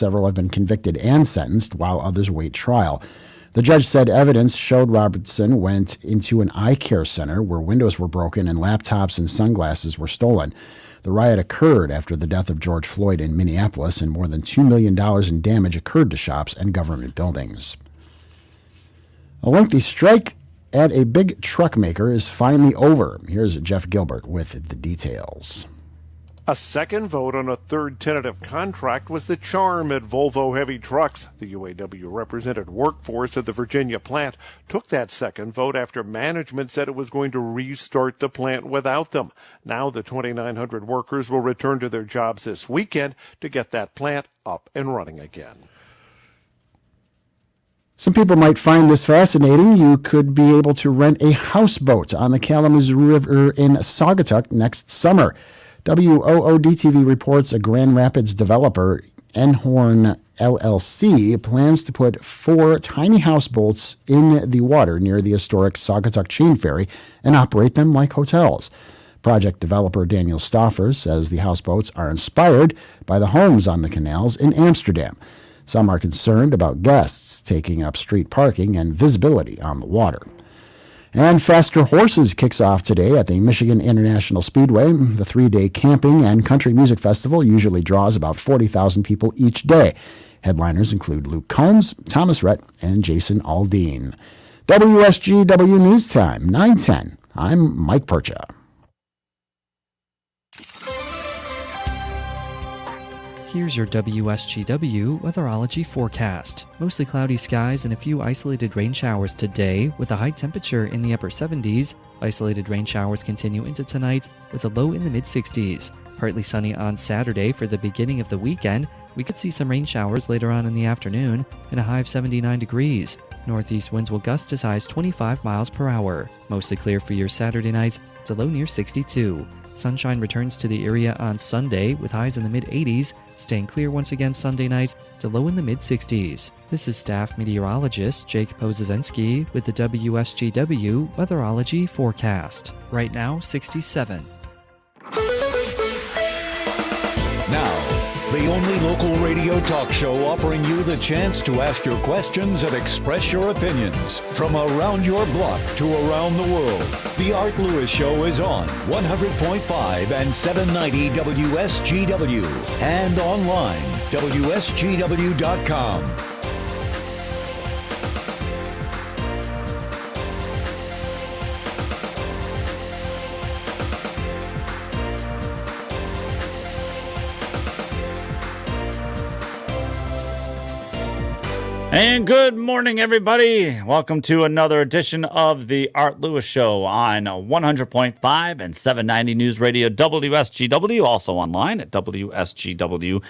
Several have been convicted and sentenced, while others await trial. The judge said evidence showed Robertson went into an eye care center where windows were broken and laptops and sunglasses were stolen. The riot occurred after the death of George Floyd in Minneapolis, and more than $2 million in damage occurred to shops and government buildings. A lengthy strike at a big truck maker is finally over. Here's Jeff Gilbert with the details. A second vote on a third tentative contract was the charm at Volvo Heavy Trucks. The UAW represented workforce at the Virginia plant took that second vote after management said it was going to restart the plant without them. Now the 2,900 workers will return to their jobs this weekend to get that plant up and running again. Some people might find this fascinating. You could be able to rent a houseboat on the Kalamazoo River in Saugatuck next summer. WOOD-TV reports a Grand Rapids developer, Enhorn LLC, plans to put 4 tiny houseboats in the water near the historic Saugatuck Chain Ferry and operate them like hotels. Project developer Daniel Stauffer says the houseboats are inspired by the homes on the canals in Amsterdam. Some are concerned about guests taking up street parking and visibility on the water. And Faster Horses kicks off today at the Michigan International Speedway. The 3-day camping and country music festival usually draws about 40,000 people each day. Headliners include Luke Combs, Thomas Rhett, and Jason Aldean. WSGW News Time, 9:10. I'm Mike Percha. Here's your WSGW weatherology forecast. Mostly cloudy skies and a few isolated rain showers today with a high temperature in the upper 70s. Isolated rain showers continue into tonight with a low in the mid-60s. Partly sunny on Saturday for the beginning of the weekend. We could see some rain showers later on in the afternoon and a high of 79 degrees. Northeast winds will gust as high as 25 miles per hour. Mostly clear for your Saturday night to low near 62. Sunshine returns to the area on Sunday with highs in the mid-80s, staying clear once again Sunday night to low in the mid-60s. This is staff meteorologist Jake Pozazensky with the WSGW weatherology forecast. Right now, 67. Now, the only local radio talk show offering you the chance to ask your questions and express your opinions. From around your block to around the world, The Art Lewis Show is on 100.5 and 790 WSGW and online, WSGW.com. And good morning, everybody. Welcome to another edition of the Art Lewis Show on 100.5 and 790 News Radio WSGW, also online at WSGW.com.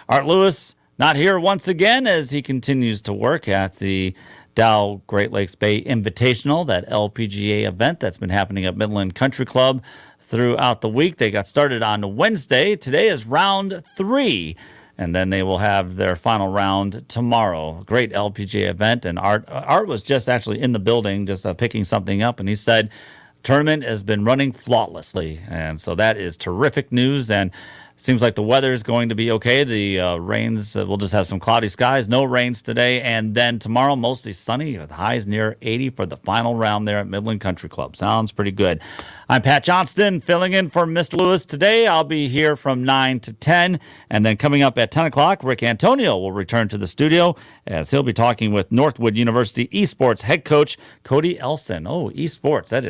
Art Lewis not here once again as he continues to work at the Dow Great Lakes Bay Invitational, that LPGA event that's been happening at Midland Country Club throughout the week. They got started on Wednesday. Today is round 3. And then they will have their final round tomorrow. Great LPGA event. And Art was just actually in the building, just picking something up. And he said, tournament has been running flawlessly. And so that is terrific news. And seems like the weather is going to be okay. The rains, we'll just have some cloudy skies, no rains today. And then tomorrow, mostly sunny with highs near 80 for the final round there at Midland Country Club. Sounds pretty good. I'm Pat Johnston, filling in for Mr. Lewis today. I'll be here from 9 to 10. And then coming up at 10 o'clock, Ric Antonio will return to the studio as he'll be talking with Northwood University eSports head coach Cody Elsen. Oh, eSports, that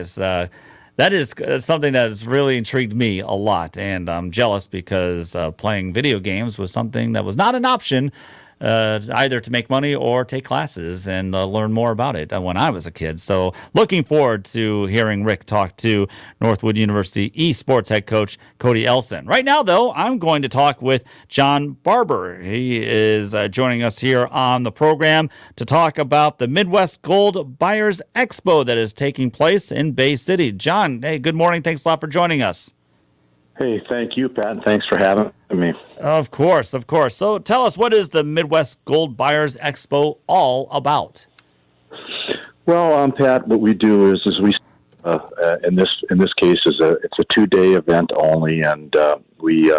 is something that has really intrigued me a lot, and I'm jealous because playing video games was something that was not an option either to make money or take classes and learn more about it when I was a kid. So looking forward to hearing Rick talk to Northwood University eSports head coach Cody Elsen. Right now, though, I'm going to talk with John Garber. He is joining us here on the program to talk about the Midwest Gold Buyers Expo that is taking place in Bay City. John, hey, good morning. Thanks a lot for joining us. Hey, thank you, Pat. Thanks for having me. Of course, of course. So tell us, what is the Midwest Gold Buyers Expo all about? Well, Pat, what we do is we in this case it's a 2-day event only, and we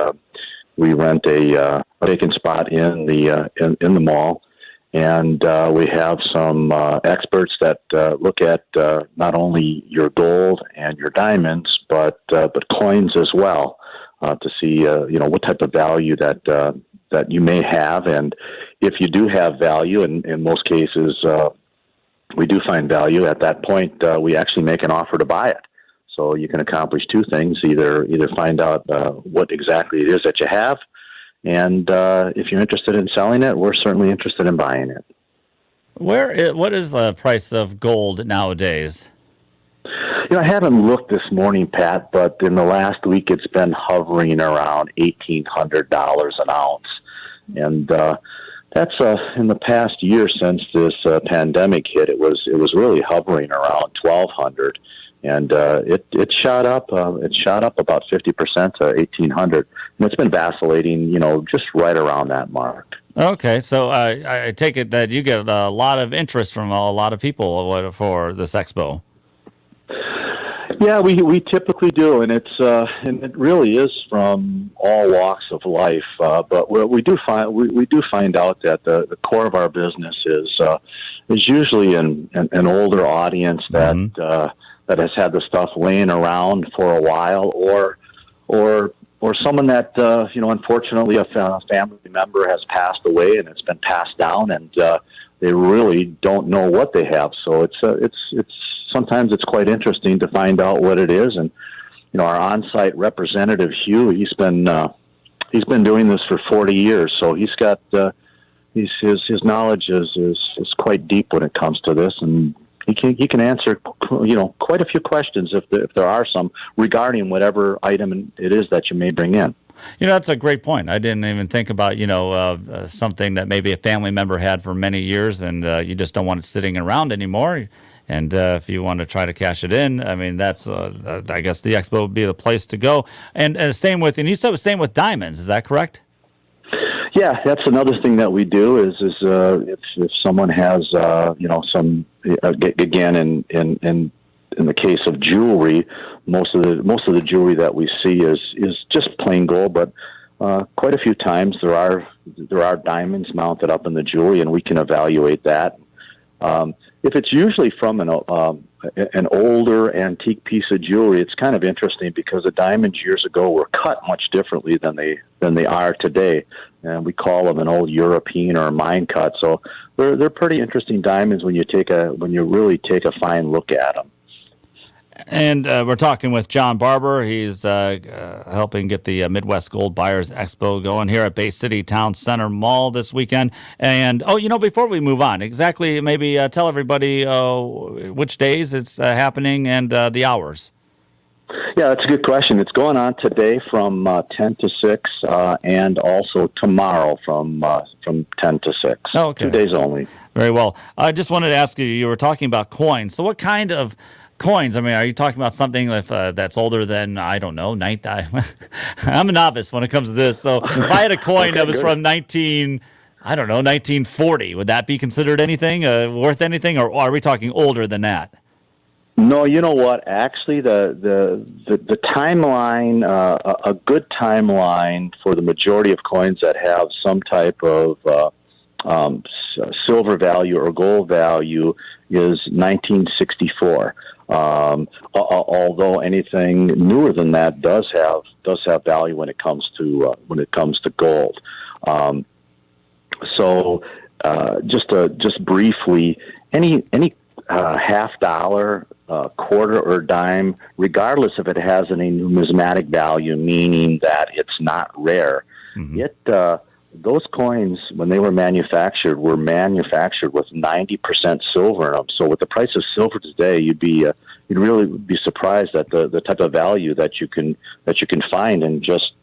we rent a vacant spot in the mall, and we have some experts that look at not only your gold and your diamonds, but coins as well, to see what type of value that you may have, and if you do have value, in most cases we do find value. At that point, we actually make an offer to buy it. So you can accomplish two things: either find out what exactly it is that you have, and if you're interested in selling it, we're certainly interested in buying it. What is the price of gold nowadays? I haven't looked this morning, Pat, but in the last week it's been hovering around $1,800 an ounce, and that's in the past year since this pandemic hit. It was really hovering around $1,200, and it shot up. It shot up about 50% to $1,800, and it's been vacillating, just right around that mark. Okay, so I take it that you get a lot of interest from a lot of people for this expo. Yeah, we typically do, and and it really is from all walks of life. But we do find out that the core of our business is usually an older audience that that has had the stuff laying around for a while, or someone that unfortunately a family member has passed away and it's been passed down, and they really don't know what they have. So it's sometimes it's quite interesting to find out what it is. And our on-site representative Hugh, he's been doing this for 40 years, so he's got his knowledge is quite deep when it comes to this, and he can answer quite a few questions if there are some regarding whatever item it is that you may bring in. That's a great point. I didn't even think about, something that maybe a family member had for many years, and you just don't want it sitting around anymore. And if you want to try to cash it in, I mean, that's, I guess the expo would be the place to go. And same with, and you said it was same with diamonds, is that correct? Yeah, that's another thing that we do is if someone has, some, again, in the case of jewelry, most of the jewelry that we see is just plain gold, but quite a few times there are diamonds mounted up in the jewelry, and we can evaluate that. If it's usually from an older antique piece of jewelry, it's kind of interesting because the diamonds years ago were cut much differently than they are today, and we call them an old European or a mine cut. So they're pretty interesting diamonds when you really take a fine look at them. And we're talking with John Garber. He's helping get the Midwest Gold Buyers Expo going here at Bay City Town Center Mall this weekend. And, before we move on, exactly, maybe tell everybody which days it's happening and the hours. Yeah, that's a good question. It's going on today from 10 to 6 and also tomorrow from 10 to 6. Oh, okay. 2 days only. Very well. I just wanted to ask you were talking about coins. So what kind of coins? I mean, are you talking about something that's older than, I don't know, I'm a novice when it comes to this. So if I had a coin that was from 1940, would that be considered anything, worth anything, or are we talking older than that? No, you know what? Actually, the timeline, a good timeline for the majority of coins that have some type of silver value or gold value is 1964. Although anything newer than that does have value when it comes to gold. Just briefly, any $50, quarter, or dime, regardless if it has any numismatic value, meaning that it's not rare, those coins, when they were manufactured with 90% silver in them. So with the price of silver today, you'd really be surprised at the type of value that you can find in just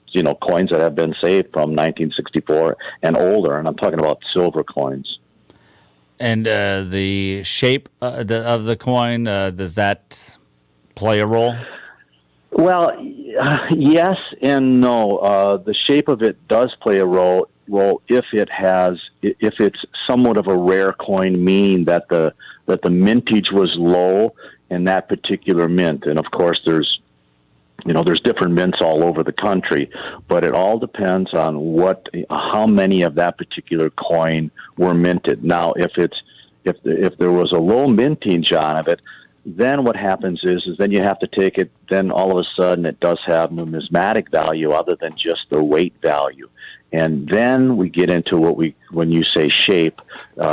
coins that have been saved from 1964 and older. And I'm talking about silver coins. And the shape of the coin, does that play a role? Well, yes and no. The shape of it does play a role. Well, if it's somewhat of a rare coin, meaning that the mintage was low in that particular mint, and of course there's there's different mints all over the country, but it all depends on how many of that particular coin were minted. Now, if there was a low mintage on of it, then what happens is then you have to take it. Then all of a sudden, it does have numismatic value other than just the weight value. And then we get into when you say shape,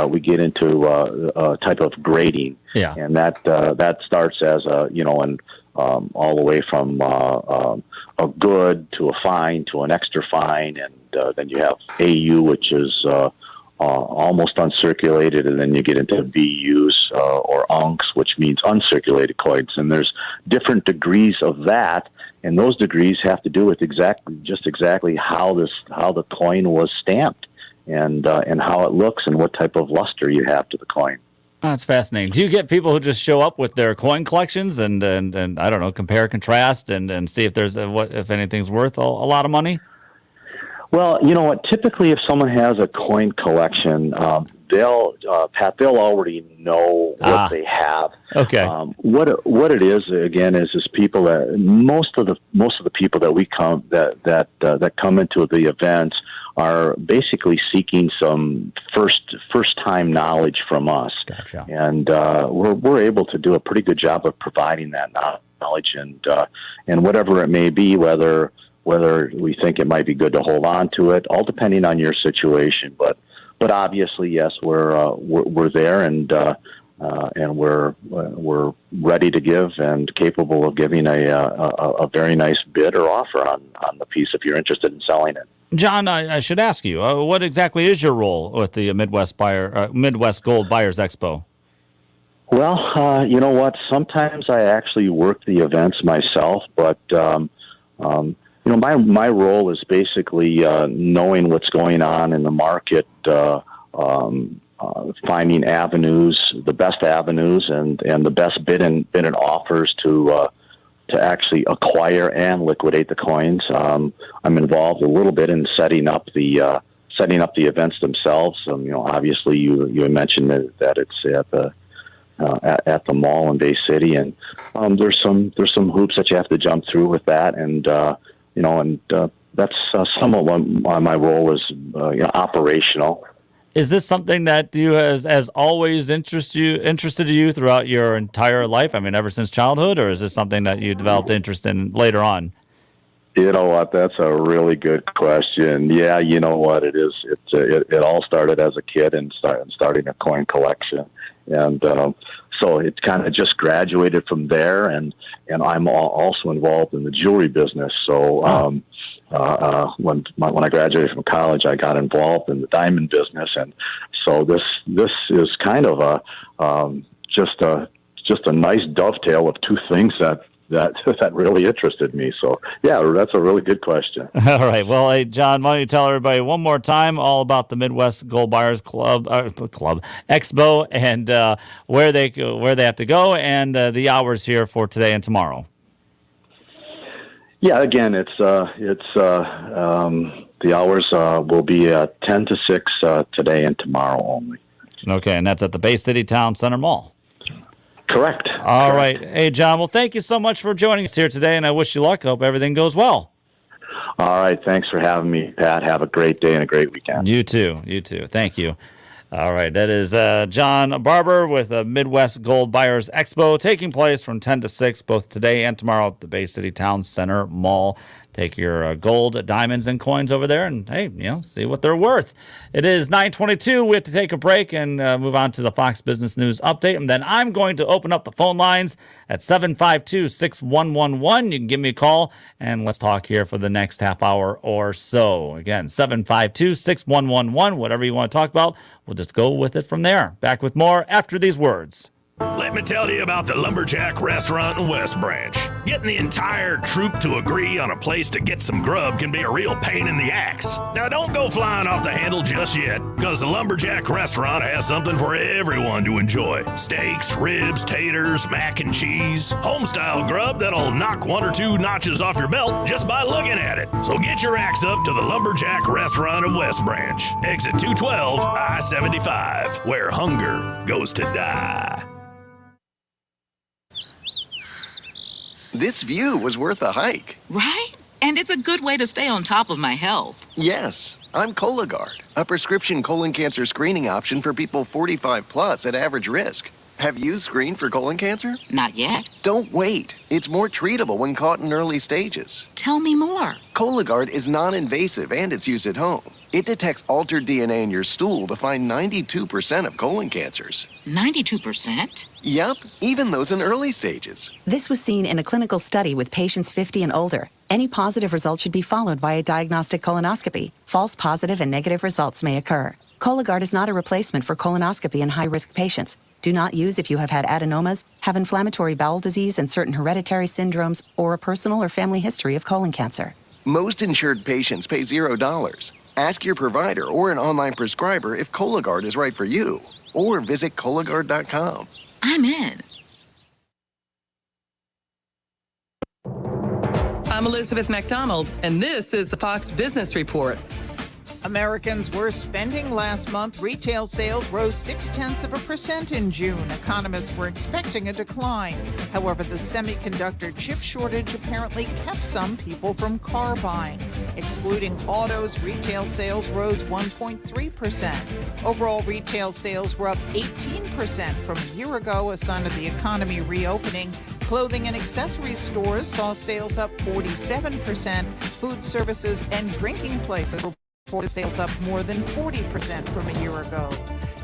we get into a type of grading. Yeah. And that starts as all the way from a good to a fine to an extra fine, and then you have AU, which is almost uncirculated, and then you get into BUs or uncs, which means uncirculated coins. And there's different degrees of that, and those degrees have to do with exactly how the coin was stamped, and how it looks, and what type of luster you have to the coin. That's fascinating. Do you get people who just show up with their coin collections and I don't know, compare, contrast, and see if there's if anything's worth a lot of money? Well, you know what? Typically, if someone has a coin collection, they'll already know what they have. Okay. What it is again is people that most of the people that we come that come into the events are basically seeking some first time knowledge from us. Gotcha. And we're able to do a pretty good job of providing that knowledge, and whatever it may be, whether we think it might be good to hold on to it, all depending on your situation. But obviously, yes, we're there, and we're ready to give and capable of giving a very nice bid or offer on the piece if you're interested in selling it. John, I should ask you, what exactly is your role with the Midwest Gold Buyers Expo? Well, you know what? Sometimes I actually work the events myself, but my role is basically knowing what's going on in the market, finding avenues, the best avenues, and the best bid and offers to actually acquire and liquidate the coins. I'm involved a little bit in setting up the events themselves. Obviously you had mentioned that it's at the mall in Bay City, and there's some hoops that you have to jump through with that, and that's some of what my role is, operational. Is this something that you has always interested you throughout your entire life? I mean, ever since childhood, or is this something that you developed interest in later on? You know what? That's a really good question. Yeah, you know what it is. It all started as a kid and starting a coin collection, and so it kind of just graduated from there. And I'm also involved in the jewelry business. So when I graduated from college, I got involved in the diamond business, and so this is kind of just a nice dovetail of two things that really interested me. So, yeah, that's a really good question. All right. Well, hey, John, why don't you tell everybody one more time all about the Midwest Gold Buyers Club Expo, and where they have to go, and the hours here for today and tomorrow. Yeah, again, the hours will be 10 to 6 today and tomorrow only. Okay, and that's at the Bay City Town Center Mall. Correct. All right. Hey, John, well, thank you so much for joining us here today, and I wish you luck. Hope everything goes well. All right. Thanks for having me, Pat. Have a great day and a great weekend. You too. Thank you. All right. That is John Garber with the Midwest Gold Buyers Expo, taking place from 10 to 6, both today and tomorrow at the Bay City Town Center Mall. Take your gold, diamonds, and coins over there and, hey, see what they're worth. It is 9:22. We have to take a break and move on to the Fox Business News update. And then I'm going to open up the phone lines at 752-6111. You can give me a call, and let's talk here for the next half hour or so. Again, 752-6111. Whatever you want to talk about, we'll just go with it from there. Back with more after these words. Let me tell you about the Lumberjack Restaurant in West Branch. Getting the entire troop to agree on a place to get some grub can be a real pain in the axe. Now don't go flying off the handle just yet, because the Lumberjack Restaurant has something for everyone to enjoy. Steaks, ribs, taters, mac and cheese, home-style grub that'll knock one or two notches off your belt just by looking at it. So get your axe up to the Lumberjack Restaurant of West Branch, exit 212, I-75, where hunger goes to die. This view was worth a hike. Right? And it's a good way to stay on top of my health. Yes, I'm Cologuard, a prescription colon cancer screening option for people 45 plus at average risk. Have you screened for colon cancer? Not yet. Don't wait. It's more treatable when caught in early stages. Tell me more. Cologuard is non-invasive and it's used at home. It detects altered DNA in your stool to find 92% of colon cancers. 92%? Yep, even those in early stages. This was seen in a clinical study with patients 50 and older. Any positive result should be followed by a diagnostic colonoscopy. False positive and negative results may occur. Cologuard is not a replacement for colonoscopy in high-risk patients. Do not use if you have had adenomas, have inflammatory bowel disease and certain hereditary syndromes, or a personal or family history of colon cancer. Most insured patients pay $0. Ask your provider or an online prescriber if Cologuard is right for you, or visit Cologuard.com. I'm in. I'm Elizabeth MacDonald, and this is the Fox Business Report. Americans were spending last month. Retail sales rose 0.6% in June. Economists were expecting a decline. However, the semiconductor chip shortage apparently kept some people from car buying. Excluding autos, retail sales rose 1.3%. Overall, retail sales were up 18% from a year ago, a sign of the economy reopening. Clothing and accessories stores saw sales up 47%. Food services and drinking places reported sales up more than 40% from a year ago.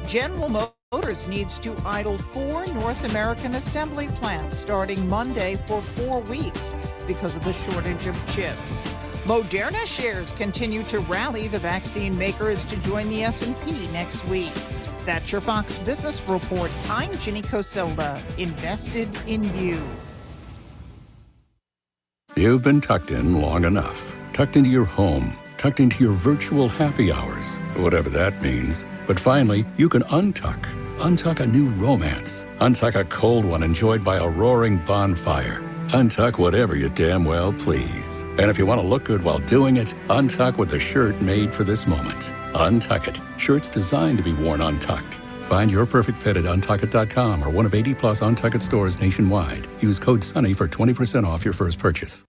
General Motors needs to idle 4 North American assembly plants starting Monday for 4 weeks because of the shortage of chips. Moderna shares continue to rally. The vaccine maker is to join the S&P next week. That's your Fox Business Report. I'm Ginny Cosilda, invested in you. You've been tucked in long enough. Tucked into your home. Tucked into your virtual happy hours, whatever that means. But finally, you can untuck. Untuck a new romance. Untuck a cold one enjoyed by a roaring bonfire. Untuck whatever you damn well please. And if you want to look good while doing it, untuck with a shirt made for this moment. Untuck It. Shirts designed to be worn untucked. Find your perfect fit at untuckit.com or one of 80 plus Untuck It stores nationwide. Use code SUNNY for 20% off your first purchase.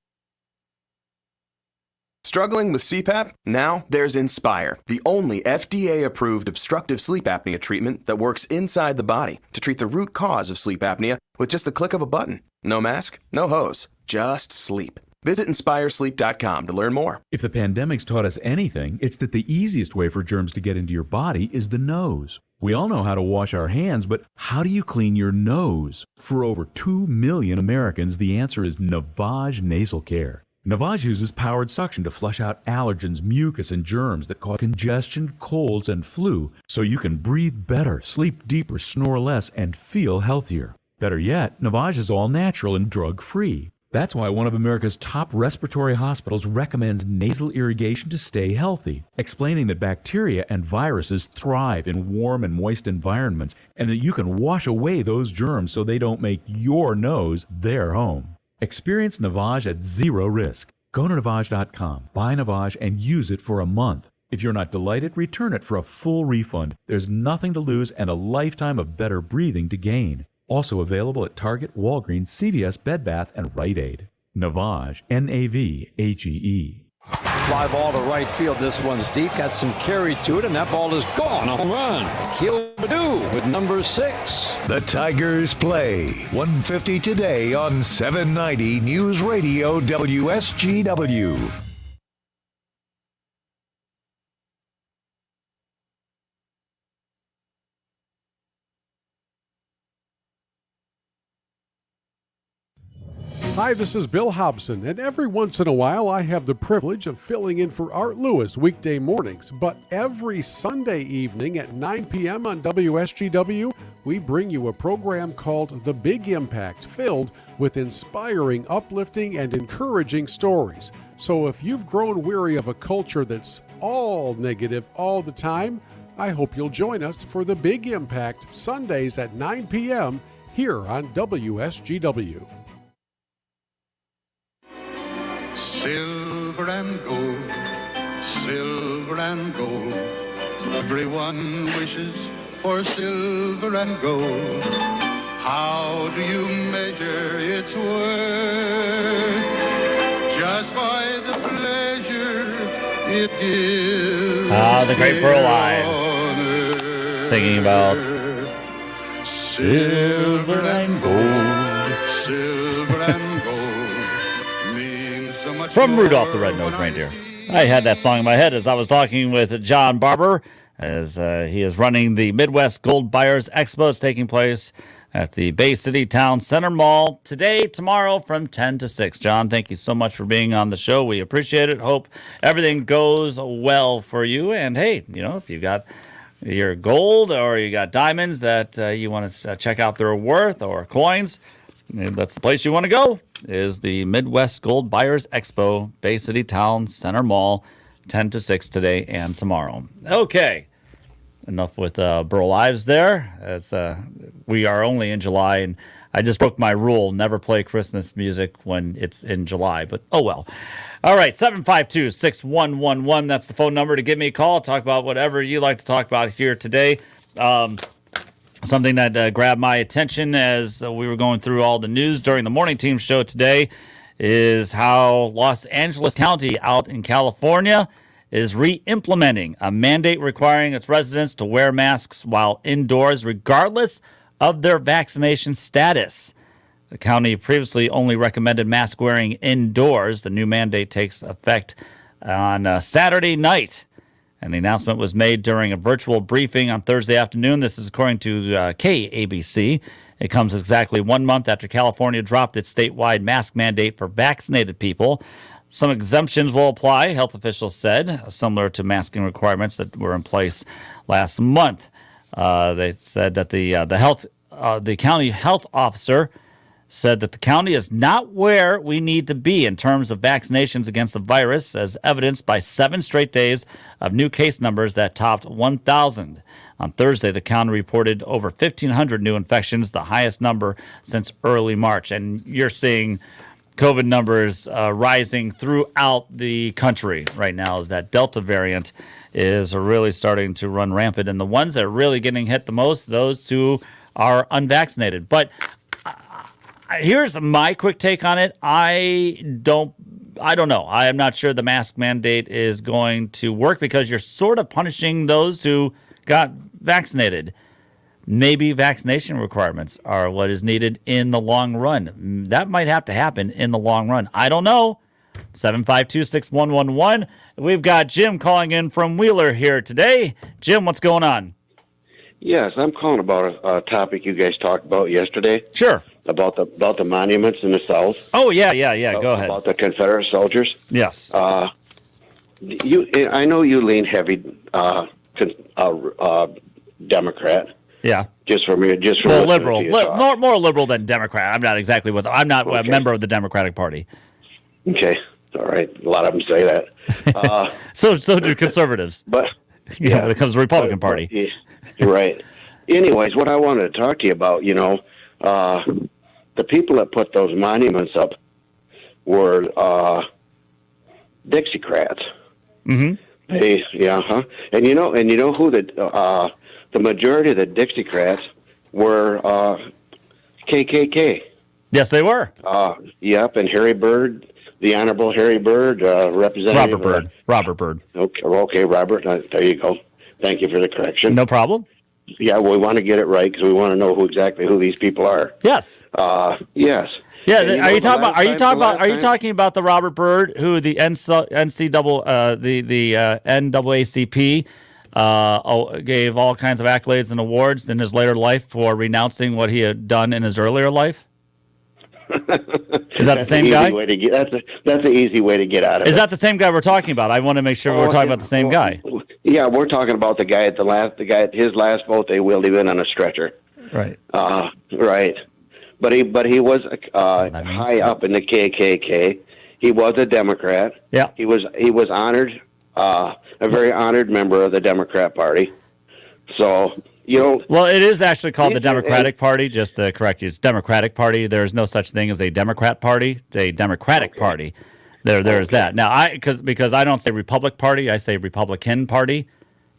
Struggling with CPAP? Now there's Inspire, the only FDA-approved obstructive sleep apnea treatment that works inside the body to treat the root cause of sleep apnea with just the click of a button. No mask, no hose, just sleep. Visit InspireSleep.com to learn more. If the pandemic's taught us anything, it's that the easiest way for germs to get into your body is the nose. We all know how to wash our hands, but how do you clean your nose? For over 2 million Americans, the answer is Navage Nasal Care. Navage uses powered suction to flush out allergens, mucus, and germs that cause congestion, colds, and flu, so you can breathe better, sleep deeper, snore less, and feel healthier. Better yet, Navage is all natural and drug-free. That's why one of America's top respiratory hospitals recommends nasal irrigation to stay healthy, explaining that bacteria and viruses thrive in warm and moist environments, and that you can wash away those germs so they don't make your nose their home. Experience Navage at zero risk. Go to Navage.com, buy Navage, and use it for a month. If you're not delighted, return it for a full refund. There's nothing to lose and a lifetime of better breathing to gain. Also available at Target, Walgreens, CVS, Bed Bath, and Rite Aid. Navage, N-A-V-A-G-E. Fly ball to right field. This one's deep. Got some carry to it, and that ball is gone. A home run. Akil Baddoo with number 6. The Tigers play 1:50 today on 790 News Radio WSGW. Hi, this is Bill Hobson, and every once in a while I have the privilege of filling in for Art Lewis weekday mornings. But every Sunday evening at 9 p.m. on WSGW, we bring you a program called The Big Impact, filled with inspiring, uplifting, and encouraging stories. So if you've grown weary of a culture that's all negative all the time, I hope you'll join us for The Big Impact, Sundays at 9 p.m. here on WSGW. Silver and gold, silver and gold. Everyone wishes for silver and gold. How do you measure its worth? it gives. The great Burl Ives singing about silver and gold. Silver and gold means so much From more Rudolph the Red-Nosed Reindeer. I had that song in my head as I was talking with John Garber, as he is running the Midwest Gold Buyers Expo. It's taking place at the Bay City Town Center Mall today, tomorrow from 10 to 6. John, thank you so much for being on the show. We appreciate it. Hope everything goes well for you. And hey, if you got your gold or you got diamonds that you want to check out their worth, or coins, that's the place you want to go, is the Midwest Gold Buyers Expo, Bay City Town Center Mall, 10 to 6 today and tomorrow. Okay. Enough with Burl Ives there, as we are only in July, and I just broke my rule, never play Christmas music when it's in July, but oh well. All right, 752-6111, that's the phone number to give me a call, talk about whatever you like to talk about here today. Something that grabbed my attention as we were going through all the news during the morning team show today is how Los Angeles County out in California is re-implementing a mandate requiring its residents to wear masks while indoors, regardless of their vaccination status. The county previously only recommended mask wearing indoors. The new mandate takes effect on Saturday night, and the announcement was made during a virtual briefing on Thursday afternoon. This is according to KABC. It comes exactly 1 month after California dropped its statewide mask mandate for vaccinated people. Some exemptions will apply, health officials said, similar to masking requirements that were in place last month. They said that the county health officer said that the county is not where we need to be in terms of vaccinations against the virus, as evidenced by 7 straight days of new case numbers that topped 1,000. On Thursday, the county reported over 1,500 new infections, the highest number since early March. And you're seeing COVID numbers rising throughout the country right now, as that Delta variant is really starting to run rampant. And the ones that are really getting hit the most, those who are unvaccinated. But here's my quick take on it. I don't know. I am not sure the mask mandate is going to work, because you're sort of punishing those who got vaccinated. Maybe vaccination requirements are what is needed in the long run. That might have to happen in the long run. I don't know. 752-6111. We've got Jim calling in from Wheeler here today. Jim, what's going on? Yes, I'm calling about a topic you guys talked about yesterday. Sure. About the monuments in the South. Oh, yeah. Go ahead. About the Confederate soldiers. Yes. I know you lean heavy Democrat. Yeah. Just for liberal, more liberal than Democrat. I'm not exactly I'm not a member of the Democratic Party. Okay, all right. A lot of them say that. So do conservatives. But when it comes to the Republican Party, you're right. Anyways, what I wanted to talk to you about, the people that put those monuments up were Dixiecrats. Mm-hmm. And you know who the majority of the Dixiecrats were KKK. Yes, they were. Yep, and Harry Byrd, the Honorable Harry Byrd, Representative Robert Byrd. Okay, Robert. There you go. Thank you for the correction. No problem. Yeah, we want to get it right because we want to know exactly who these people are. Yes. Yes. Yeah. Are you talking about the Robert Byrd who the NAACP gave all kinds of accolades and awards in his later life for renouncing what he had done in his earlier life? Is that the same guy? That's an easy way to get out of it. Is that the same guy we're talking about? I want to make sure we're talking about the same guy. Yeah, we're talking about the guy at his last vote. They wheeled him in on a stretcher. Right. Right. But he was high up in the KKK. He was a Democrat. Yeah. He was honored, a very honored member of the Democrat Party. So. Well, it is actually called the Democratic Party, just to correct you. It's Democratic Party. There's no such thing as a Democrat Party. It's a Democratic Party. There's that. Now, because I don't say Republic Party, I say Republican Party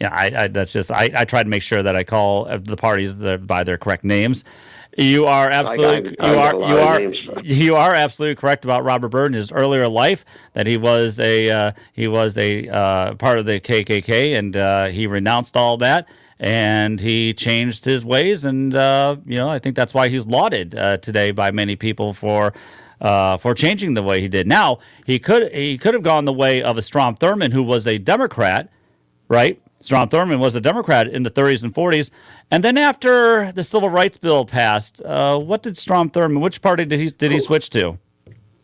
I try to make sure that I call the parties by their correct names. You are absolutely you are absolutely correct about Robert Byrd in his earlier life, that he was a part of the KKK, and he renounced all that and he changed his ways, and I think that's why he's lauded today by many people for changing the way he did. Now he could have gone the way of a Strom Thurmond, who was a Democrat, right? Strom Thurmond was a Democrat in the 30s and 40s. And then after the Civil Rights Bill passed, what did Strom Thurmond, which party did he switch to?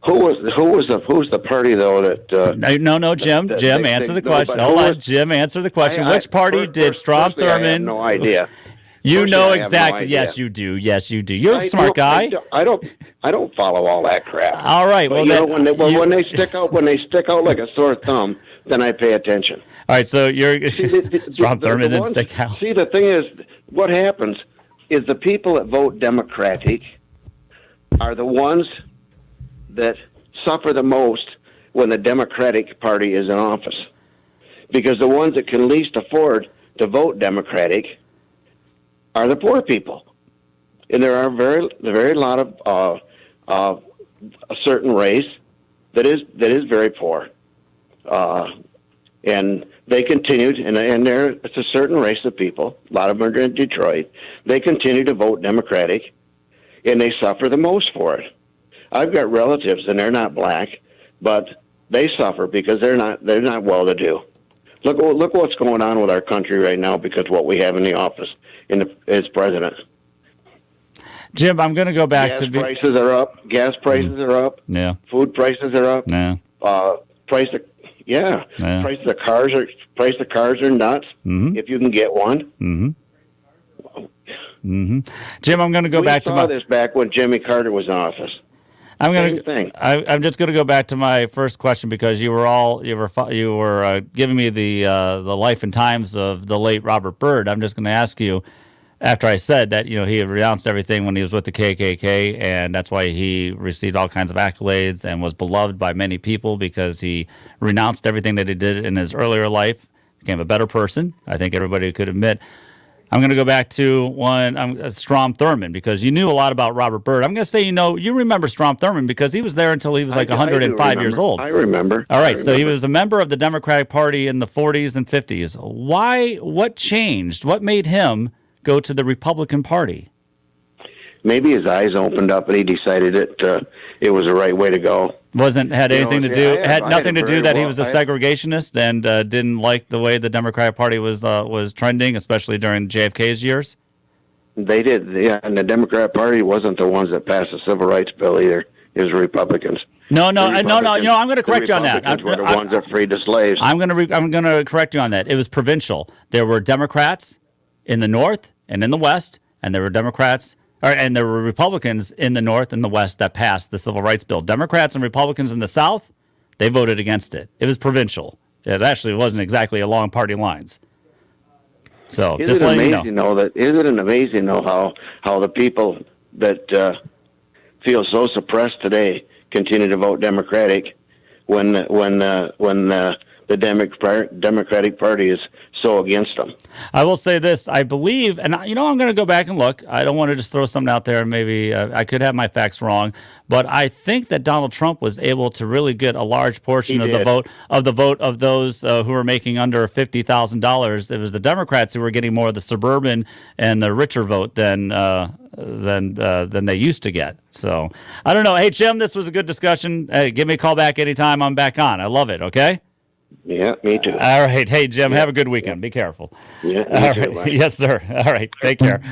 Who's the party though that? No, Jim. Jim, answer the question. Hold on, Jim, answer the question. Which party did Strom Thurmond? I have no idea. You know exactly. No idea. Yes, you do. Yes, you do. You're a smart guy. I don't follow all that crap. All right. But Well, when they stick out like a sore thumb, then I pay attention. All right. So you're Strom Thurmond didn't stick out. See, the thing is, what happens is the people that vote Democratic are the ones that suffer the most when the Democratic Party is in office, because the ones that can least afford to vote Democratic are the poor people, and there are very lot of a certain race that is very poor, and they continued, and it's a certain race of people. A lot of them are in Detroit. They continue to vote Democratic, and they suffer the most for it. I've got relatives, and they're not black, but they suffer because they're not well-to-do. Look what's going on with our country right now because of what we have in the office as president. Jim, I'm going to go back to prices are up. Gas prices are up. Yeah. Food prices are up. Yeah. Price of cars are nuts. Mm-hmm. If you can get one. Mm-hmm. Mm-hmm. Jim, I'm going to go back to this back when Jimmy Carter was in office. I'm just going to go back to my first question because you were giving me the life and times of the late Robert Byrd. I'm just going to ask you, after I said that he had renounced everything when he was with the KKK, and that's why he received all kinds of accolades and was beloved by many people because he renounced everything that he did in his earlier life, became a better person. I think everybody could admit. I'm going to go back to Strom Thurmond because you knew a lot about Robert Byrd. I'm going to say you remember Strom Thurmond because he was there until he was like 105 years old. I remember. All right, so he was a member of the Democratic Party in the 40s and 50s. Why? What changed? What made him go to the Republican Party? Maybe his eyes opened up and he decided it was the right way to go. Had nothing to do that he was a segregationist and didn't like the way the Democratic Party was trending, especially during JFK's years? They did, yeah, and the Democratic Party wasn't the ones that passed the Civil Rights Bill either. It was Republicans. No. I'm going to correct you on that. Republicans were the ones that freed the slaves. I'm going to correct you on that. It was provincial. There were Democrats in the North and in the West, and there were there were Republicans in the North and the West that passed the Civil Rights Bill. Democrats and Republicans in the South, they voted against it. It was provincial. It actually wasn't exactly along party lines. So Isn't it amazing how the people that feel so suppressed today continue to vote Democratic when the Democratic Party is so against them. I will say this. I believe, and I'm going to go back and look. I don't want to just throw something out there. Maybe I could have my facts wrong, but I think that Donald Trump was able to really get a large portion of the vote of those who were making under $50,000. It was the Democrats who were getting more of the suburban and the richer vote than they used to get. So I don't know. Hey, Jim, this was a good discussion. Hey, give me a call back anytime I'm back on. I love it. Okay. Yeah, me too. All right. Hey, Jim, have a good weekend. Be careful. Yeah, all right. Too, yes, sir. All right. Take care.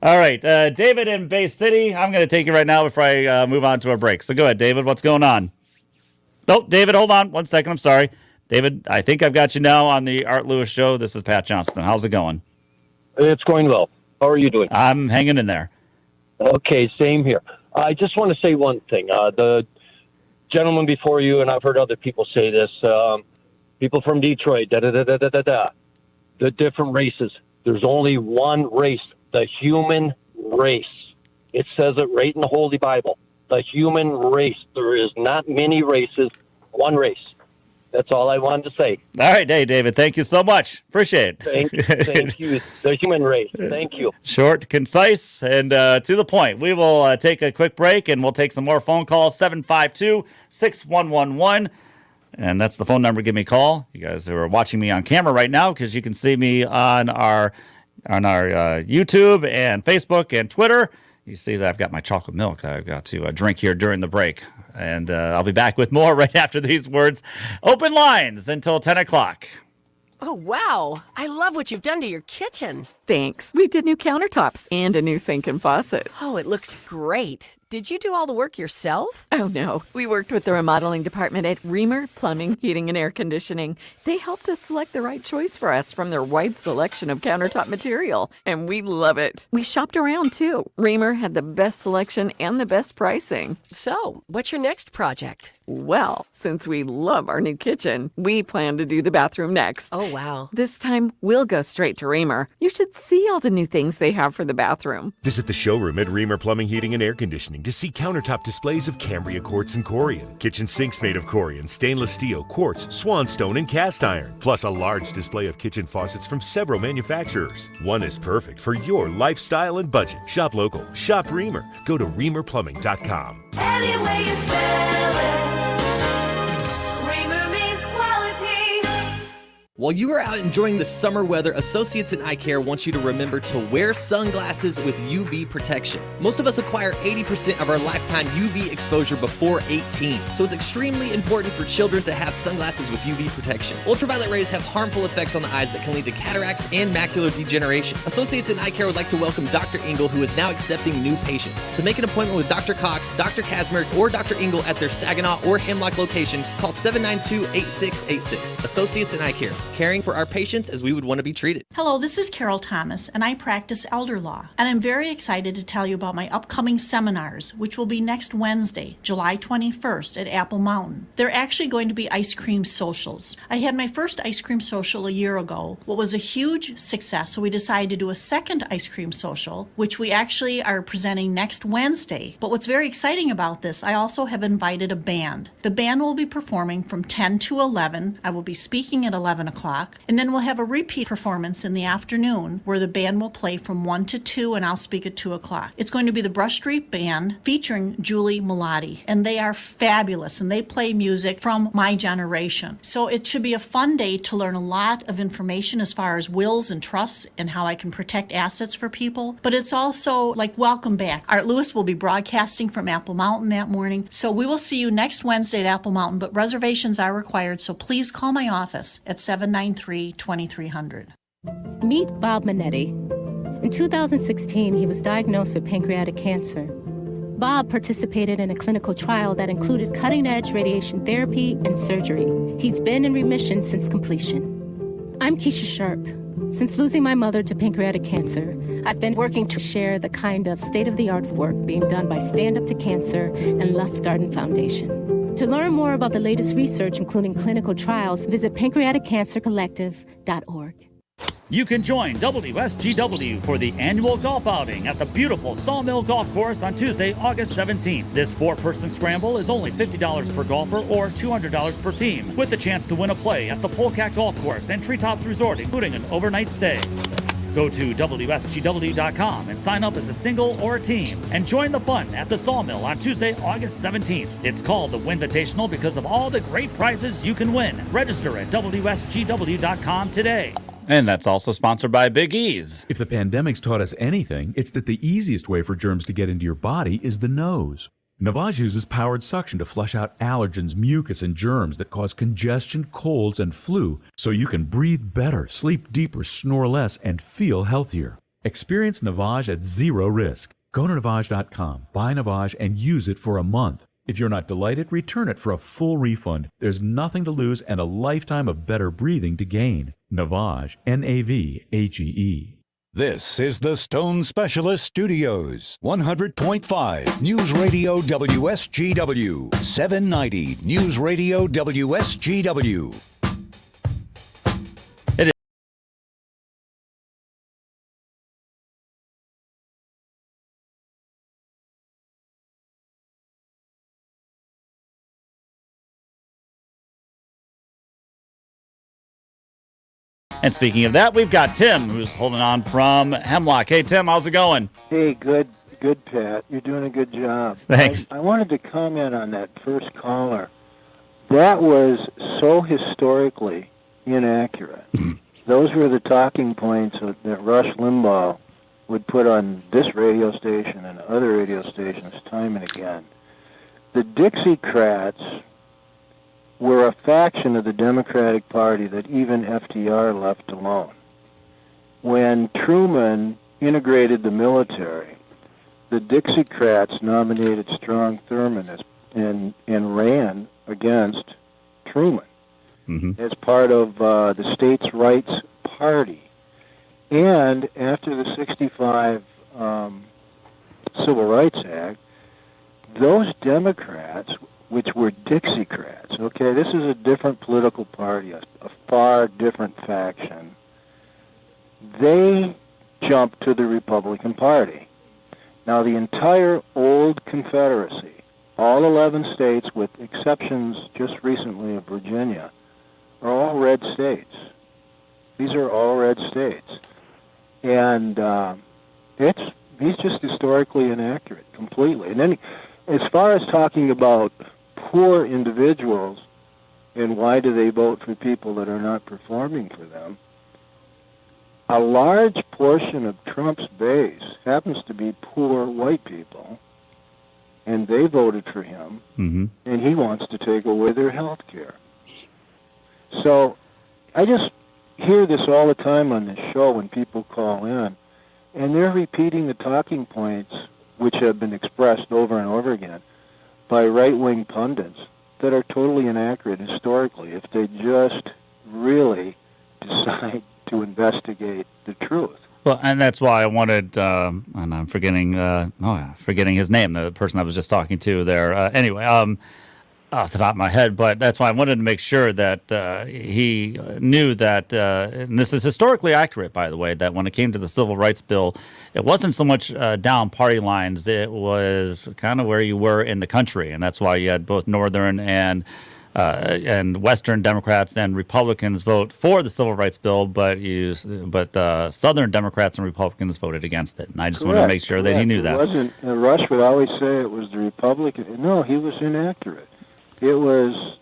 All right. David in Bay City, I'm going to take you right now before I move on to a break. So go ahead, David. What's going on? Oh, David, hold on 1 second. I'm sorry. David, I think I've got you now on the Art Lewis Show. This is Pat Johnston. How's it going? It's going well. How are you doing? I'm hanging in there. Okay, same here. I just want to say one thing. The gentleman before you, and I've heard other people say this, people from Detroit, the different races. There's only one race, the human race. It says it right in the Holy Bible. The human race. There is not many races, one race. That's all I wanted to say. All right, hey, David, thank you so much. Appreciate it. Thank you, the human race. Thank you. Short, concise, and to the point. We will take a quick break, and we'll take some more phone calls, 752-6111. And that's the phone number. Give me a call. You guys who are watching me on camera right now, because you can see me on our YouTube and Facebook and Twitter. You see that I've got my chocolate milk that I've got to drink here during the break. And I'll be back with more right after these words. Open lines until 10 o'clock. Oh, wow. I love what you've done to your kitchen. Thanks. We did new countertops and a new sink and faucet. Oh, it looks great. Did you do all the work yourself? Oh, no. We worked with the remodeling department at Reamer Plumbing, Heating, and Air Conditioning. They helped us select the right choice for us from their wide selection of countertop material, and we love it. We shopped around, too. Reamer had the best selection and the best pricing. So, what's your next project? Well, since we love our new kitchen, we plan to do the bathroom next. Oh, wow. This time, we'll go straight to Reamer. You should see all the new things they have for the bathroom. Visit the showroom at Reamer Plumbing, Heating, and Air Conditioning to see countertop displays of Cambria quartz and Corian, kitchen sinks made of Corian, stainless steel, quartz, swanstone, and cast iron, plus a large display of kitchen faucets from several manufacturers. One is perfect for your lifestyle and budget. Shop local. Shop Reamer. Go to reamerplumbing.com. Any way you spell it, Reamer means quality. While you are out enjoying the summer weather, Associates in Eye Care wants you to remember to wear sunglasses with UV protection. Most of us acquire 80% of our lifetime UV exposure before 18, so it's extremely important for children to have sunglasses with UV protection. Ultraviolet rays have harmful effects on the eyes that can lead to cataracts and macular degeneration. Associates in Eye Care would like to welcome Dr. Engel, who is now accepting new patients. To make an appointment with Dr. Cox, Dr. Kasmerich, or Dr. Engel at their Saginaw or Hemlock location, call 792-8686. Associates in Eye Care, caring for our patients as we would want to be treated. Hello, this is Carol Thomas, and I practice elder law. And I'm very excited to tell you about my upcoming seminars, which will be next Wednesday, July 21st at Apple Mountain. They're actually going to be ice cream socials. I had my first ice cream social a year ago, what was a huge success, so we decided to do a second ice cream social, which we actually are presenting next Wednesday. But what's very exciting about this, I also have invited a band. The band will be performing from 10 to 11. I will be speaking at 11 o'clock. And then we'll have a repeat performance in the afternoon where the band will play from 1 to 2 and I'll speak at 2 o'clock. It's going to be the Brush Street Band featuring Julie Melati. And they are fabulous and they play music from my generation. So it should be a fun day to learn a lot of information as far as wills and trusts and how I can protect assets for people. But it's also like welcome back. Art Lewis will be broadcasting from Apple Mountain that morning. So we will see you next Wednesday at Apple Mountain, but reservations are required. So please call my office at 793-2300. Meet Bob Minetti. In 2016, he was diagnosed with pancreatic cancer. Bob participated in a clinical trial that included cutting-edge radiation therapy and surgery. He's been in remission since completion. I'm Keisha Sharp. Since losing my mother to pancreatic cancer, I've been working to share the kind of state-of-the-art work being done by Stand Up to Cancer and Lustgarten Foundation. To learn more about the latest research, including clinical trials, visit pancreaticcancercollective.org. You can join WSGW for the annual golf outing at the beautiful Sawmill Golf Course on Tuesday, August 17th. This four-person scramble is only $50 per golfer or $200 per team, with the chance to win a play at the Polecat Golf Course and Treetops Resort, including an overnight stay. Go to WSGW.com and sign up as a single or a team and join the fun at the Sawmill on Tuesday, August 17th. It's called the Winvitational because of all the great prizes you can win. Register at WSGW.com today. And that's also sponsored by Big E's. If the pandemic's taught us anything, it's that the easiest way for germs to get into your body is the nose. Navage uses powered suction to flush out allergens, mucus, and germs that cause congestion, colds, and flu, so you can breathe better, sleep deeper, snore less, and feel healthier. Experience Navage at zero risk. Go to Navage.com, buy Navage, and use it for a month. If you're not delighted, return it for a full refund. There's nothing to lose and a lifetime of better breathing to gain. Navage, N-A-V-H-E-E. This is the Stone Specialist Studios, 100.5 News Radio WSGW, 790 News Radio WSGW. And speaking of that, we've got Tim, who's holding on from Hemlock. Hey, Tim, how's it going? Hey, good, Pat. You're doing a good job. Thanks. I wanted to comment on that first caller. That was so historically inaccurate. Those were the talking points that Rush Limbaugh would put on this radio station and other radio stations time and again. The Dixiecrats were a faction of the Democratic Party that even FDR left alone. When Truman integrated the military, the Dixiecrats nominated Strom Thurmond and ran against Truman as part of the States' Rights Party. And after the 65 Civil Rights Act, those Democrats, which were Dixiecrats, okay, this is a different political party, a far different faction, they jumped to the Republican Party. Now, the entire old Confederacy, all 11 states, with exceptions just recently of Virginia, are all red states. These are all red states. And he's just historically inaccurate, completely. And then, as far as talking about poor individuals and why do they vote for people that are not performing for them, a large portion of Trump's base happens to be poor white people, and they voted for him, and he wants to take away their health care. So I just hear this all the time on this show when people call in, and they're repeating the talking points which have been expressed over and over again by right-wing pundits that are totally inaccurate historically if they just really decide to investigate the truth. Well, and that's why I wanted, and I'm forgetting his name, the person I was just talking to there. Anyway, off the top of my head, but that's why I wanted to make sure that he knew that, and this is historically accurate, by the way, that when it came to the Civil Rights Bill, it wasn't so much down party lines, it was kind of where you were in the country, and that's why you had both Northern and Western Democrats and Republicans vote for the Civil Rights Bill, but Southern Democrats and Republicans voted against it, and I just wanted to make sure that he knew that. It wasn't, Rush would always say it was the Republican. No, he was inaccurate. It was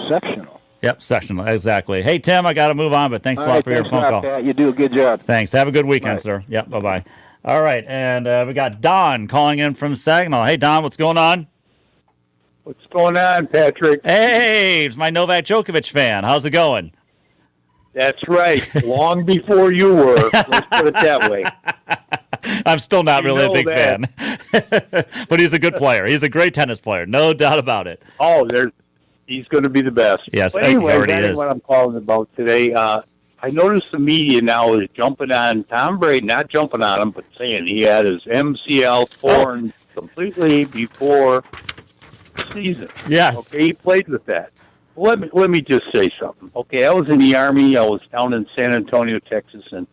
sectional. Yep, sectional, exactly. Hey, Tim, I got to move on, but thanks a lot for your phone call. Pat. You do a good job. Thanks. Have a good weekend, sir. Yep, bye-bye. All right, and we got Don calling in from Saginaw. Hey, Don, what's going on? What's going on, Patrick? Hey, it's my Novak Djokovic fan. How's it going? That's right. Long before you were. Let's put it that way. I'm still not really a big fan. But he's a good player. He's a great tennis player. No doubt about it. Oh, he's going to be the best. Yes, but anyway, he already that's is. what I'm calling about today. I noticed the media now is jumping on Tom Brady, not jumping on him, but saying he had his MCL torn completely before the season. Yes. Okay, he played with that. Let me just say something. Okay, I was in the Army. I was down in San Antonio, Texas, and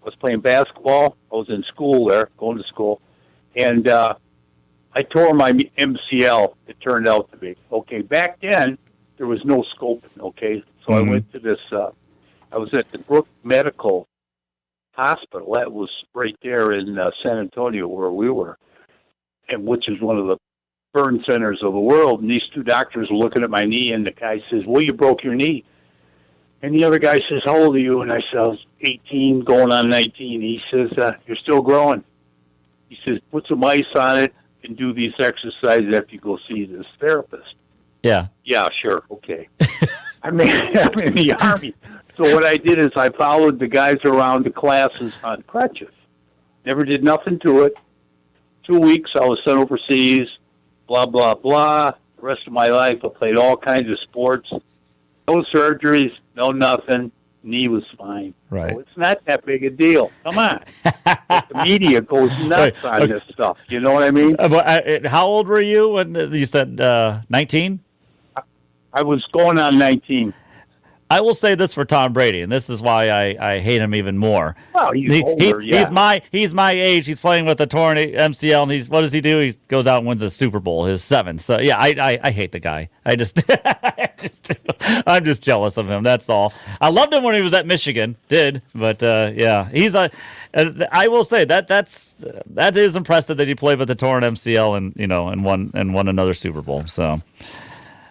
I was playing basketball. I was in school there, going to school, and I tore my MCL, it turned out to be. Okay, back then, there was no scoping, okay? So I went to this, I was at the Brook Medical Hospital. That was right there in San Antonio where we were, and which is one of the burn centers of the world. And these two doctors were looking at my knee, and the guy says, well, you broke your knee. And the other guy says, how old are you? And I said, I was 18, going on 19. He says, you're still growing. He says, put some ice on it and do these exercises after you go see this therapist. Yeah. Yeah, sure, okay. I'm in the Army. So what I did is I followed the guys around the classes on crutches. Never did nothing to it. 2 weeks, I was sent overseas, blah, blah, blah. The rest of my life, I played all kinds of sports. No surgeries, no nothing. Knee was fine. Right. So it's not that big a deal. Come on. But the media goes nuts on this stuff. You know what I mean? How old were you when you said 19? I was going on 19. I will say this for Tom Brady, and this is why I hate him even more. Well, he's older, he's my age. He's playing with a torn MCL, and what does he do? He goes out and wins a Super Bowl, his 7th. So yeah, I hate the guy. I just I'm just jealous of him. That's all. I loved him when he was at Michigan. But he's a. I will say that is impressive that he played with the torn MCL and won another Super Bowl. So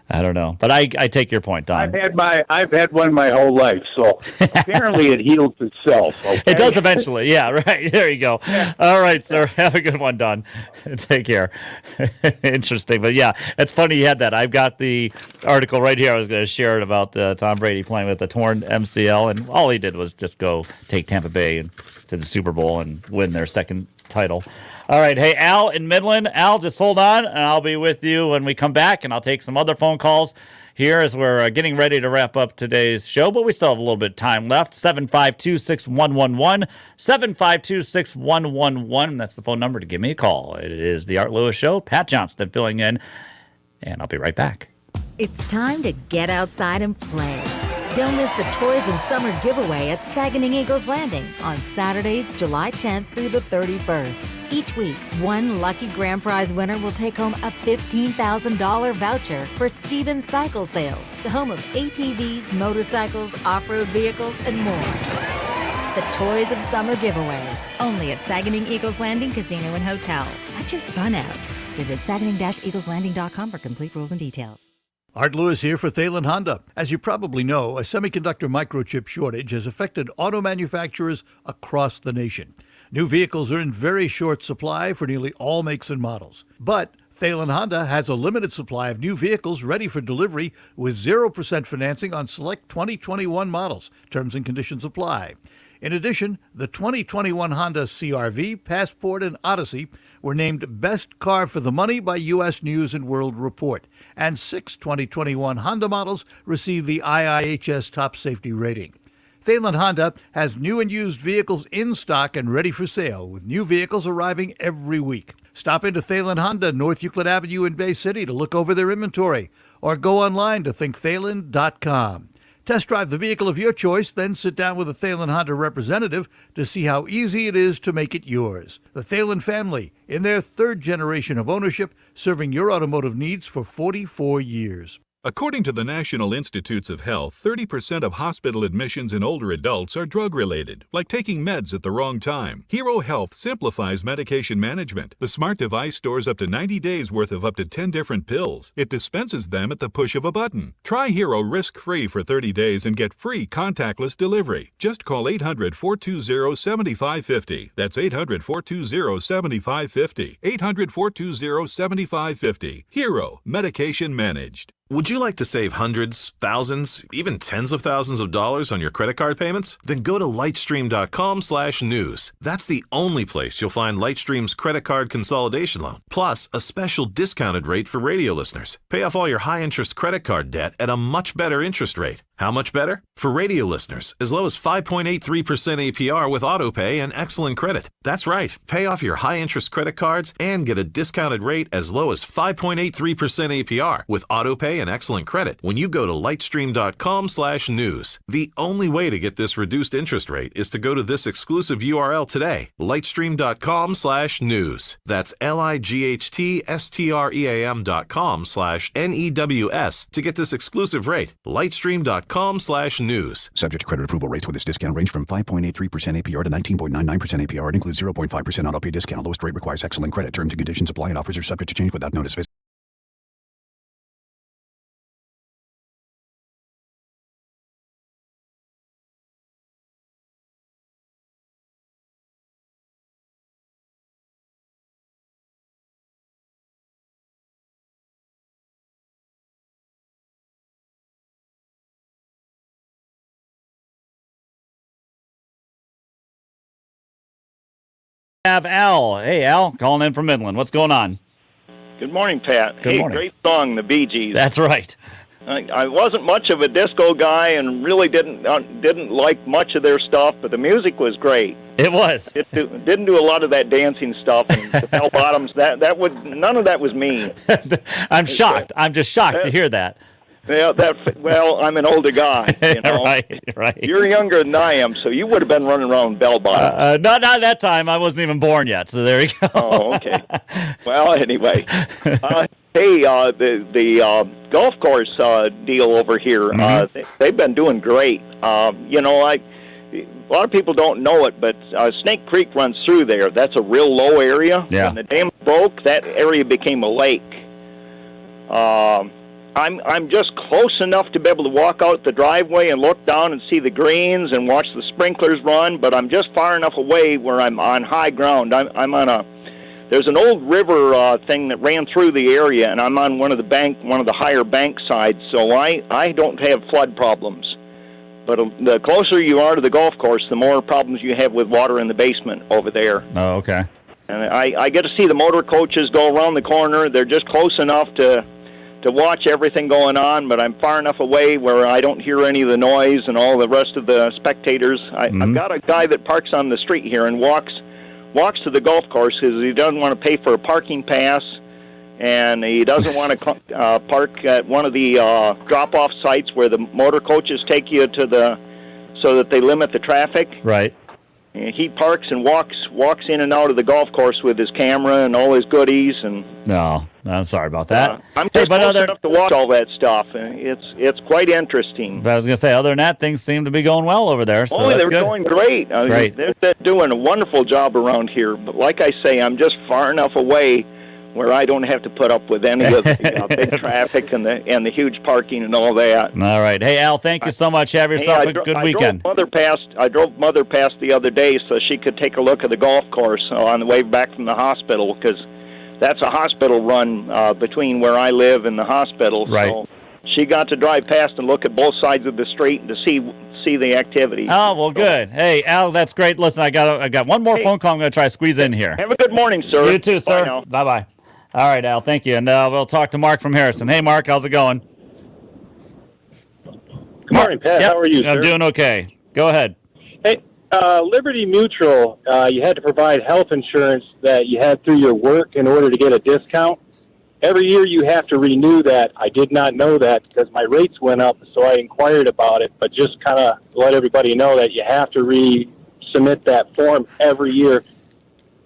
I don't know, but I take your point, Don. I've had one my whole life, so apparently it heals itself. Okay? It does eventually. Yeah, right. There you go. Yeah. All right, sir. Have a good one, Don. Take care. Interesting, but yeah, it's funny you had that. I've got the article right here. I was going to share it about Tom Brady playing with the torn MCL, and all he did was just go take Tampa Bay to the Super Bowl and win their second title. All right. Hey, Al in Midland. Al, just hold on, and I'll be with you when we come back, and I'll take some other phone calls here as we're getting ready to wrap up today's show, but we still have a little bit of time left. 752-6111, 752-6111. That's the phone number to give me a call. It is the Art Lewis Show. Pat Johnston filling in, and I'll be right back. It's time to get outside and play. Don't miss the Toys of Summer giveaway at Saguenay Eagles Landing on Saturdays, July 10th through the 31st. Each week, one lucky grand prize winner will take home a $15,000 voucher for Stevens Cycle Sales, the home of ATVs, motorcycles, off-road vehicles, and more. The Toys of Summer giveaway, only at Saguenay Eagles Landing Casino and Hotel. Let your fun out. Visit Saguenay-EaglesLanding.com for complete rules and details. Art Lewis here for Thalen Honda. As you probably know, a semiconductor microchip shortage has affected auto manufacturers across the nation. New vehicles are in very short supply for nearly all makes and models. But Thalen Honda has a limited supply of new vehicles ready for delivery with 0% financing on select 2021 models. Terms and conditions apply. In addition, the 2021 Honda CR-V, Passport, and Odyssey were named Best Car for the Money by U.S. News & World Report, and 6 2021 Honda models received the IIHS Top Safety Rating. Thalen Honda has new and used vehicles in stock and ready for sale, with new vehicles arriving every week. Stop into Thalen Honda, North Euclid Avenue in Bay City to look over their inventory, or go online to thinkthalen.com. Test drive the vehicle of your choice, then sit down with a Thalen Honda representative to see how easy it is to make it yours. The Thalen family, in their third generation of ownership, serving your automotive needs for 44 years. According to the National Institutes of Health, 30% of hospital admissions in older adults are drug-related, like taking meds at the wrong time. Hero Health simplifies medication management. The smart device stores up to 90 days worth of up to 10 different pills. It dispenses them at the push of a button. Try Hero risk-free for 30 days and get free contactless delivery. Just call 800-420-7550. That's 800-420-7550. 800-420-7550. Hero, medication managed. Would you like to save hundreds, thousands, even tens of thousands of dollars on your credit card payments? Then go to lightstream.com/news. That's the only place you'll find Lightstream's credit card consolidation loan, plus a special discounted rate for radio listeners. Pay off all your high-interest credit card debt at a much better interest rate. How much better? For radio listeners, as low as 5.83% APR with AutoPay and excellent credit. That's right. Pay off your high-interest credit cards and get a discounted rate as low as 5.83% APR with AutoPay and excellent credit when you go to lightstream.com/news. The only way to get this reduced interest rate is to go to this exclusive URL today, lightstream.com/news. That's lightstream.com/NEWS to get this exclusive rate. Lightstream.com/news. Subject to credit approval rates with this discount range from 5.83% APR to 19.99% APR. It includes 0.5% auto pay discount. Lowest rate requires excellent credit. Terms and conditions apply and offers are subject to change without notice. Have Al. Hey, Al, calling in from Midland. What's going on? Good morning, Pat. Good morning. Great song, the Bee Gees. That's right. I wasn't much of a disco guy and really didn't like much of their stuff, but the music was great. It was. Didn't do a lot of that dancing stuff and the bell bottoms. None of that was me. I'm shocked. I'm just shocked to hear that. Yeah, well, I'm an older guy. You know? Right. You're younger than I am, so you would have been running around bell bottoms. Not that time. I wasn't even born yet, so there you go. Oh, okay. Well, anyway, Hey, the golf course deal over here, they've been doing great. A lot of people don't know it, but Snake Creek runs through there. That's a real low area. Yeah. When the dam broke, that area became a lake. I'm just close enough to be able to walk out the driveway and look down and see the greens and watch the sprinklers run, but I'm just far enough away where I'm on high ground. I'm on there's an old river thing that ran through the area, and I'm on one of the higher bank sides, so I don't have flood problems. But the closer you are to the golf course, the more problems you have with water in the basement over there. Oh, okay. And I get to see the motor coaches go around the corner. They're just close enough to watch everything going on, but I'm far enough away where I don't hear any of the noise and all the rest of the spectators. I've got a guy that parks on the street here and walks to the golf course because he doesn't want to pay for a parking pass, and he doesn't want to park at one of the drop-off sites where the motor coaches take you to so that they limit the traffic. Right. And he parks and walks in and out of the golf course with his camera and all his goodies. And no, I'm sorry about that. I'm just close enough to watch all that stuff. And it's quite interesting. But I was going to say, other than that, things seem to be going well over there. So they're going great. Great. They're doing a wonderful job around here. But like I say, I'm just far enough away where I don't have to put up with any of the big traffic and the huge parking and all that. All right. Hey, Al, thank you so much. Have yourself a good weekend. I drove Mother past the other day so she could take a look at the golf course on the way back from the hospital, because that's a hospital run between where I live and the hospital. Right. So she got to drive past and look at both sides of the street and to see the activity. Oh, well, good. Hey, Al, that's great. Listen, I got one more phone call I'm going to try to squeeze in here. Have a good morning, sir. You too, sir. Bye-bye. All right, Al, thank you. And we'll talk to Mark from Harrison. Hey, Mark, how's it going? Good morning, Pat. Yep. How are you, sir? I'm doing okay. Go ahead. Hey, Liberty Mutual, you had to provide health insurance that you had through your work in order to get a discount. Every year you have to renew that. I did not know that because my rates went up, so I inquired about it. But just kind of let everybody know that you have to resubmit that form every year,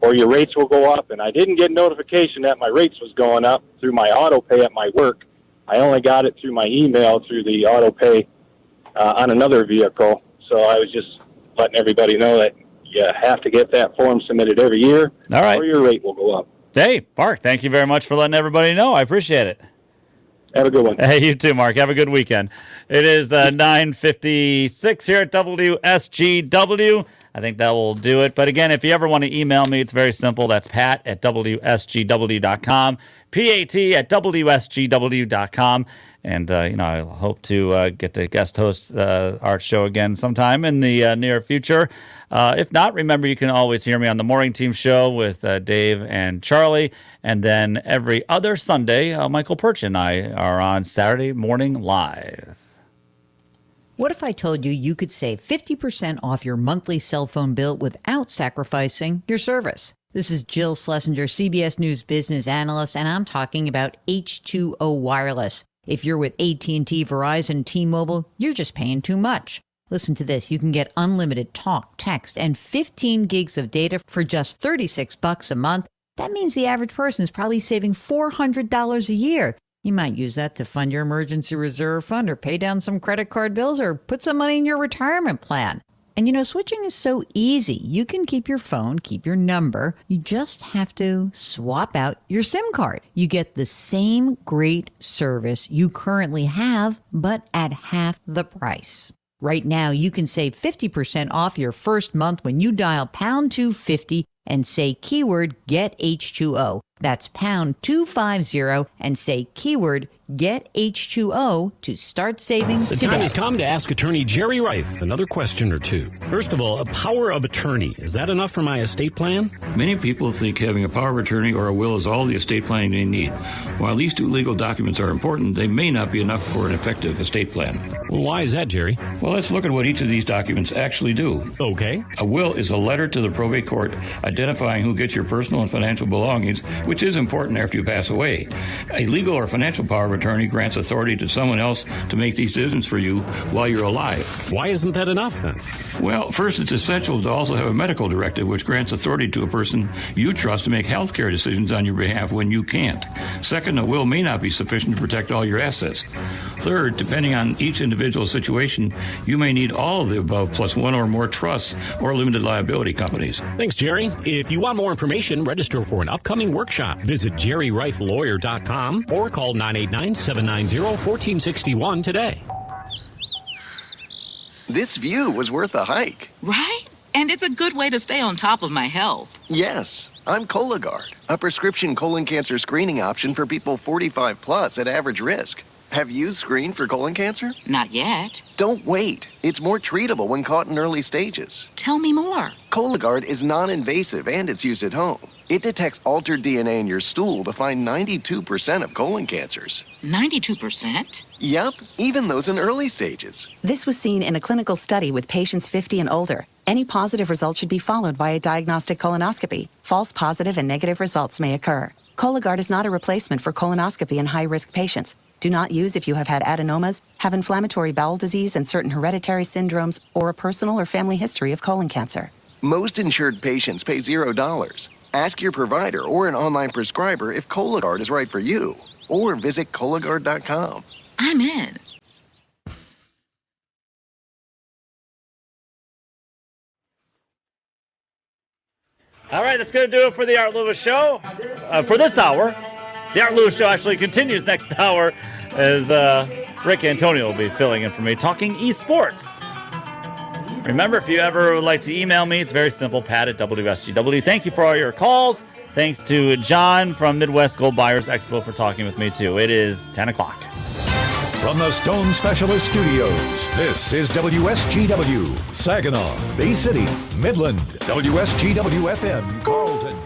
or your rates will go up. And I didn't get notification that my rates was going up through my auto pay at my work. I only got it through my email through the auto pay on another vehicle. So I was just letting everybody know that you have to get that form submitted every year, all right, or your rate will go up. Hey, Mark, thank you very much for letting everybody know. I appreciate it. Have a good one. Hey, you too, Mark. Have a good weekend. It is 9:56 here at WSGW. I think that will do it. But again, if you ever want to email me, it's very simple. That's pat@WSGW.com, PAT@WSGW.com. And, I hope to get to guest host our show again sometime in the near future. If not, remember, you can always hear me on the Morning Team Show with Dave and Charlie. And then every other Sunday, Michael Perch and I are on Saturday Morning Live. What if I told you you could save 50% off your monthly cell phone bill without sacrificing your service? This is Jill Schlesinger, CBS News business analyst, and I'm talking about H2O Wireless. If you're with AT&T, Verizon, T-Mobile, you're just paying too much. Listen to this. You can get unlimited talk, text, and 15 gigs of data for just $36 a month. That means the average person is probably saving $400 a year. You might use that to fund your emergency reserve fund or pay down some credit card bills or put some money in your retirement plan. And switching is so easy. You can keep your phone, keep your number. You just have to swap out your SIM card. You get the same great service you currently have, but at half the price. Right now, you can save 50% off your first month when you dial pound 250 and say keyword get H2O. That's pound 250 and say keyword get H2O to start saving The today. time has come to ask attorney Jerry Reif another question or two. First of all, a power of attorney. Is that enough for my estate plan? Many people think having a power of attorney or a will is all the estate planning they need. While these two legal documents are important, they may not be enough for an effective estate plan. Well, why is that, Jerry? Well, let's look at what each of these documents actually do. Okay. A will is a letter to the probate court identifying who gets your personal and financial belongings which is important after you pass away. A legal or financial power of attorney grants authority to someone else to make these decisions for you while you're alive. Why isn't that enough then? Well, first, it's essential to also have a medical directive which grants authority to a person you trust to make health care decisions on your behalf when you can't. Second, a will may not be sufficient to protect all your assets. Third, depending on each individual situation, you may need all of the above plus one or more trusts or limited liability companies. Thanks, Jerry. If you want more information, register for an upcoming workshop. Visit jerryreiflawyer.com or call 989-790-1461 today. This view was worth a hike. Right? And it's a good way to stay on top of my health. Yes, I'm Cologuard, a prescription colon cancer screening option for people 45 plus at average risk. Have you screened for colon cancer? Not yet. Don't wait. It's more treatable when caught in early stages. Tell me more. Cologuard is non-invasive and it's used at home. It detects altered DNA in your stool to find 92% of colon cancers. 92%? Yep, even those in early stages. This was seen in a clinical study with patients 50 and older. Any positive result should be followed by a diagnostic colonoscopy. False positive and negative results may occur. Cologuard is not a replacement for colonoscopy in high-risk patients. Do not use if you have had adenomas, have inflammatory bowel disease and certain hereditary syndromes, or a personal or family history of colon cancer. Most insured patients pay $0. Ask your provider or an online prescriber if Cologuard is right for you, or visit Cologuard.com. I'm in. All right, that's going to do it for the Art Lewis Show for this hour. The Art Lewis Show actually continues next hour as Ric Antonio will be filling in for me, talking eSports. Remember, if you ever would like to email me, it's very simple, pat@WSGW. Thank you for all your calls. Thanks to John from Midwest Gold Buyers Expo for talking with me, too. It is 10 o'clock. From the Stone Specialist Studios, this is WSGW, Saginaw, Bay City, Midland, WSGW-FM, Carlton.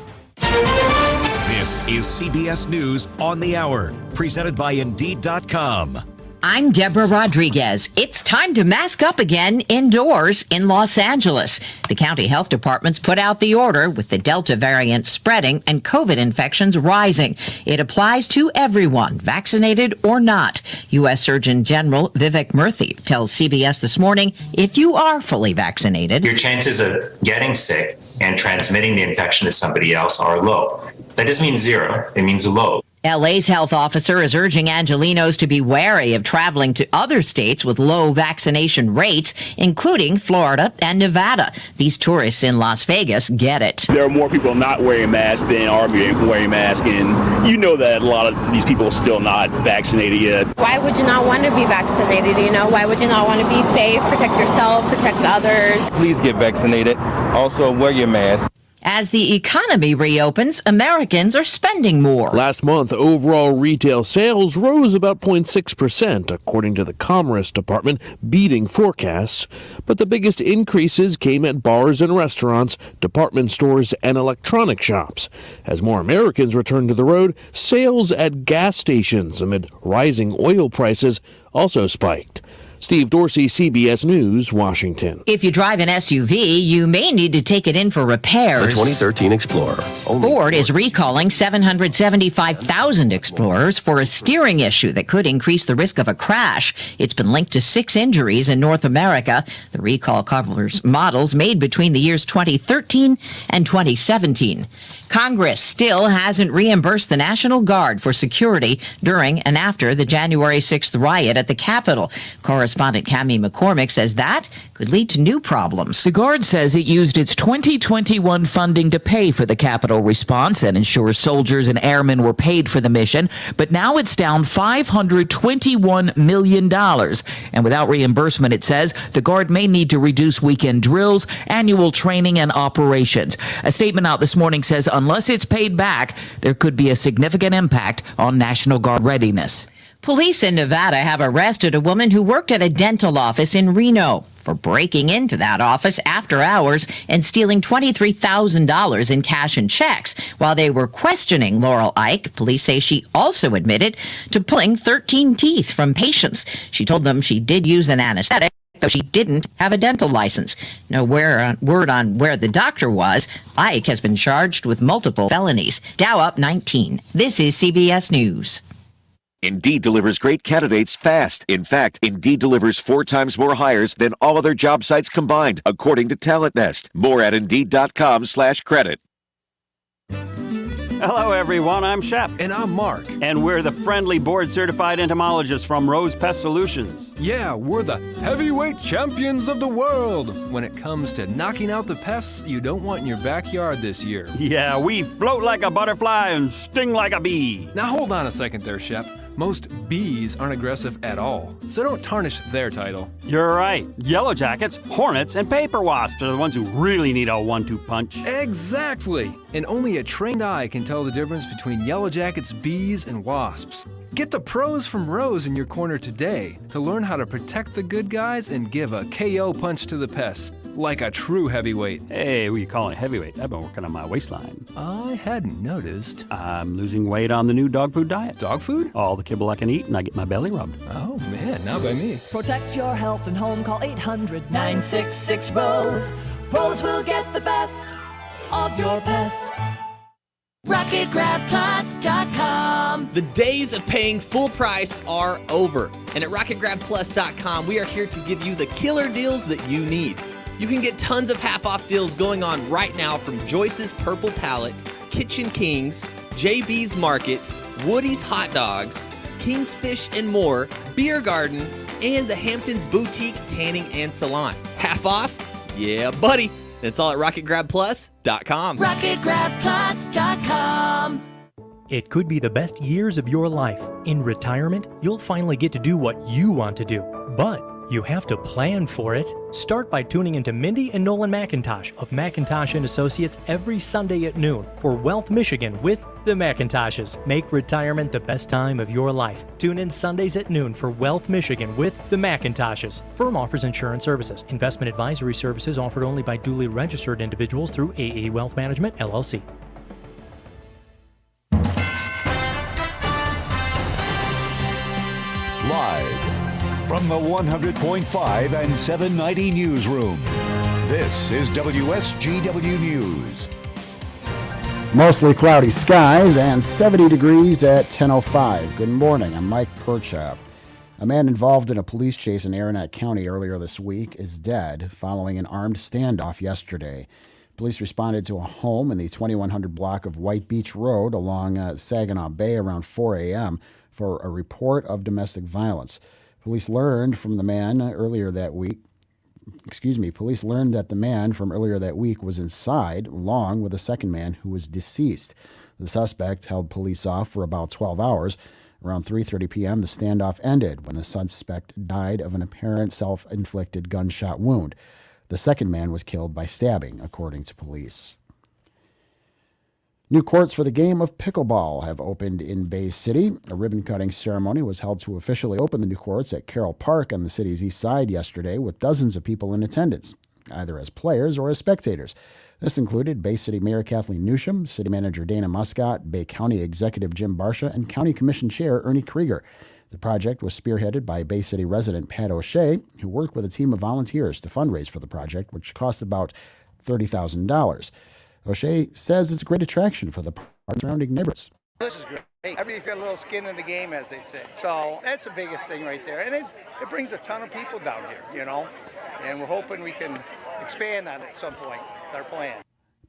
This is CBS News on the Hour, presented by Indeed.com. I'm Deborah Rodriguez. It's time to mask up again indoors in Los Angeles. The county health departments put out the order with the Delta variant spreading and COVID infections rising. It applies to everyone, vaccinated or not. U.S. Surgeon General Vivek Murthy tells CBS This Morning, if you are fully vaccinated, your chances of getting sick and transmitting the infection to somebody else are low. That doesn't mean zero, it means low. LA's health officer is urging Angelenos to be wary of traveling to other states with low vaccination rates, including Florida and Nevada. These tourists in Las Vegas get it. There are more people not wearing masks than are wearing masks, and you know that a lot of these people are still not vaccinated yet. Why would you not want to be vaccinated? You know, why would you not want to be safe, protect yourself, protect others? Please get vaccinated. Also, wear your mask. As the economy reopens, Americans are spending more. Last month, overall retail sales rose about 0.6%, according to the Commerce Department, beating forecasts. But the biggest increases came at bars and restaurants, department stores, and electronic shops. As more Americans return to the road, sales at gas stations amid rising oil prices also spiked. Steve Dorsey, CBS News, Washington. If you drive an SUV, you may need to take it in for repairs. The 2013 Explorer. Ford is recalling 775,000 Explorers for a steering issue that could increase the risk of a crash. It's been linked to 6 injuries in North America. The recall covers models made between the years 2013 and 2017. Congress still hasn't reimbursed the National Guard for security during and after the January 6th riot at the Capitol. Correspondent Cammie McCormick says that could lead to new problems. The Guard says it used its 2021 funding to pay for the Capitol response and ensure soldiers and airmen were paid for the mission, but now it's down $521 million. And without reimbursement, it says, the Guard may need to reduce weekend drills, annual training, and operations. A statement out this morning says unless it's paid back, there could be a significant impact on National Guard readiness. Police in Nevada have arrested a woman who worked at a dental office in Reno for breaking into that office after hours and stealing $23,000 in cash and checks. While they were questioning Laurel Ike, police say she also admitted to pulling 13 teeth from patients. She told them she did use an anesthetic, though she didn't have a dental license. No word on where the doctor was. Ike has been charged with multiple felonies. Dow up 19. This is CBS News. Indeed delivers great candidates fast. In fact, Indeed delivers 4 times more hires than all other job sites combined, according to Talent Nest. More at Indeed.com/credit. Hello, everyone. I'm Shep. And I'm Mark. And we're the friendly board-certified entomologists from Rose Pest Solutions. Yeah, we're the heavyweight champions of the world when it comes to knocking out the pests you don't want in your backyard this year. Yeah, we float like a butterfly and sting like a bee. Now hold on a second there, Shep. Most bees aren't aggressive at all, so don't tarnish their title. You're right. Yellow jackets, hornets, and paper wasps are the ones who really need a 1-2 punch. Exactly! And only a trained eye can tell the difference between yellow jackets, bees, and wasps. Get the pros from Rose in your corner today to learn how to protect the good guys and give a KO punch to the pests, like a true heavyweight. Hey, what are you calling it heavyweight? I've been working on my waistline. I hadn't noticed. I'm losing weight on the new dog food diet. Dog food? All the kibble I can eat, and I get my belly rubbed. Oh, man, not by me. Protect your health and home. Call 800-966-ROSE. Rose will get the best of your pest. RocketGrabPlus.com. The days of paying full price are over. And at RocketGrabPlus.com, we are here to give you the killer deals that you need. You can get tons of half-off deals going on right now from Joyce's Purple Palette, Kitchen Kings, JB's Market, Woody's Hot Dogs, King's Fish and More, Beer Garden, and the Hamptons Boutique Tanning and Salon. Half off? Yeah, buddy. That's all at RocketGrabPlus.com. RocketGrabPlus.com. It could be the best years of your life. In retirement, you'll finally get to do what you want to do. But you have to plan for it. Start by tuning into Mindy and Nolan McIntosh of McIntosh & Associates every Sunday at noon for Wealth Michigan with the McIntoshes. Make retirement the best time of your life. Tune in Sundays at noon for Wealth Michigan with the McIntoshes. Firm offers insurance services. Investment advisory services offered only by duly registered individuals through AE Wealth Management, LLC. Live from the 100.5 and 790 newsroom, this is WSGW News. Mostly cloudy skies and 70 degrees at 10:05. Good morning, I'm Mike Percha. A man involved in a police chase in Aranet County earlier this week is dead following an armed standoff yesterday. Police responded to a home in the 2100 block of White Beach Road along Saginaw Bay around 4 a.m. for a report of domestic violence. Police learned that the man from earlier that week was inside, along with a second man who was deceased. The suspect held police off for about 12 hours. Around 3:30 p.m., the standoff ended when the suspect died of an apparent self-inflicted gunshot wound. The second man was killed by stabbing, according to police. New courts for the game of pickleball have opened in Bay City. A ribbon-cutting ceremony was held to officially open the new courts at Carroll Park on the city's east side yesterday, with dozens of people in attendance, either as players or as spectators. This included Bay City Mayor Kathleen Newsham, City Manager Dana Muscott, Bay County Executive Jim Barsha, and County Commission Chair Ernie Krieger. The project was spearheaded by Bay City resident Pat O'Shea, who worked with a team of volunteers to fundraise for the project, which cost about $30,000. O'Shea says it's a great attraction for the surrounding neighborhoods. This is great. Everybody's got a little skin in the game, as they say. So that's the biggest thing right there. And it brings a ton of people down here, and we're hoping we can expand on it at some point. It's our plan.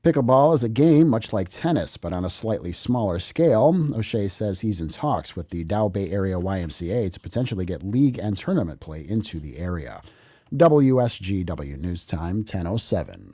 Pickleball is a game much like tennis, but on a slightly smaller scale. O'Shea says he's in talks with the Dow Bay Area YMCA to potentially get league and tournament play into the area. WSGW News Time, 10:07.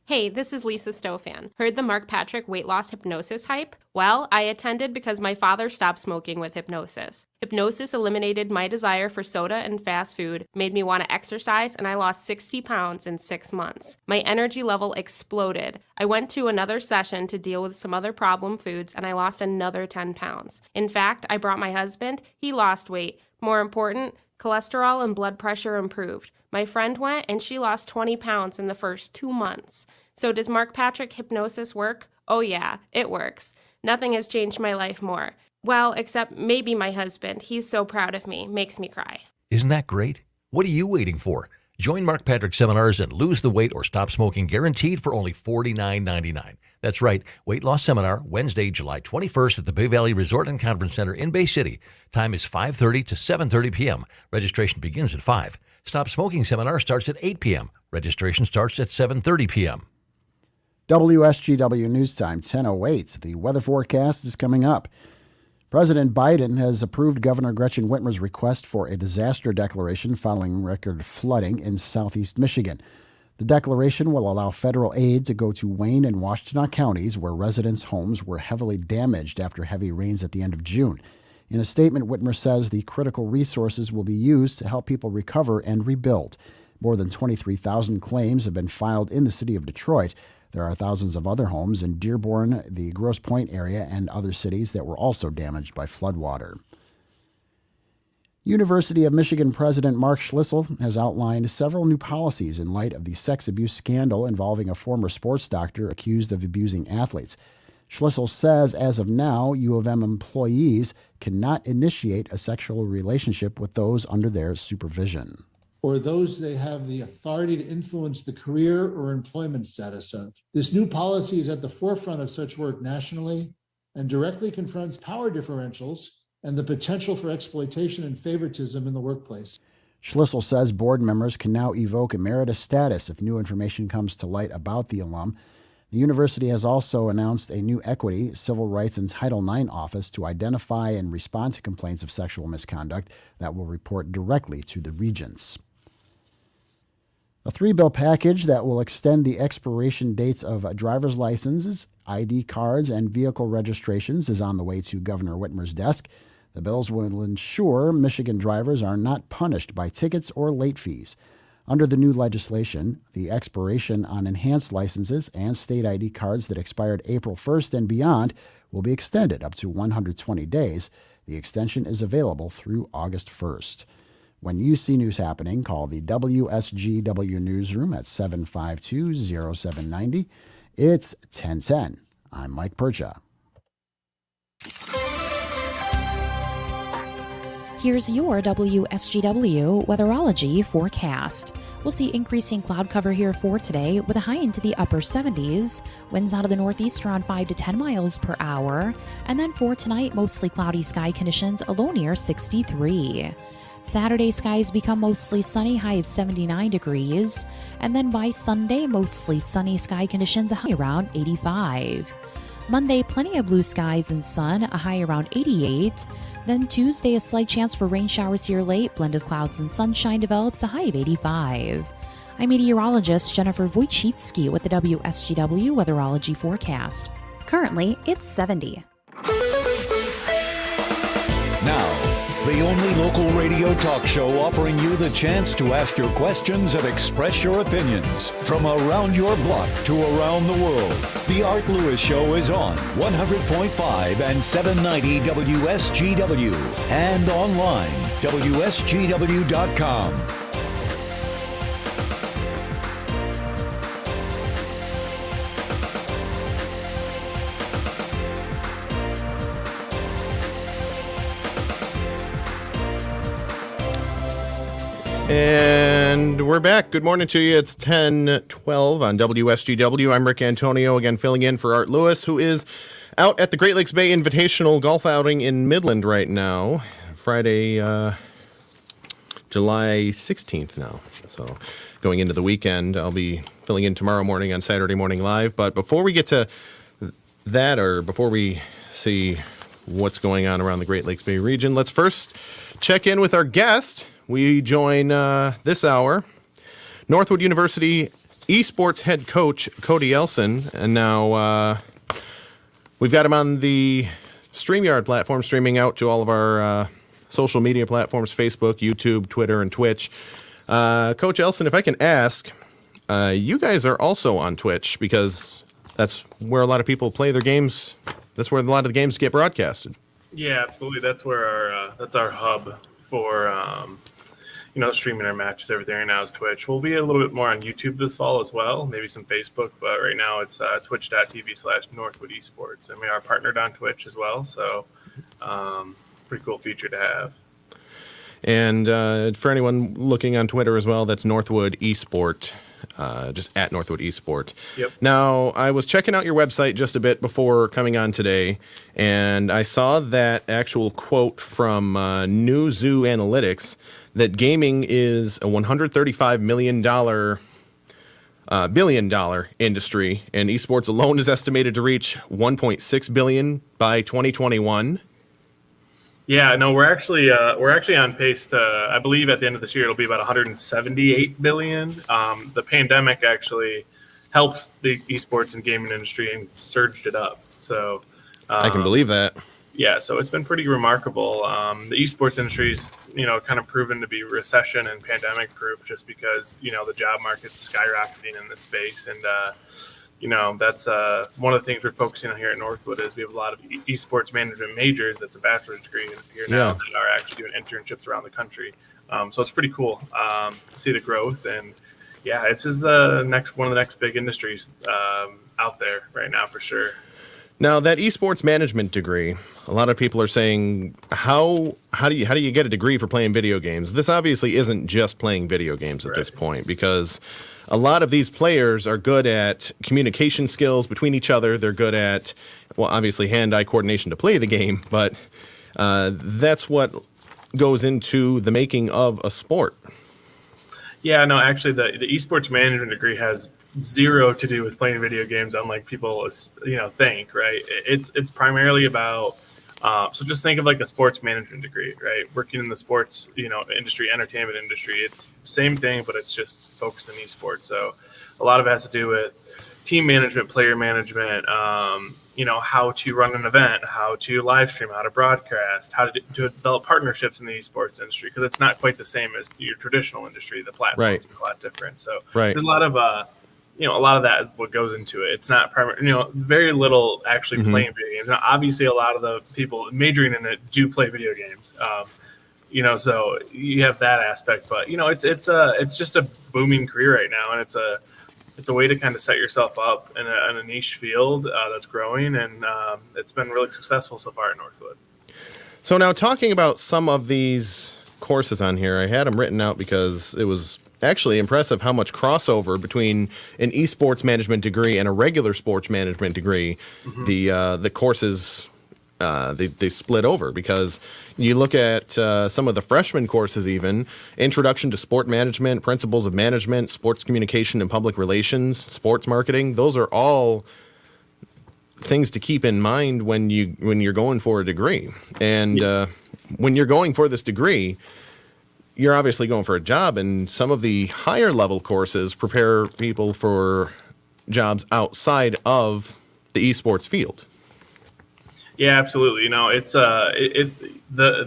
Hey, this is Lisa Stofan. Heard the Mark Patrick weight loss hypnosis hype? Well, I attended because my father stopped smoking with hypnosis. Hypnosis eliminated my desire for soda and fast food, made me want to exercise, and I lost 60 pounds in 6 months. My energy level exploded. I went to another session to deal with some other problem foods, and I lost another 10 pounds. In fact, I brought my husband. He lost weight. More important, cholesterol and blood pressure improved. My friend went and she lost 20 pounds in the first 2 months. So does Mark Patrick hypnosis work? Oh yeah, it works. Nothing has changed my life more. Well, except maybe my husband. He's so proud of me. Makes me cry. Isn't that great? What are you waiting for? Join Mark Patrick seminars and lose the weight or stop smoking guaranteed for only $49.99. That's right, weight loss seminar, Wednesday, July 21st at the Bay Valley Resort and Conference Center in Bay City. Time is 5:30 to 7:30 p.m. Registration begins at 5. Stop smoking seminar starts at 8 p.m. Registration starts at 7:30 p.m. WSGW News Time, 10:08. The weather forecast is coming up. President Biden has approved Governor Gretchen Whitmer's request for a disaster declaration following record flooding in southeast Michigan. The declaration will allow federal aid to go to Wayne and Washtenaw counties, where residents' homes were heavily damaged after heavy rains at the end of June. In a statement, Whitmer says the critical resources will be used to help people recover and rebuild. More than 23,000 claims have been filed in the city of Detroit. There are thousands of other homes in Dearborn, the Grosse Pointe area, and other cities that were also damaged by floodwater. University of Michigan President Mark Schlissel has outlined several new policies in light of the sex abuse scandal involving a former sports doctor accused of abusing athletes. Schlissel says as of now, U of M employees cannot initiate a sexual relationship with those under their supervision. Or those they have the authority to influence the career or employment status of. This new policy is at the forefront of such work nationally and directly confronts power differentials and the potential for exploitation and favoritism in the workplace. Schlissel says board members can now evoke emeritus status if new information comes to light about the alum. The university has also announced a new Equity, Civil Rights, and Title IX office to identify and respond to complaints of sexual misconduct that will report directly to the regents. A 3-bill package that will extend the expiration dates of driver's licenses, ID cards, and vehicle registrations is on the way to Governor Whitmer's desk. The bills will ensure Michigan drivers are not punished by tickets or late fees. Under the new legislation, the expiration on enhanced licenses and state ID cards that expired April 1st and beyond will be extended up to 120 days. The extension is available through August 1st. When you see news happening, call the WSGW Newsroom at 752-0790. It's 1010. I'm Mike Percha. Here's your WSGW weatherology forecast. We'll see increasing cloud cover here for today with a high into the upper 70s. Winds out of the northeast around 5 to 10 miles per hour. And then for tonight, mostly cloudy sky conditions, a low near 63. Saturday, skies become mostly sunny, high of 79 degrees. And then by Sunday, mostly sunny sky conditions, a high around 85. Monday, plenty of blue skies and sun, a high around 88. Then Tuesday, a slight chance for rain showers here late. Blend of clouds and sunshine develops, a high of 85. I'm meteorologist Jennifer Wojcicki with the WSGW weatherology forecast. Currently, it's 70. Now, the only local radio talk show offering you the chance to ask your questions and express your opinions. From around your block to around the world, The Art Lewis Show is on 100.5 and 790 WSGW and online, WSGW.com. And we're back. Good morning to you. It's 10:12 on WSGW. I'm Ric Antonio, again filling in for Art Lewis, who is out at the Great Lakes Bay Invitational Golf Outing in Midland right now. Friday, July 16th now. So going into the weekend, I'll be filling in tomorrow morning on Saturday Morning Live. But before we get to that, or before we see what's going on around the Great Lakes Bay region, let's first check in with our guest. We join this hour Northwood University eSports head coach Cody Elsen, and now we've got him on the StreamYard platform, streaming out to all of our social media platforms, Facebook, YouTube, Twitter, and Twitch. Coach Elsen, if I can ask, you guys are also on Twitch because that's where a lot of people play their games. That's where a lot of the games get broadcasted. Yeah, absolutely. That's where that's our hub for streaming our matches. Everything right now is Twitch. We'll be a little bit more on YouTube this fall as well, maybe some Facebook, but right now it's twitch.tv/Northwood Esports, and we are partnered on Twitch as well, so it's a pretty cool feature to have. And for anyone looking on Twitter as well, that's Northwood eSport, just at Northwood eSport. Yep. Now, I was checking out your website just a bit before coming on today, and I saw that actual quote from New Zoo Analytics that gaming is a $135 million billion-dollar industry, and esports alone is estimated to reach $1.6 billion by 2021. Yeah, no, we're actually on pace to, I believe at the end of this year it'll be about 178 billion. The pandemic actually helped the esports and gaming industry and surged it up. So I can believe that. Yeah, so it's been pretty remarkable. The esports industry is, kind of proven to be recession and pandemic proof just because, the job market's skyrocketing in this space. And, that's one of the things we're focusing on here at Northwood is we have a lot of esports management majors. That's a bachelor's degree here now that are actually doing internships around the country. So it's pretty cool to see the growth. And, yeah, this is one of the next big industries out there right now for sure. Now, that esports management degree, a lot of people are saying, how do you get a degree for playing video games? This obviously isn't just playing video games at this point, because a lot of these players are good at communication skills between each other. They're good at, well, obviously hand-eye coordination to play the game, but that's what goes into the making of a sport. Yeah, no, actually, the esports management degree has zero to do with playing video games, unlike people think. Right? It's primarily about. So just think of like a sports management degree, right? Working in the sports industry, entertainment industry. It's same thing, but it's just focused on esports. So a lot of it has to do with team management, player management. How to run an event, how to live stream, how to broadcast, how to develop partnerships in the esports industry, because it's not quite the same as your traditional industry. The platforms are a lot different. So there's a lot of a lot of that is what goes into it. It's not primary, very little actually playing video games. Now, obviously, a lot of the people majoring in it do play video games. So you have that aspect, but it's just a booming career right now, and it's a way to kind of set yourself up in a niche field that's growing, and it's been really successful so far at Northwood. So now, talking about some of these courses on here, I had them written out because it was actually impressive how much crossover between an esports management degree and a regular sports management degree the courses they split over, because you look at some of the freshman courses, even Introduction to Sport Management, Principles of Management, Sports Communication and Public Relations, Sports Marketing. Those are all things to keep in mind when you're going for a degree. And when you're going for this degree, you're obviously going for a job, and some of the higher level courses prepare people for jobs outside of the esports field. Yeah, absolutely. It's the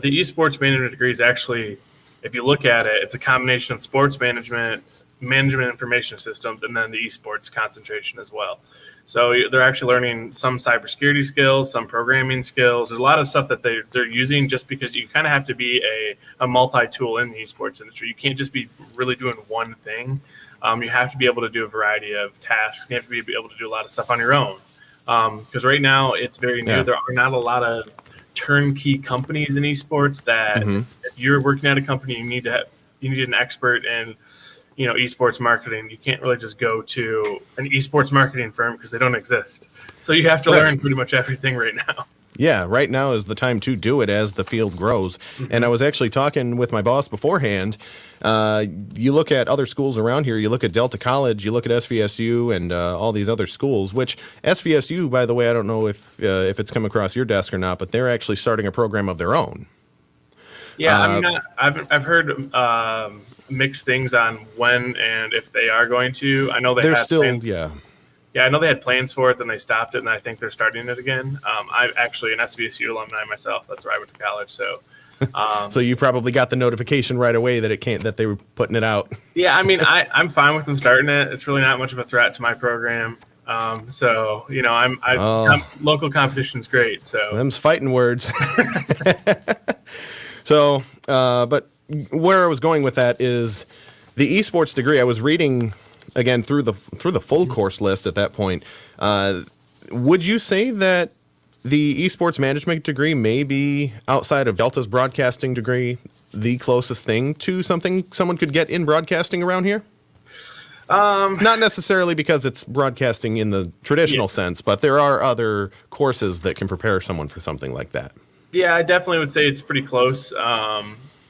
esports management degree is actually, if you look at it, it's a combination of sports management information systems, and then the esports concentration as well. So they're actually learning some cybersecurity skills, some programming skills. There's a lot of stuff that they're using, just because you kind of have to be a multi-tool in the esports industry. You can't just be really doing one thing. You have to be able to do a variety of tasks. You have to be able to do a lot of stuff on your own. Because right now it's very new. Yeah. There are not a lot of turnkey companies in esports that if you're working at a company, you need an expert in esports marketing. You can't really just go to an esports marketing firm because they don't exist. So you have to learn pretty much everything right now. Yeah, right now is the time to do it as the field grows. And I was actually talking with my boss beforehand. You look at other schools around here. You look at Delta College. You look at SVSU and all these other schools, which SVSU, by the way, I don't know if it's come across your desk or not, but they're actually starting a program of their own. Yeah, I've heard mixed things on when and if they are going to. I know they're still plans. Yeah, I know they had plans for it, then they stopped it, and I think they're starting it again. I'm actually an SVSU alumni myself. That's where I went to college. So, so you probably got the notification right away that they were putting it out. Yeah, I mean, I'm fine with them starting it. It's really not much of a threat to my program. Local competition's great. So them's fighting words. So, but where I was going with that is the esports degree. I was reading again through the full course list at that point. Would you say that the esports management degree may be outside of Delta's broadcasting degree the closest thing to something someone could get in broadcasting around here? Not necessarily because it's broadcasting in the traditional sense, but there are other courses that can prepare someone for something like that. Yeah, I definitely would say it's pretty close. I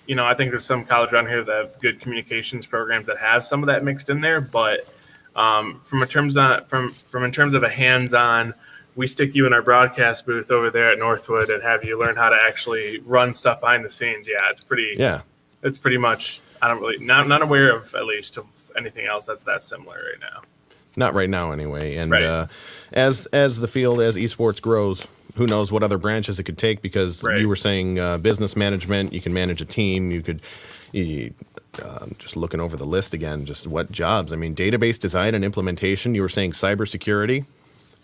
think there's some colleges around here that have good communications programs that have some of that mixed in there. But in terms of a hands-on, we stick you in our broadcast booth over there at Northwood and have you learn how to actually run stuff behind the scenes. Yeah, it's pretty much. Not aware of at least of anything else that's that similar right now. Not right now, anyway. And as the field, as esports grows, who knows what other branches it could take? Because you were saying business management, you can manage a team, you could. Just looking over the list again, just what jobs? I mean, database design and implementation. You were saying cybersecurity.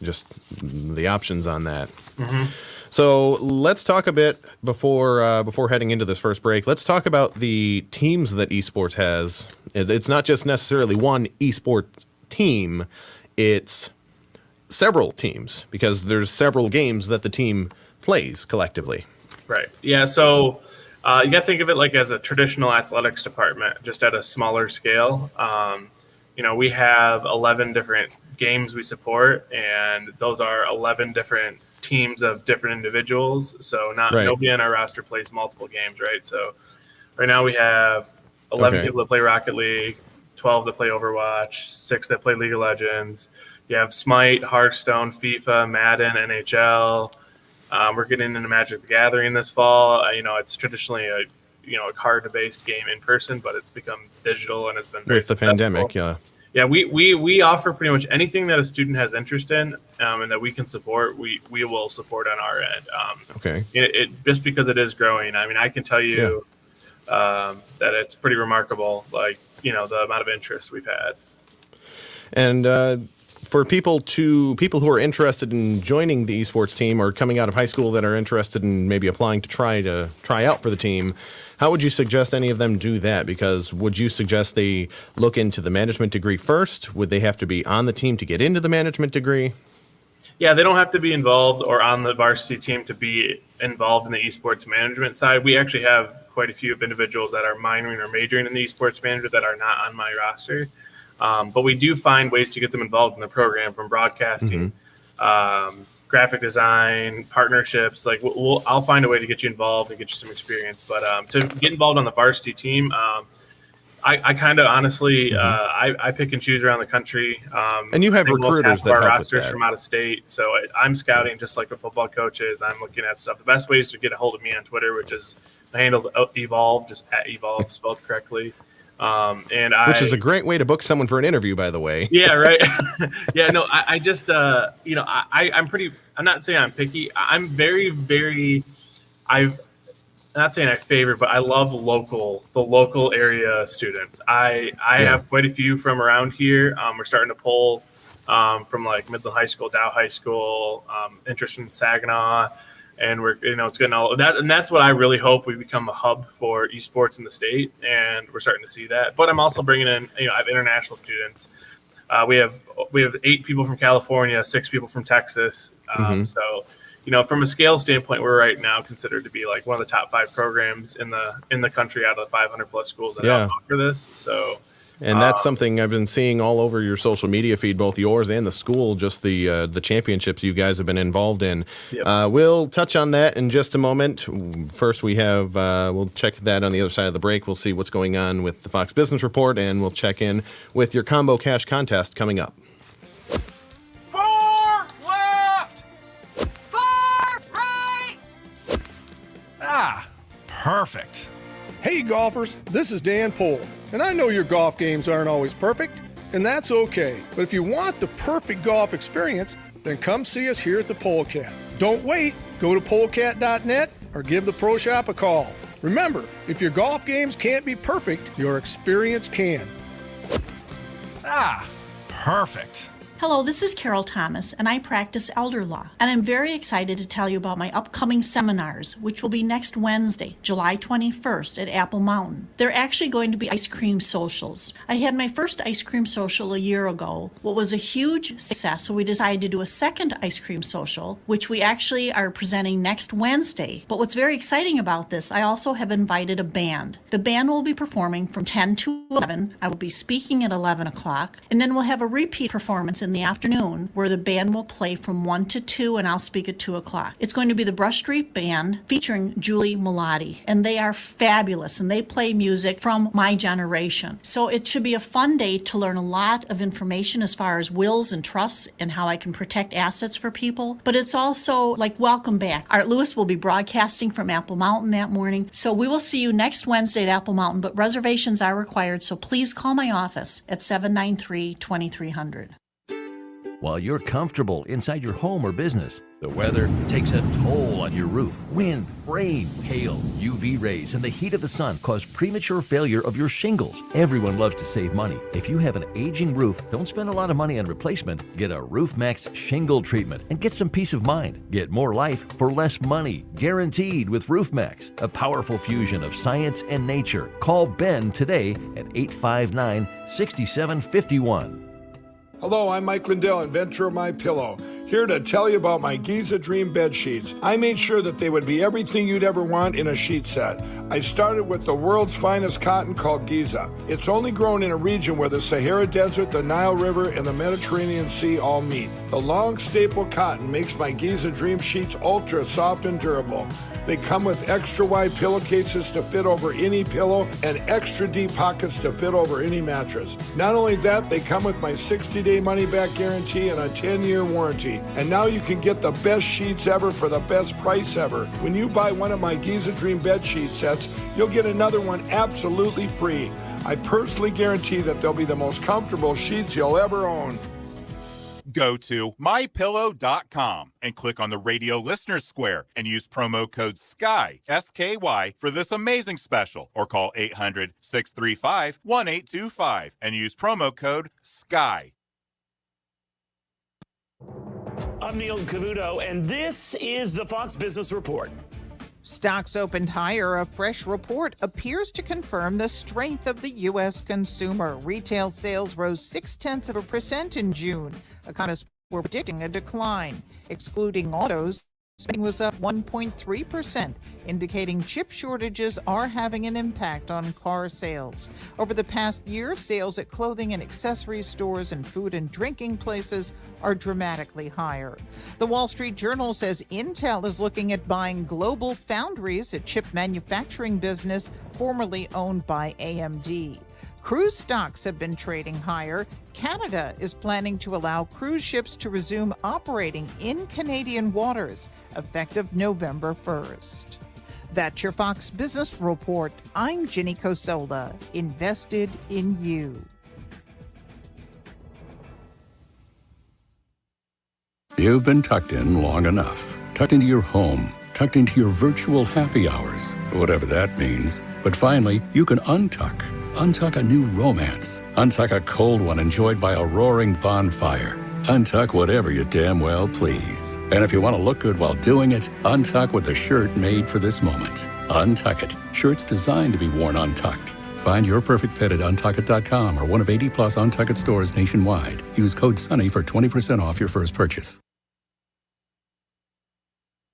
Just the options on that. Mm-hmm. So let's talk a bit before heading into this first break. Let's talk about the teams that esports has. It's not just necessarily one esport team; it's several teams because there's several games that the team plays collectively. Right. Yeah. So you got to think of it like as a traditional athletics department, just at a smaller scale. We have 11 different games we support, and those are 11 different teams of different individuals. So nobody on our roster plays multiple games, right? So right now we have 11 people that play Rocket League, 12 that play Overwatch, 6 that play League of Legends. You have Smite, Hearthstone, FIFA, Madden, NHL. We're getting into Magic the Gathering this fall. It's traditionally a card-based game in person, but it's become digital and it's been very successful. With the pandemic, yeah. Yeah, we offer pretty much anything that a student has interest in and that we can support, we will support on our end. It just because it is growing. I mean, I can tell you that it's pretty remarkable, the amount of interest we've had. And for people who are interested in joining the esports team or coming out of high school that are interested in maybe applying to try out for the team, how would you suggest any of them do that? Because would you suggest they look into the management degree first? Would they have to be on the team to get into the management degree? Yeah, they don't have to be involved or on the varsity team to be involved in the esports management side. We actually have quite a few of individuals that are minoring or majoring in the esports management that are not on my roster. But we do find ways to get them involved in the program, from broadcasting, graphic design, partnerships. I'll find a way to get you involved and get you some experience. But to get involved on the varsity team, I kind of honestly, I pick and choose around the country. And you have recruiters that help with that. Our rosters from out of state, so I'm scouting just like a football coach is. I'm looking at stuff. The best way is to get a hold of me on Twitter, which is my handle's Evolve, just at Evolve spelled correctly. Which is a great way to book someone for an interview, by the way. Yeah, right. Yeah, no, I just, I'm not saying I'm picky. I'm very, very, I'm not saying I favor, but I love the local area students. I have quite a few from around here. We're starting to pull from like Midland High School, Dow High School, interest in Saginaw. And we're, it's getting all of that. And that's what I really hope we become a hub for esports in the state. And we're starting to see that. But I'm also bringing in, I have international students. We have 8 people from California, 6 people from Texas. So, from a scale standpoint, we're right now considered to be like one of the top 5 programs in the country out of the 500 plus schools that offer this. So. And that's something I've been seeing all over your social media feed, both yours and the school, just the championships you guys have been involved in. Yep. We'll touch on that in just a moment. First, we have we'll check that on the other side of the break. We'll see what's going on with the Fox Business Report, and we'll check in with your Combo Cash contest coming up. 4 left! 4 right! Perfect. Hey golfers, this is Dan Pohl, and I know your golf games aren't always perfect, and that's okay. But if you want the perfect golf experience, then come see us here at the Polecat. Don't wait. Go to polecat.net or give the Pro Shop a call. Remember, if your golf games can't be perfect, your experience can. Perfect. Hello, this is Carol Thomas, and I practice elder law. And I'm very excited to tell you about my upcoming seminars, which will be next Wednesday, July 21st at Apple Mountain. They're actually going to be ice cream socials. I had my first ice cream social a year ago, what was a huge success, so we decided to do a second ice cream social, which we actually are presenting next Wednesday. But what's very exciting about this, I also have invited a band. The band will be performing from 10 to 11. I will be speaking at 11 o'clock, and then we'll have a repeat performance in the afternoon where the band will play from 1 to 2 and I'll speak at 2 o'clock. It's going to be the Brush Street Band featuring Julie Melati, and they are fabulous and they play music from my generation. So it should be a fun day to learn a lot of information as far as wills and trusts and how I can protect assets for people. But it's also like welcome back. Art Lewis will be broadcasting from Apple Mountain that morning. So we will see you next Wednesday at Apple Mountain, but reservations are required. So please call my office at 793-2300. While you're comfortable inside your home or business, the weather takes a toll on your roof. Wind, rain, hail, UV rays, and the heat of the sun cause premature failure of your shingles. Everyone loves to save money. If you have an aging roof, don't spend a lot of money on replacement. Get a Roof Max shingle treatment and get some peace of mind. Get more life for less money, guaranteed with Roof Max, a powerful fusion of science and nature. Call Ben today at 859-6751. Hello, I'm Mike Lindell, inventor of MyPillow, here to tell you about my Giza Dream bed sheets. I made sure that they would be everything you'd ever want in a sheet set. I started with the world's finest cotton called Giza. It's only grown in a region where the Sahara Desert, the Nile River, and the Mediterranean Sea all meet. The long staple cotton makes my Giza Dream sheets ultra soft and durable. They come with extra wide pillowcases to fit over any pillow and extra deep pockets to fit over any mattress. Not only that, they come with my 60-day money-back guarantee and a 10-year warranty. And now you can get the best sheets ever for the best price ever. When you buy one of my Giza Dream bed sheet sets, you'll get another one absolutely free. I personally guarantee that they'll be the most comfortable sheets you'll ever own. Go to mypillow.com and click on the radio listeners square and use promo code SKY, S-K-Y, for this amazing special, or call 800-635-1825 and use promo code SKY. I'm Neil Cavuto, and this is the Fox Business Report. Stocks opened higher. A fresh report appears to confirm the strength of the U.S. consumer. Retail sales rose 0.6% in June. Economists were predicting a decline. Excluding autos, spending was up 1.3%, indicating chip shortages are having an impact on car sales. Over the past year, sales at clothing and accessories stores and food and drinking places are dramatically higher. The Wall Street Journal says Intel is looking at buying Global Foundries, a chip manufacturing business formerly owned by AMD. Cruise stocks have been trading higher. Canada is planning to allow cruise ships to resume operating in Canadian waters, effective November 1st. That's your Fox Business Report. I'm Ginny Cosola, invested in you. You've been tucked in long enough. Tucked into your home. Tucked into your virtual happy hours, whatever that means. But finally, you can untuck. Untuck a new romance. Untuck a cold one enjoyed by a roaring bonfire. Untuck whatever you damn well please. And if you want to look good while doing it, untuck with a shirt made for this moment. Untuck It. Shirts designed to be worn untucked. Find your perfect fit at untuckit.com or one of 80-plus Untuck It stores nationwide. Use code SUNNY for 20% off your first purchase.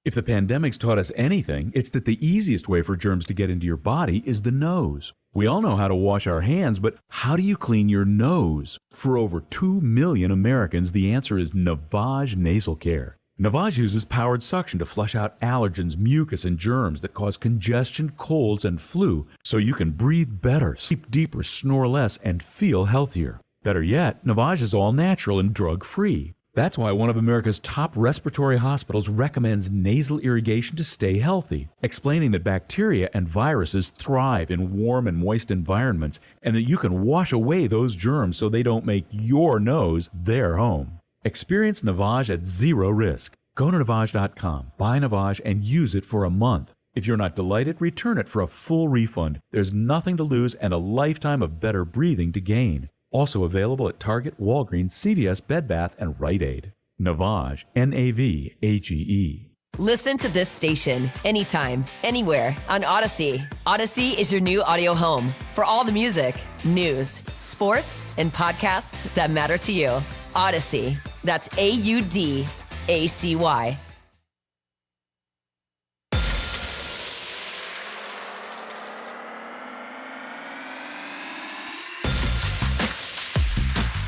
If the pandemic's taught us anything, it's that the easiest way for germs to get into your body is the nose. We all know how to wash our hands, but how do you clean your nose? For over 2 million Americans, the answer is Navage Nasal Care. Navage uses powered suction to flush out allergens, mucus, and germs that cause congestion, colds, and flu, so you can breathe better, sleep deeper, snore less, and feel healthier. Better yet, Navage is all natural and drug-free. That's why one of America's top respiratory hospitals recommends nasal irrigation to stay healthy, explaining that bacteria and viruses thrive in warm and moist environments and that you can wash away those germs so they don't make your nose their home. Experience Navage at zero risk. Go to Navage.com, buy Navage, and use it for a month. If you're not delighted, return it for a full refund. There's nothing to lose and a lifetime of better breathing to gain. Also available at Target, Walgreens, CVS, Bed Bath, and Rite Aid. Navage, Navage. Listen to this station anytime, anywhere on Odyssey. Odyssey is your new audio home for all the music, news, sports, and podcasts that matter to you. Odyssey. That's AUDACY.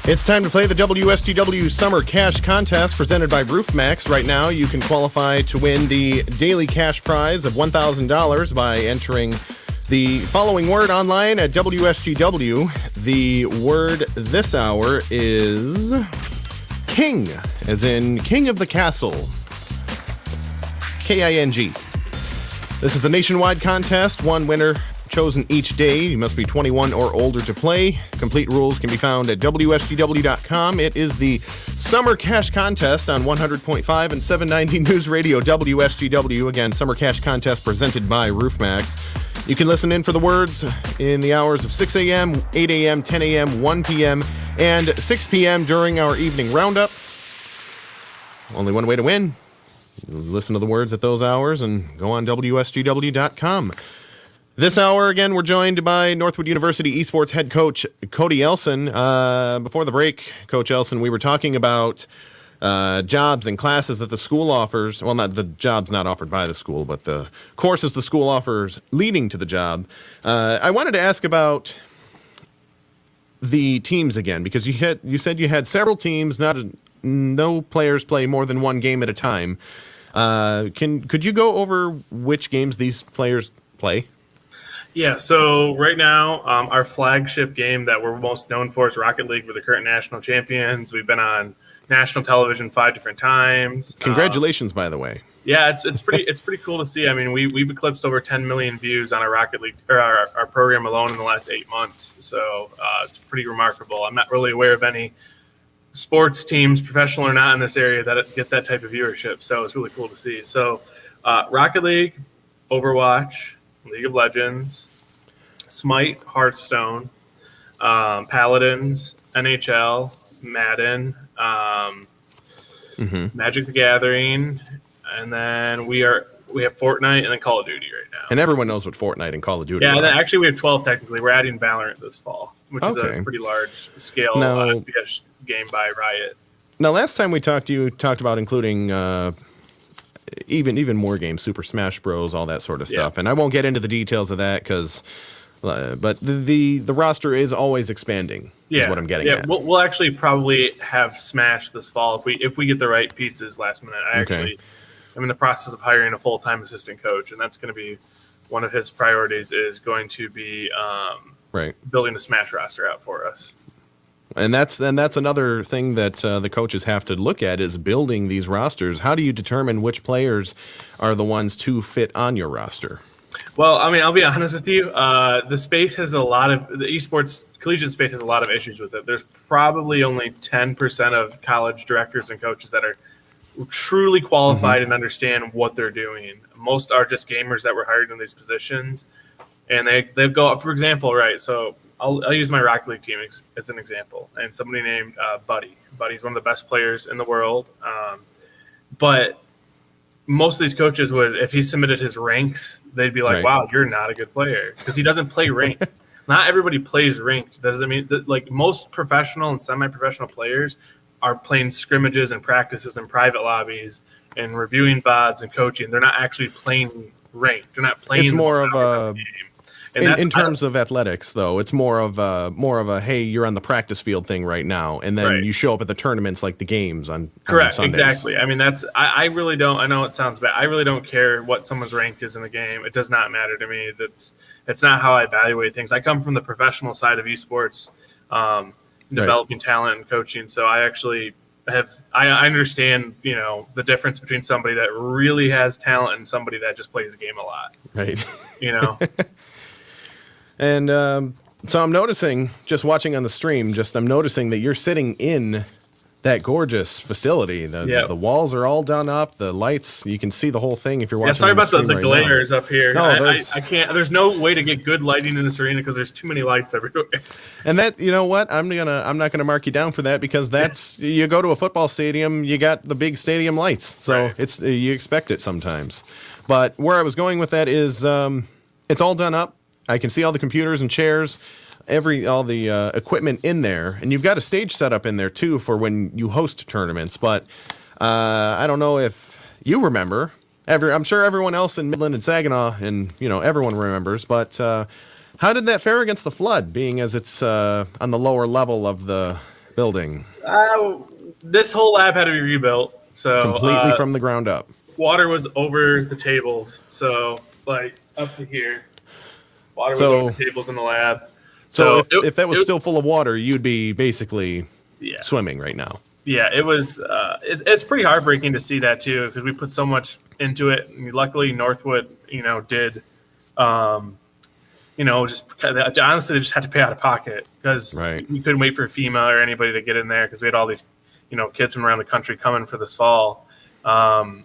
It's time to play the WSTW Summer Cash Contest presented by RoofMax. Right now, you can qualify to win the daily cash prize of $1,000 by entering the following word online at WSTW. The word this hour is king, as in king of the castle. King. This is a nationwide contest. One winner chosen each day. You must be 21 or older to play. Complete rules can be found at WSTW.com. It is the Summer Cash Contest on 100.5 and 790 News Radio WSTW. Again, Summer Cash Contest presented by RoofMax. You can listen in for the words in the hours of 6 a.m., 8 a.m., 10 a.m., 1 p.m., and 6 p.m. during our evening roundup. Only one way to win. Listen to the words at those hours and go on WSTW.com. This hour, again, we're joined by Northwood University eSports head coach Cody Elsen. Before the break, Coach Elsen, we were talking about jobs and classes that the school offers. Well, not the jobs not offered by the school, but the courses the school offers leading to the job. I wanted to ask about the teams again, because you said you had several teams, no players play more than one game at a time. Could you go over which games these players play? Yeah, so right now, our flagship game that we're most known for is Rocket League. We're the current national champions. We've been on national television 5 different times. Congratulations, by the way. Yeah, it's pretty cool to see. I mean, we've eclipsed over 10 million views on our Rocket League or our program alone in the last 8 months. So it's pretty remarkable. I'm not really aware of any sports teams, professional or not, in this area that get that type of viewership. So it's really cool to see. So Rocket League, Overwatch, League of Legends, Smite, Hearthstone, Paladins, NHL, Madden, Magic the Gathering, and then we have Fortnite and then Call of Duty right now. And everyone knows what Fortnite and Call of Duty are. Yeah, and then actually we have 12 technically. We're adding Valorant this fall, which is a pretty large scale FPS game by Riot. Now, last time we talked, you talked about including even more games, Super Smash Bros, all that sort of stuff. And I won't get into the details of that but the roster is always expanding. Is what I'm getting at. We'll actually probably have Smash this fall if we get the right pieces last minute. I'm in the process of hiring a full-time assistant coach, and that's going to be one of his priorities. Is going to be building a Smash roster out for us. And that's another thing that the coaches have to look at is building these rosters. How do you determine which players are the ones to fit on your roster? Well, I mean, I'll be honest with you. The space has the esports collegiate space has a lot of issues with it. There's probably only 10% of college directors and coaches that are truly qualified and understand what they're doing. Most are just gamers that were hired in these positions, and they go, for example, right? So I'll use my Rocket League team as an example, and somebody named Buddy. Buddy's one of the best players in the world, but most of these coaches would, if he submitted his ranks, they'd be like, "Wow, you're not a good player," because he doesn't play ranked. Not everybody plays ranked. Doesn't mean that, like, most professional and semi-professional players are playing scrimmages and practices in private lobbies and reviewing VODs and coaching. They're not actually playing ranked. They're not playing. It's more of a game. in terms of athletics, though. It's more of a hey, you're on the practice field thing right now, and then you show up at the tournaments like the games on correct Sundays. Exactly. I mean, I really don't. I know it sounds bad. I really don't care what someone's rank is in the game. It does not matter to me. It's not how I evaluate things. I come from the professional side of esports, developing talent and coaching. So I actually I understand, the difference between somebody that really has talent and somebody that just plays the game a lot. Right. And so I'm noticing, just watching on the stream, I'm noticing that you're sitting in that gorgeous facility. The walls are all done up. The lights, you can see the whole thing if you're watching. Yeah, sorry about the right glares up here. No, I can't. There's no way to get good lighting in this arena because there's too many lights everywhere. And that, you know what? I'm not gonna mark you down for that, because that's you go to a football stadium, you got the big stadium lights, so Right. it's you expect it sometimes. But where I was going with that is it's all done up. I can see all the computers and chairs. All the equipment in there, and you've got a stage set up in there too for when you host tournaments. But I don't know if you remember. I'm sure everyone else in Midland and Saginaw, and everyone remembers. But how did that fare against the flood, being as it's on the lower level of the building? This whole lab had to be rebuilt, so Completely from the ground up. Water was over the tables, so like up to here. Water was So- over the tables in the lab. So if that was still full of water, you'd be basically swimming right now. Yeah, it was. It's pretty heartbreaking to see that too, because we put so much into it. And luckily, Northwood, did. Just honestly, they just had to pay out of pocket because we couldn't wait for FEMA or anybody to get in there, because we had all these, kids from around the country coming for this fall, and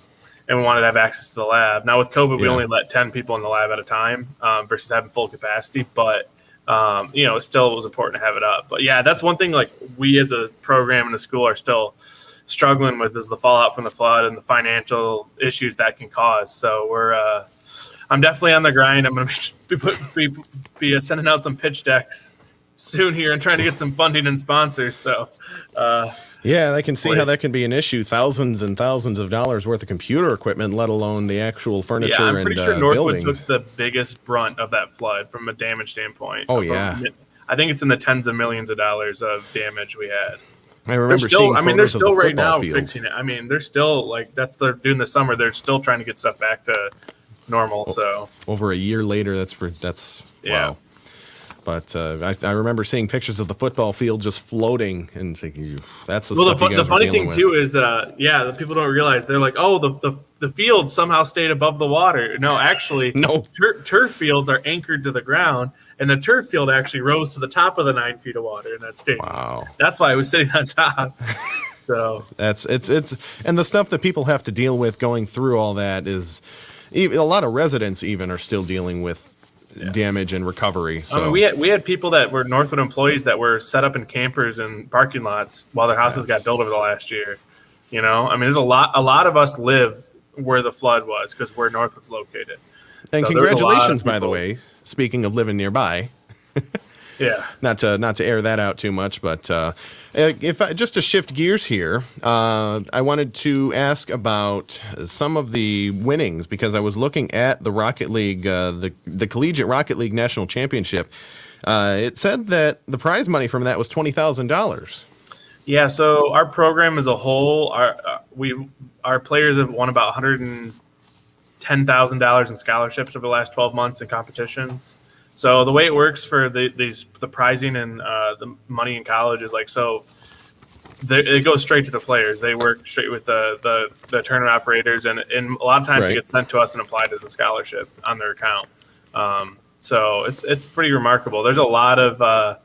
we wanted to have access to the lab. Now with COVID, we only let 10 people in the lab at a time versus having full capacity, but. It still was important to have it up. But yeah, that's one thing like we as a program in the school are still struggling with, is the fallout from the flood and the financial issues that can cause. So I'm definitely on the grind. I'm going to be sending out some pitch decks soon here and trying to get some funding and sponsors. So, yeah, I can see how that can be an issue. Thousands and thousands of dollars worth of computer equipment, let alone the actual furniture. Yeah, I'm pretty sure Northwood buildings. took the biggest brunt of that flood from a damage standpoint. Oh, yeah. I think it's in the tens of millions of dollars of damage we had. I remember seeing they're photos of still the right football now field. fixing it. I mean, they're still they're doing the summer. They're still trying to get stuff back to normal. So Over a year later, that's wow. But I remember seeing pictures of the football field just floating, and thinking, that's the stuff you guys the funny were thing dealing too with. is the people don't realize, they're like, oh, the field somehow stayed above the water. No, actually, no. Turf fields are anchored to the ground, and the turf field actually rose to the top of the 9 feet of water in that stadium. Wow, that's why it was sitting on top. So it's and the stuff that people have to deal with going through all that is, even a lot of residents even are still dealing with damage and recovery. So I mean, we had people that were Northwood employees that were set up in campers and parking lots while their houses got built over the last year. I mean, there's a lot of us live where the flood was because where Northwood's located. And So there's a lot of congratulations, by the people- way. Speaking of living nearby. Yeah. Not to air that out too much, but just to shift gears here, I wanted to ask about some of the winnings, because I was looking at the Rocket League, the Collegiate Rocket League National Championship. It said that the prize money from that was $20,000. Yeah, so our program as a whole, our players have won about $110,000 in scholarships over the last 12 months in competitions. So the way it works for the prizing and the money in college is it goes straight to the players. They work straight with the tournament operators, and a lot of times it gets sent to us and applied as a scholarship on their account. So it's pretty remarkable. There's a lot of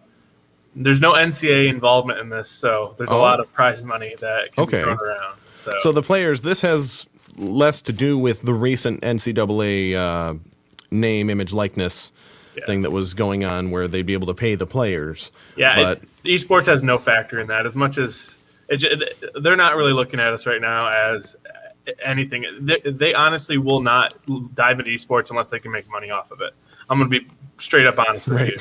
there's no NCAA involvement in this, so there's a lot of prize money that can be thrown around. So the players, this has less to do with the recent NCAA name, image, likeness thing that was going on, where they'd be able to pay the players. Yeah, but eSports has no factor in that, as much as they're not really looking at us right now as anything. They honestly will not dive into eSports unless they can make money off of it. I'm going to be straight up honest with you.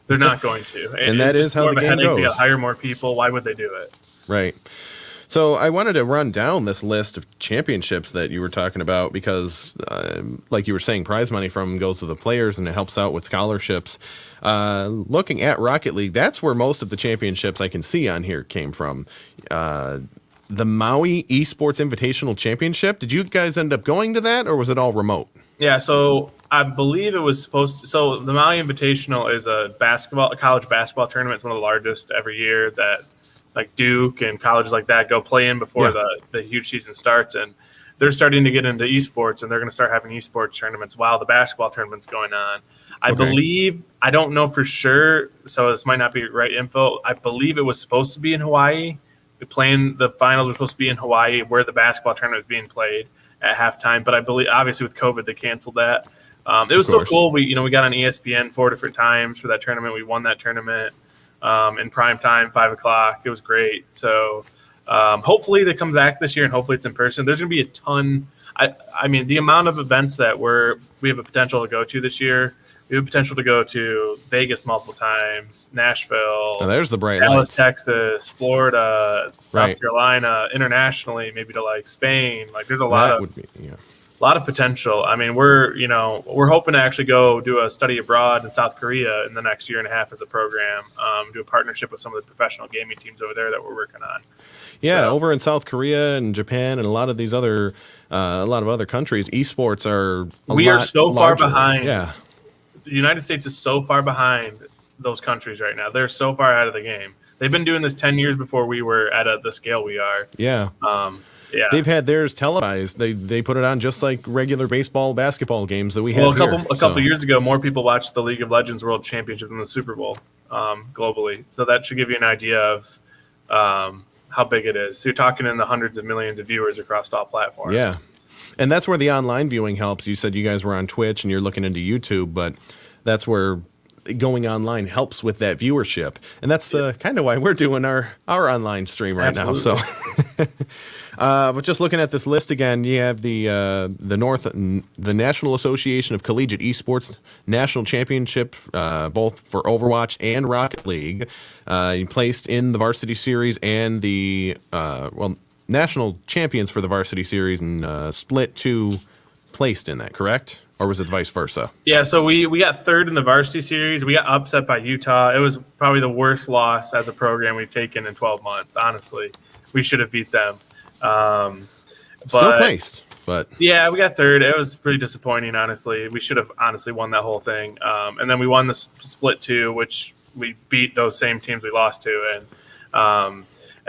They're not going to. And that is how the game goes. They got to hire more people. Why would they do it? Right. So I wanted to run down this list of championships that you were talking about, because, like you were saying, prize money from goes to the players and it helps out with scholarships. Looking at Rocket League, that's where most of the championships I can see on here came from. The Maui eSports Invitational Championship. Did you guys end up going to that, or was it all remote? Yeah, so I believe it was supposed to. So the Maui Invitational is a college basketball tournament. It's one of the largest every year that, like Duke and colleges like that, go play in before the huge season starts. And they're starting to get into esports, and they're going to start having esports tournaments while the basketball tournament's going on. I believe, I don't know for sure, so this might not be right info. I believe it was supposed to be in Hawaii, playing the finals were supposed to be in Hawaii, where the basketball tournament was being played at halftime. But I believe, obviously, with COVID, they canceled that. It was still cool. We got on ESPN 4 different times for that tournament. We won that tournament in prime time, 5 o'clock. It was great. So hopefully they come back this year, and hopefully it's in person. There's going to be a ton. I mean, the amount of events that we have a potential to go to this year. We have a potential to go to Vegas multiple times, Nashville. Oh, there's the bright Dallas, lights. Texas, Florida, South Carolina, internationally, maybe to like Spain. Like there's a lot of potential. I mean, we're hoping to actually go do a study abroad in South Korea in the next year and a half as a program, do a partnership with some of the professional gaming teams over there that we're working on. Yeah, over in South Korea and Japan and a lot of these other, countries, eSports are We are so far larger. behind. Yeah. The United States is so far behind those countries right now. They're so far out of the game. They've been doing this 10 years before we were at the scale we are. Yeah. Yeah. They've had theirs televised. They put it on just like regular baseball, basketball games that we have Well, here. a couple years ago, more people watched the League of Legends World Championship than the Super Bowl globally. So that should give you an idea of how big it is. So you're talking in the hundreds of millions of viewers across all platforms. Yeah. And that's where the online viewing helps. You said you guys were on Twitch and you're looking into YouTube, but that's where going online helps with that viewership. And that's kind of why we're doing our online stream right now. So, but just looking at this list again, you have the National Association of Collegiate Esports National Championship, both for Overwatch and Rocket League. You placed in the Varsity Series and the national champions for the Varsity Series, and Split 2 placed in that, correct? Or was it vice versa? Yeah, so we got third in the Varsity Series. We got upset by Utah. It was probably the worst loss as a program we've taken in 12 months, honestly. We should have beat them. Still placed, but... Yeah, we got third. It was pretty disappointing, honestly. We should have honestly won that whole thing. And then we won the Split 2, which we beat those same teams we lost to. And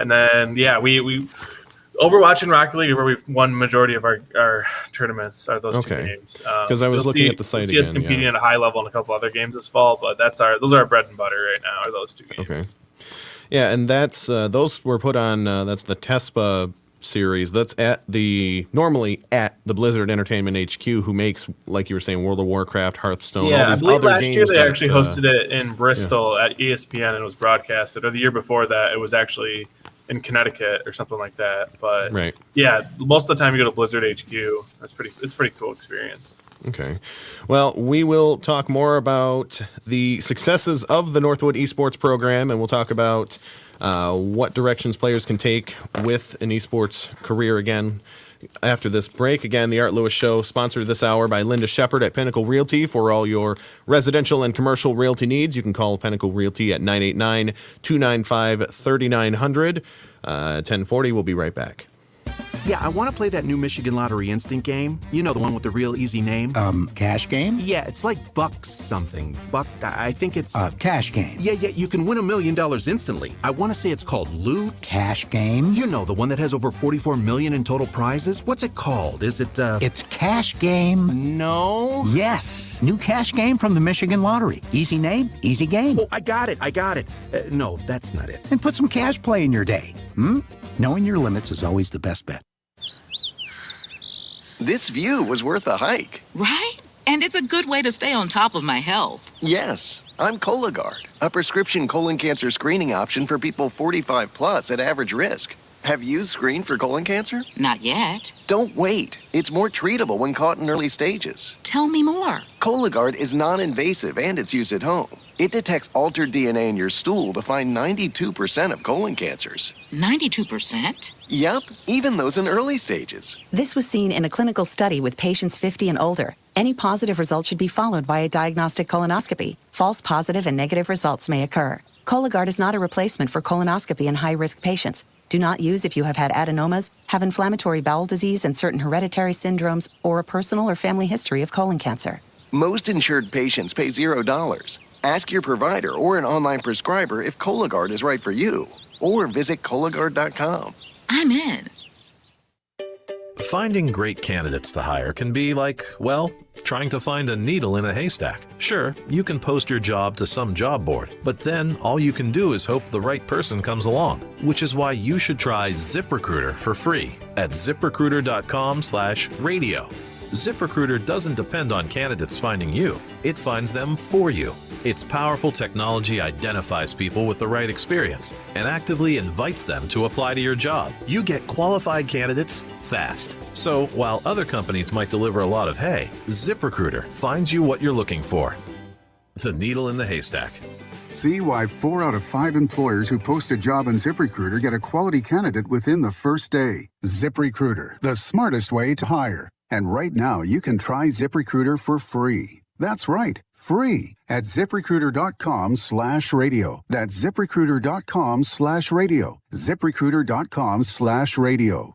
then, yeah, we Overwatch and Rocket League are where we've won majority of our tournaments are those two games. Because I was looking at the site again. Us competing at a high level in a couple other games this fall, but those are our bread and butter right now. Are those two games? Okay. Yeah, and that's those were put on. That's the TESPA series. That's normally at the Blizzard Entertainment HQ, who makes, like you were saying, World of Warcraft, Hearthstone. Yeah, all these I believe other last games year they actually hosted it in Bristol at ESPN and it was broadcasted. Or the year before that, it was actually in Connecticut or something like that. But yeah, most of the time you go to Blizzard HQ. It's a pretty cool experience. Okay. Well, we will talk more about the successes of the Northwood eSports program, and we'll talk about what directions players can take with an eSports career again after this break. Again, the Art Lewis Show, sponsored this hour by Linda Shepard at Pinnacle Realty. For all your residential and commercial realty needs, you can call Pinnacle Realty at 989-295-3900. 1040, we'll be right back. Yeah, I want to play that new Michigan Lottery Instant game. You know, the one with the real easy name. Cash game? Yeah, it's like Bucks something. I think it's... Cash game. Yeah, you can win $1 million instantly. I want to say it's called Loot. Cash game? You know, the one that has over 44 million in total prizes. What's it called? Is it, It's Cash Game. No? Yes, new Cash Game from the Michigan Lottery. Easy name, easy game. Oh, I got it. No, that's not it. And put some cash play in your day. Knowing your limits is always the best bet. This view was worth a hike. Right? And it's a good way to stay on top of my health. Yes, I'm Cologuard, a prescription colon cancer screening option for people 45 plus at average risk. Have you screened for colon cancer? Not yet. Don't wait. It's more treatable when caught in early stages. Tell me more. Cologuard is non-invasive and it's used at home. It detects altered DNA in your stool to find 92% of colon cancers. 92%? Yep, even those in early stages. This was seen in a clinical study with patients 50 and older. Any positive result should be followed by a diagnostic colonoscopy. False positive and negative results may occur. Cologuard is not a replacement for colonoscopy in high-risk patients. Do not use if you have had adenomas, have inflammatory bowel disease and certain hereditary syndromes, or a personal or family history of colon cancer. Most insured patients pay $0. Ask your provider or an online prescriber if Cologuard is right for you, or visit Cologuard.com. I'm in. Finding great candidates to hire can be like, well, trying to find a needle in a haystack. Sure, you can post your job to some job board, but then all you can do is hope the right person comes along, which is why you should try ZipRecruiter for free at ziprecruiter.com/radio. ZipRecruiter doesn't depend on candidates finding you. It finds them for you. Its powerful technology identifies people with the right experience and actively invites them to apply to your job. You get qualified candidates fast. So while other companies might deliver a lot of hay, ZipRecruiter finds you what you're looking for. The needle in the haystack. See why 4 out of 5 employers who post a job on ZipRecruiter get a quality candidate within the first day. ZipRecruiter, the smartest way to hire. And right now, you can try ZipRecruiter for free. That's right, free at ZipRecruiter.com/radio. That's ZipRecruiter.com/radio. ZipRecruiter.com/radio.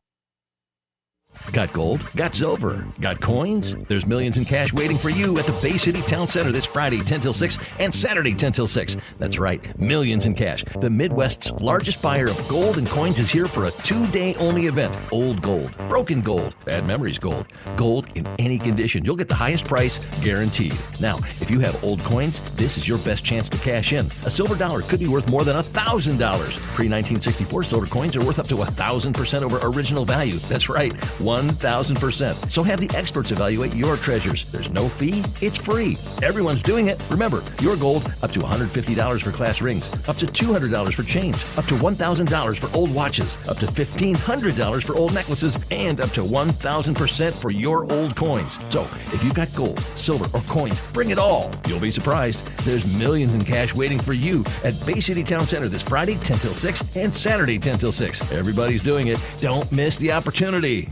Got gold? Got silver? Got coins? There's millions in cash waiting for you at the Bay City Town Center this Friday 10 till 6 and Saturday 10 till 6. That's right, millions in cash. The Midwest's largest buyer of gold and coins is here for a 2-day only event. Old gold, broken gold, bad memories gold. Gold in any condition. You'll get the highest price guaranteed. Now, if you have old coins, this is your best chance to cash in. A silver dollar could be worth more than $1,000. Pre-1964 silver coins are worth up to 1,000% over original value. That's right, 1,000%. So have the experts evaluate your treasures. There's no fee. It's free. Everyone's doing it. Remember, your gold up to $150 for class rings, up to $200 for chains, up to $1,000 for old watches, up to $1,500 for old necklaces, and up to 1,000% for your old coins. So if you've got gold, silver, or coins, bring it all. You'll be surprised. There's millions in cash waiting for you at Bay City Town Center this Friday 10 till 6 and Saturday 10 till 6. Everybody's doing it. Don't miss the opportunity.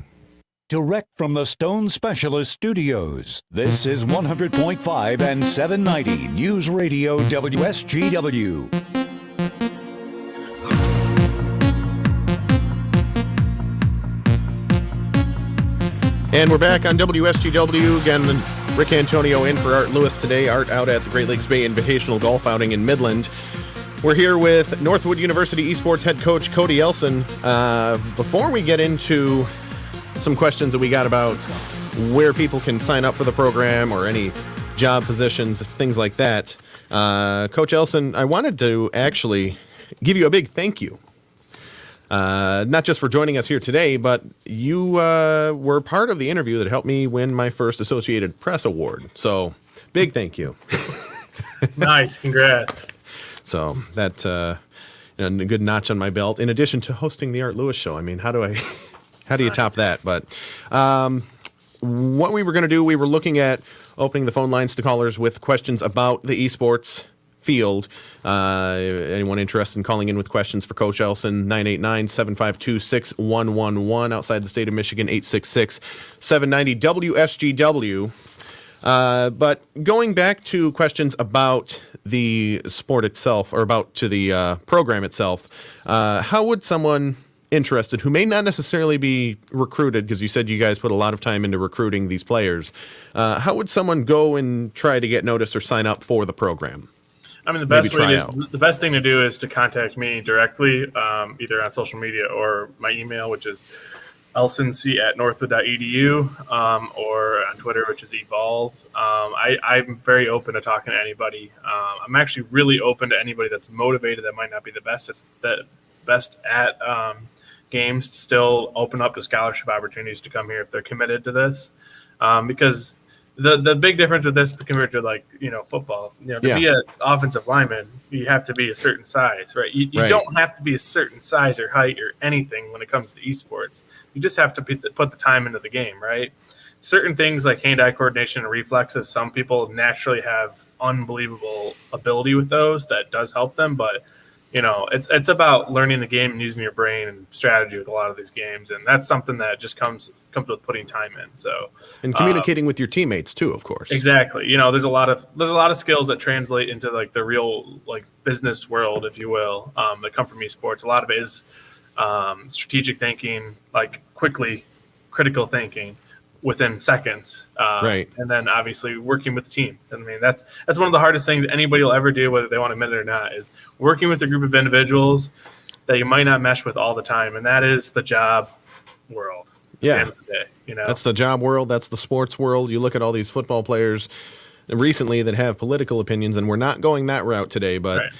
Direct from the Stone Specialist Studios, this is 100.5 and 790 News Radio WSGW. And we're back on WSGW. Again, Ric Antonio in for Art Lewis today. Art out at the Great Lakes Bay Invitational Golf Outing in Midland. We're here with Northwood University eSports head coach Cody Elsen. Before we get into some questions that we got about where people can sign up for the program or any job positions, things like that, Coach Elsen, I wanted to actually give you a big thank you. Not just for joining us here today, but you were part of the interview that helped me win my first Associated Press award. So, big thank you. Nice, congrats. So that a good notch on my belt. In addition to hosting the Art Lewis Show, I mean, how do you top that? But what we were going to do, we were looking at opening the phone lines to callers with questions about the esports field. Anyone interested in calling in with questions for Coach Elsen, 989-752-6111. Outside the state of Michigan, 866-790-WSGW. But going back to questions about the sport itself, or about to the program itself, how would someone interested who may not necessarily be recruited, because you said you guys put a lot of time into recruiting these players, how would someone go and try to get noticed or sign up for the program? I mean, the best thing to do is to contact me directly, either on social media or my email, which is elsenc@northwood.edu, or on Twitter, which is evolve. I'm very open to talking to anybody. I'm actually really open to anybody that's motivated that might not be the best at games, to still open up to scholarship opportunities to come here if they're committed to this, because the big difference with this compared to football, to be an offensive lineman, you have to be a certain size, right? You don't have to be a certain size or height or anything when it comes to esports. You just have to put the time into the game, right? Certain things like hand-eye coordination and reflexes, some people naturally have unbelievable ability with those. That does help them, but it's about learning the game and using your brain and strategy with a lot of these games, and that's something that just comes with putting time in. So, and communicating with your teammates too, of course. Exactly. There's a lot of skills that translate into the real business world, if you will, that come from esports. A lot of it is strategic thinking, quickly critical thinking within seconds, right? And then obviously working with the team. I mean, that's one of the hardest things anybody will ever do, whether they want to admit it or not, is working with a group of individuals that you might not mesh with all the time, and that is the job world. the end of the day, you know? That's the job world. That's the sports world. You look at all these football players recently that have political opinions, and we're not going that route today, but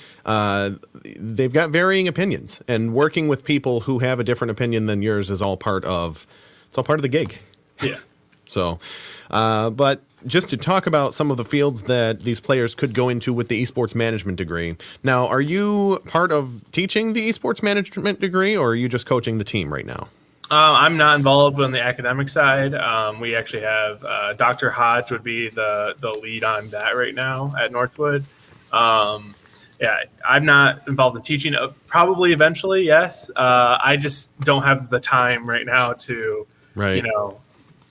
they've got varying opinions, and working with people who have a different opinion than yours is all part of the gig. Yeah. So, but just to talk about some of the fields that these players could go into with the esports management degree. Now, are you part of teaching the esports management degree, or are you just coaching the team right now? I'm not involved on the academic side. We actually have Dr. Hodge would be the lead on that right now at Northwood. Yeah, I'm not involved in teaching. Probably eventually, yes. I just don't have the time right now to,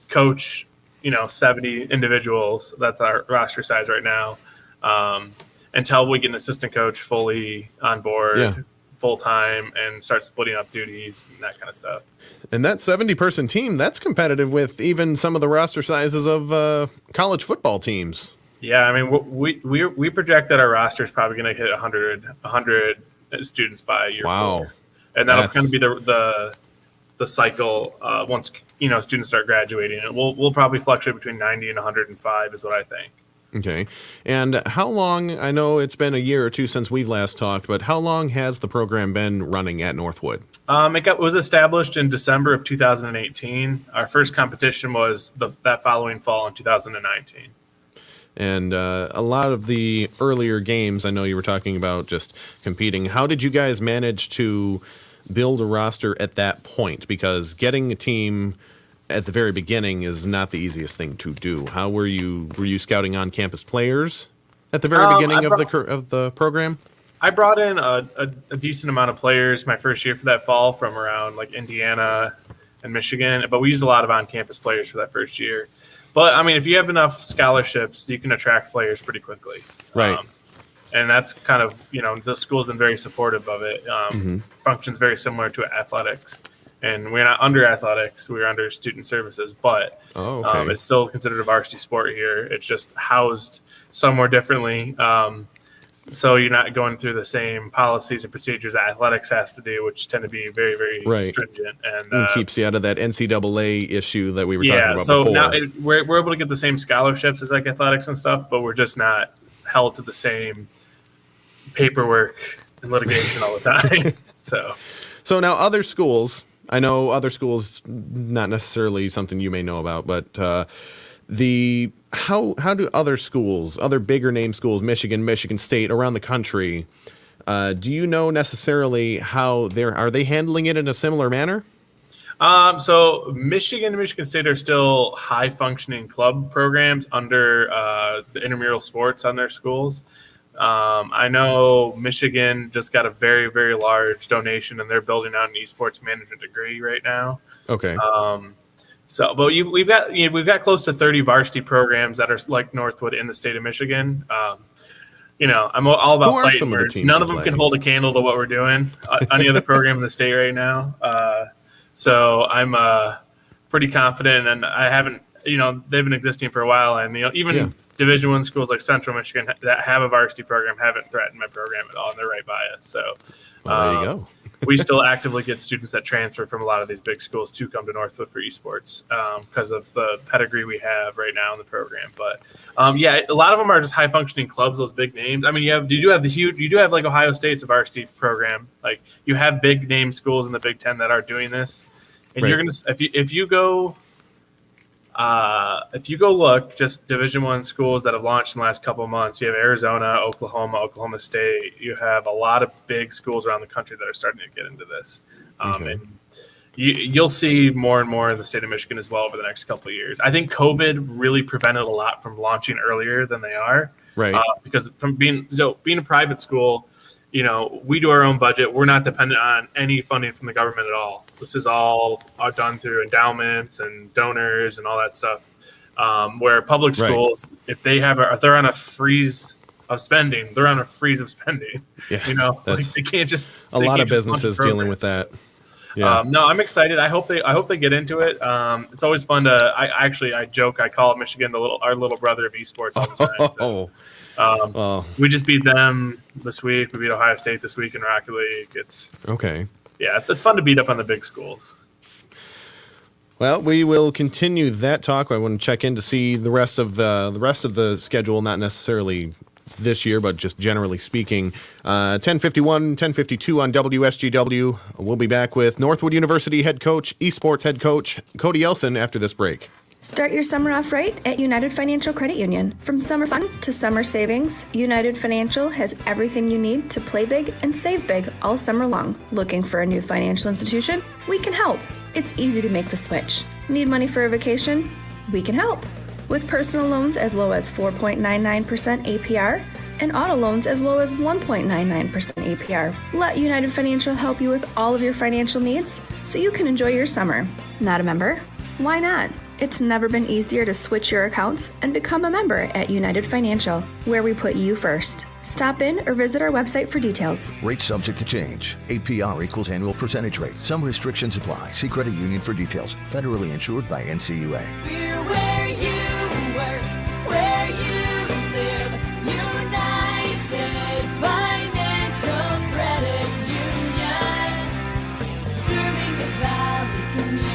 coach, 70 individuals. That's our roster size right now. Until we get an assistant coach fully on board, full time, and start splitting up duties and that kind of stuff. And that 70-person team, that's competitive with even some of the roster sizes of college football teams. Yeah, I mean, we project that our roster is probably going to hit 100 students by year 4, and that'll kind of be the cycle once students start graduating. And we'll probably fluctuate between 90 and 105 is what I think. Okay, and how long? I know it's been a year or two since we've last talked, but how long has the program been running at Northwood? It was established in December of 2018. Our first competition was that following fall in 2019. And a lot of the earlier games, I know you were talking about just competing. How did you guys manage to build a roster at that point? Because getting a team at the very beginning is not the easiest thing to do. How were you scouting on campus players at the very beginning of the program? I brought in a decent amount of players my first year for that fall from around like Indiana and Michigan, but we used a lot of on-campus players for that first year. But I mean, if you have enough scholarships, you can attract players pretty quickly. Right. And that's kind of, the school's been very supportive of it. Functions very similar to athletics. And we're not under athletics, we're under student services, but it's still considered a varsity sport here. It's just housed somewhere differently. So you're not going through the same policies and procedures that athletics has to do, which tend to be very, very stringent. And it keeps you out of that NCAA issue that we were talking about so before. now we're able to get the same scholarships as like athletics and stuff, but we're just not held to the same paperwork and litigation all the time. So now other schools, I know other schools, not necessarily something you may know about, but how do other schools, other bigger name schools, Michigan State, around the country, do you know necessarily how are they handling it in a similar manner? So Michigan and Michigan State are still high functioning club programs under the intramural sports on their schools. I know Michigan just got a very, very large donation, and they're building out an esports management degree right now. Okay. But we've got close to 30 varsity programs that are like Northwood in the state of Michigan. I'm all about fighting words. None of them can hold a candle to what we're doing. Any other program in the state right now. So I'm pretty confident, and I haven't. They've been existing for a while, and even Division I schools like Central Michigan that have a varsity program haven't threatened my program at all, and they're right by us. So there you go. We still actively get students that transfer from a lot of these big schools to come to Northwood for esports because of the pedigree we have right now in the program. But a lot of them are just high functioning clubs, those big names. I mean, you do have like Ohio State's a varsity program. Like you have big name schools in the Big Ten that are doing this, and you're gonna if you go look just Division I schools that have launched in the last couple of months, you have Arizona, Oklahoma State. You have a lot of big schools around the country that are starting to get into this. And you'll see more and more in the state of Michigan as well over the next couple of years. I think COVID really prevented a lot from launching earlier than they are. Right. Because from being a private school, we do our own budget. We're not dependent on any funding from the government at all. This is all done through endowments and donors and all that stuff. Where public schools, if they're on a freeze of spending, they're on a freeze of spending. Yeah, they can't just. A lot of businesses dealing with that. Yeah. No, I'm excited. I hope they get into it. It's always fun to. I joke. I call Michigan our little brother of esports all the time. We just beat them this week. We beat Ohio State this week in Rocket League. It's okay. Yeah, it's fun to beat up on the big schools. Well, we will continue that talk. I want to check in to see the rest of the schedule, not necessarily this year, but just generally speaking. 10:51, 10:52 on WSGW. We'll be back with Northwood University head coach, eSports head coach, Cody Elsen after this break. Start your summer off right at United Financial Credit Union. From summer fun to summer savings, United Financial has everything you need to play big and save big all summer long. Looking for a new financial institution? We can help. It's easy to make the switch. Need money for a vacation? We can help. With personal loans as low as 4.99% APR and auto loans as low as 1.99% APR. Let United Financial help you with all of your financial needs so you can enjoy your summer. Not a member? Why not? It's never been easier to switch your accounts and become a member at United Financial, where we put you first. Stop in or visit our website for details. Rate subject to change. APR equals annual percentage rate. Some restrictions apply. See credit union for details. Federally insured by NCUA. We're where you work, where you live. United Financial Credit Union. Serving the Valley community.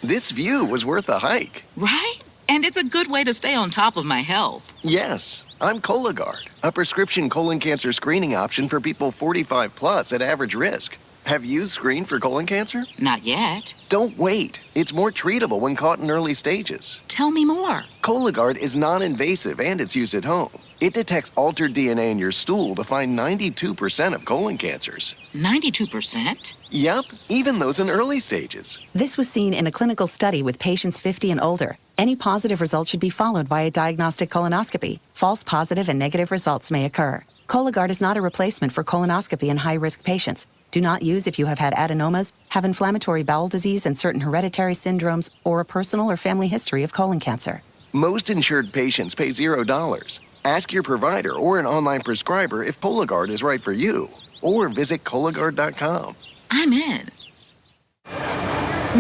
This view was worth a hike. Right? And it's a good way to stay on top of my health. Yes, I'm Cologuard, a prescription colon cancer screening option for people 45 plus at average risk. Have you screened for colon cancer? Not yet. Don't wait. It's more treatable when caught in early stages. Tell me more. Cologuard is non-invasive and it's used at home. It detects altered DNA in your stool to find 92% of colon cancers. 92%? Yep, even those in early stages. This was seen in a clinical study with patients 50 and older. Any positive result should be followed by a diagnostic colonoscopy. False positive and negative results may occur. Cologuard is not a replacement for colonoscopy in high-risk patients. Do not use if you have had adenomas, have inflammatory bowel disease and certain hereditary syndromes, or a personal or family history of colon cancer. Most insured patients pay $0. Ask your provider or an online prescriber if Cologuard is right for you, or visit Cologuard.com. I'm in.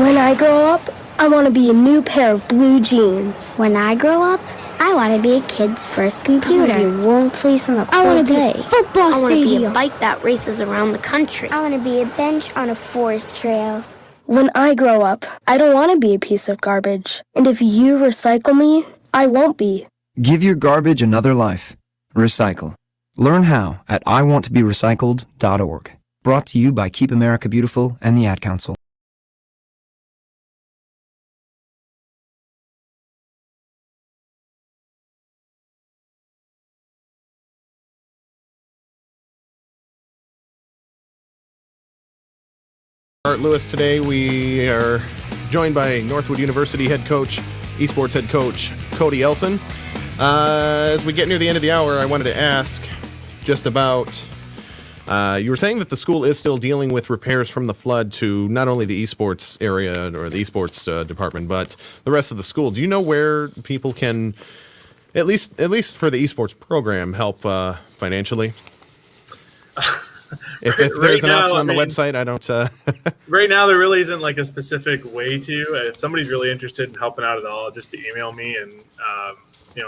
When I grow up, I want to be a new pair of blue jeans. When I grow up, I want to be a kid's first computer. I want to be a warm place on a cold I want to day. be a football I stadium. want to be a bike that races around the country. I want to be a bench on a forest trail. When I grow up, I don't want to be a piece of garbage. And if you recycle me, I won't be. Give your garbage another life. Recycle. Learn how at iwanttoberecycled.org. Brought to you by Keep America Beautiful and the Ad Council. Art Lewis. Today we are joined by Northwood University head coach, eSports head coach, Cody Elsen. As we get near the end of the hour, I wanted to ask just about, you were saying that the school is still dealing with repairs from the flood to not only the eSports area or the eSports department, but the rest of the school. Do you know where people can, at least for the eSports program, help financially? If there's an option on the website, I don't. Right now, there really isn't like a specific way to. If somebody's really interested in helping out at all, just to email me and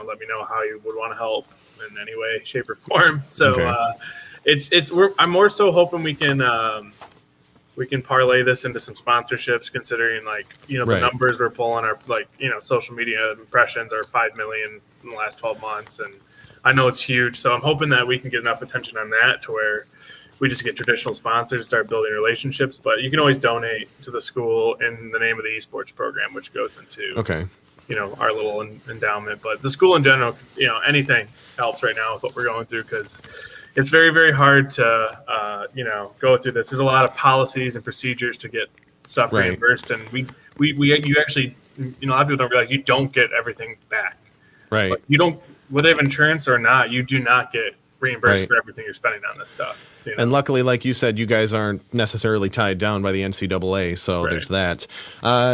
let me know how you would want to help in any way, shape, or form. So Okay. I'm more so hoping we can parlay this into some sponsorships, considering the Right. numbers we're pulling are social media impressions are 5 million in the last 12 months, and I know it's huge. So I'm hoping that we can get enough attention on that to where we just get traditional sponsors, start building relationships. But you can always donate to the school in the name of the eSports program, which goes into our little endowment. But the school in general, anything helps right now with what we're going through, because it's very, very hard to go through this. There's a lot of policies and procedures to get stuff Right. reimbursed, and you actually, a lot of people don't realize you don't get everything back. Right. But you don't, whether they have insurance or not, you do not get reimbursed Right. for everything you're spending on this stuff. And luckily, like you said, you guys aren't necessarily tied down by the NCAA, so there's that.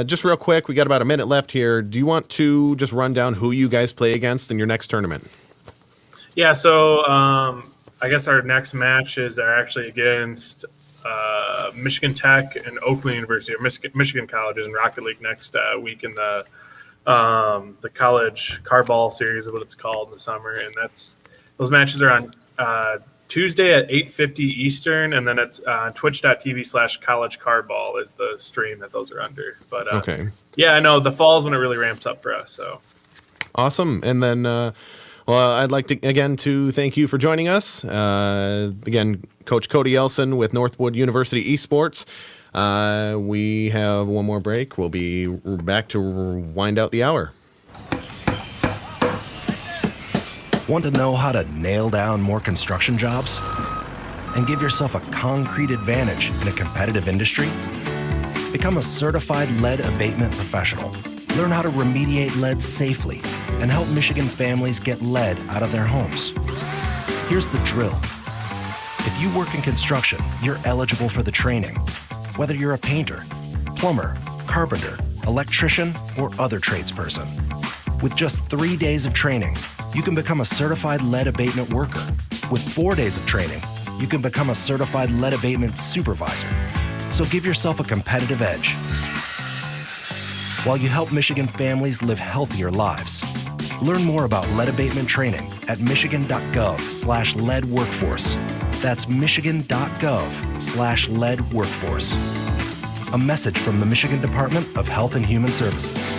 Just real quick, we got about a minute left here. Do you want to just run down who you guys play against in your next tournament? Yeah, so I guess our next matches are actually against Michigan Tech and Oakland University, or Michigan colleges in Rocket League next week in the college carball series is what it's called in the summer, and those matches are on Tuesday at 8:50 Eastern, and then it's twitch.tv/collegecardball is the stream that those are under. But okay. Yeah, I know the fall is when it really ramps up for us. So awesome. And then, well, I'd like to again to thank you for joining us. Again, Coach Cody Elsen with Northwood University eSports. We have one more break. We'll be back to wind out the hour. Want to know how to nail down more construction jobs? And give yourself a concrete advantage in a competitive industry? Become a certified lead abatement professional. Learn how to remediate lead safely and help Michigan families get lead out of their homes. Here's the drill. If you work in construction, you're eligible for the training, whether you're a painter, plumber, carpenter, electrician, or other tradesperson. With just 3 days of training, you can become a certified lead abatement worker. With 4 days of training, you can become a certified lead abatement supervisor. So give yourself a competitive edge while you help Michigan families live healthier lives. Learn more about lead abatement training at michigan.gov/lead workforce. That's michigan.gov/lead workforce. A message from the Michigan Department of Health and Human Services.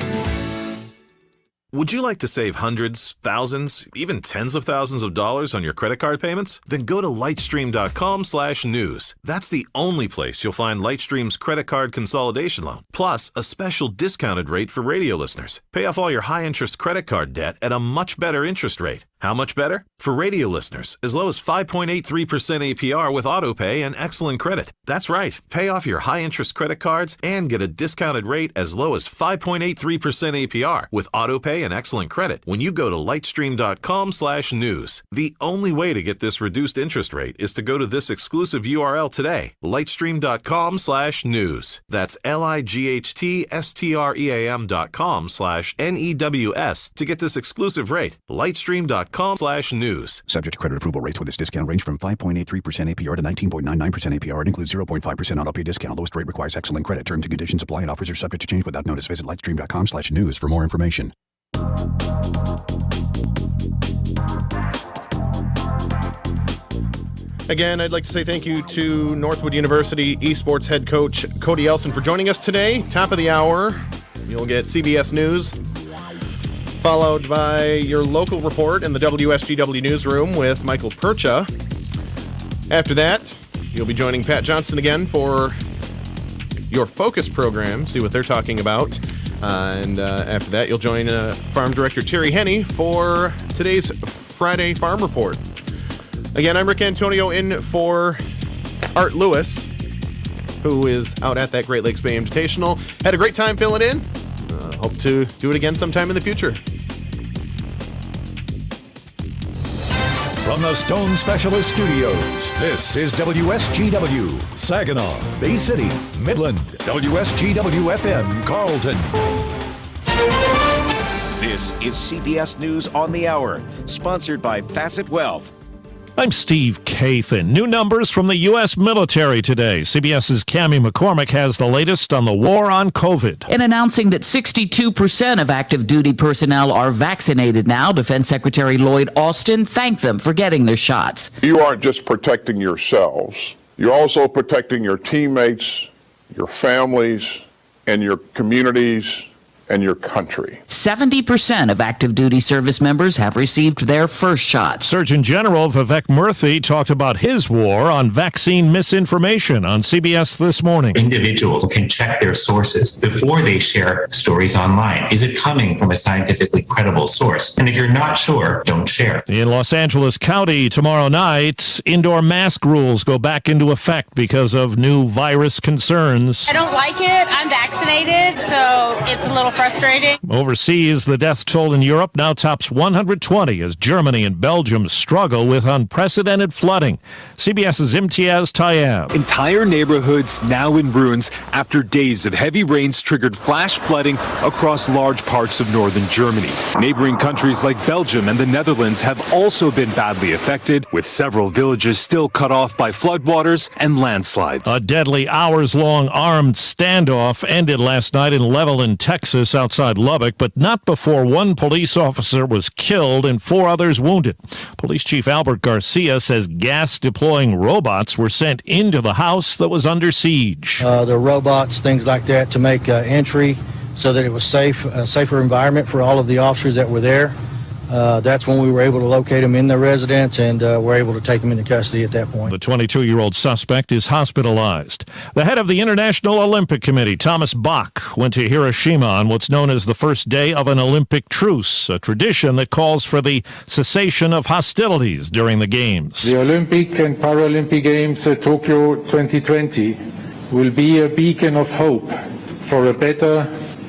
Would you like to save hundreds, thousands, even tens of thousands of dollars on your credit card payments? Then go to lightstream.com/news. That's the only place you'll find Lightstream's credit card consolidation loan, plus a special discounted rate for radio listeners. Pay off all your high-interest credit card debt at a much better interest rate. How much better? For radio listeners, as low as 5.83% APR with AutoPay and excellent credit. That's right. Pay off your high-interest credit cards and get a discounted rate as low as 5.83% APR with AutoPay and excellent credit when you go to lightstream.com/news. The only way to get this reduced interest rate is to go to this exclusive URL today, lightstream.com/news. That's lightstream.com/NEWS to get this exclusive rate. Lightstream.com/news. Subject to credit approval rates with this discount range from 5.83% APR to 19.99% APR. It includes 0.5% auto pay discount. Lowest rate requires excellent credit. Terms and conditions apply and offers are subject to change without notice. Visit lightstream.com/news for more information. Again, I'd like to say thank you to Northwood University eSports head coach Cody Elsen for joining us today. Top of the hour, you'll get CBS News, followed by your local report in the WSGW newsroom with Michael Percha. After that, you'll be joining Pat Johnston again for your Focus program, see what they're talking about. And after that, you'll join Farm Director Terry Henney for today's Friday Farm Report. Again, I'm Ric Antonio in for Art Lewis, who is out at that Great Lakes Bay Invitational. Had a great time filling in. Hope to do it again sometime in the future. From the Stone Specialist Studios, this is WSGW, Saginaw, Bay City, Midland, WSGW-FM, Carlton. This is CBS News on the Hour, sponsored by Facet Wealth. I'm Steve Kathan. New numbers from the U.S. military today. CBS's Cammie McCormick has the latest on the war on COVID. In announcing that 62% of active duty personnel are vaccinated now, Defense Secretary Lloyd Austin thanked them for getting their shots. You aren't just protecting yourselves, you're also protecting your teammates, your families, and your communities, and your country. 70% of active duty service members have received their first shots. Surgeon General Vivek Murthy talked about his war on vaccine misinformation on CBS This Morning. Individuals can check their sources before they share stories online. Is it coming from a scientifically credible source? And if you're not sure, don't share. In Los Angeles County tomorrow night, indoor mask rules go back into effect because of new virus concerns. I don't like it. I'm vaccinated, so it's a little frustrating. Overseas, the death toll in Europe now tops 120 as Germany and Belgium struggle with unprecedented flooding. CBS's Imtiaz Tayeb. Entire neighborhoods now in ruins after days of heavy rains triggered flash flooding across large parts of northern Germany. Neighboring countries like Belgium and the Netherlands have also been badly affected, with several villages still cut off by floodwaters and landslides. A deadly hours-long armed standoff ended last night in Levelland, Texas, office outside Lubbock, but not before one police officer was killed and 4 others wounded. Police Chief Albert Garcia says gas-deploying robots were sent into the house that was under siege. The robots, things like that, to make entry so that it was a safer environment for all of the officers that were there. That's when we were able to locate them in their residence and were able to take them into custody at that point. The 22-year-old suspect is hospitalized. The head of the International Olympic Committee, Thomas Bach, went to Hiroshima on what's known as the first day of an Olympic truce, a tradition that calls for the cessation of hostilities during the Games. The Olympic and Paralympic Games Tokyo 2020 will be a beacon of hope for a better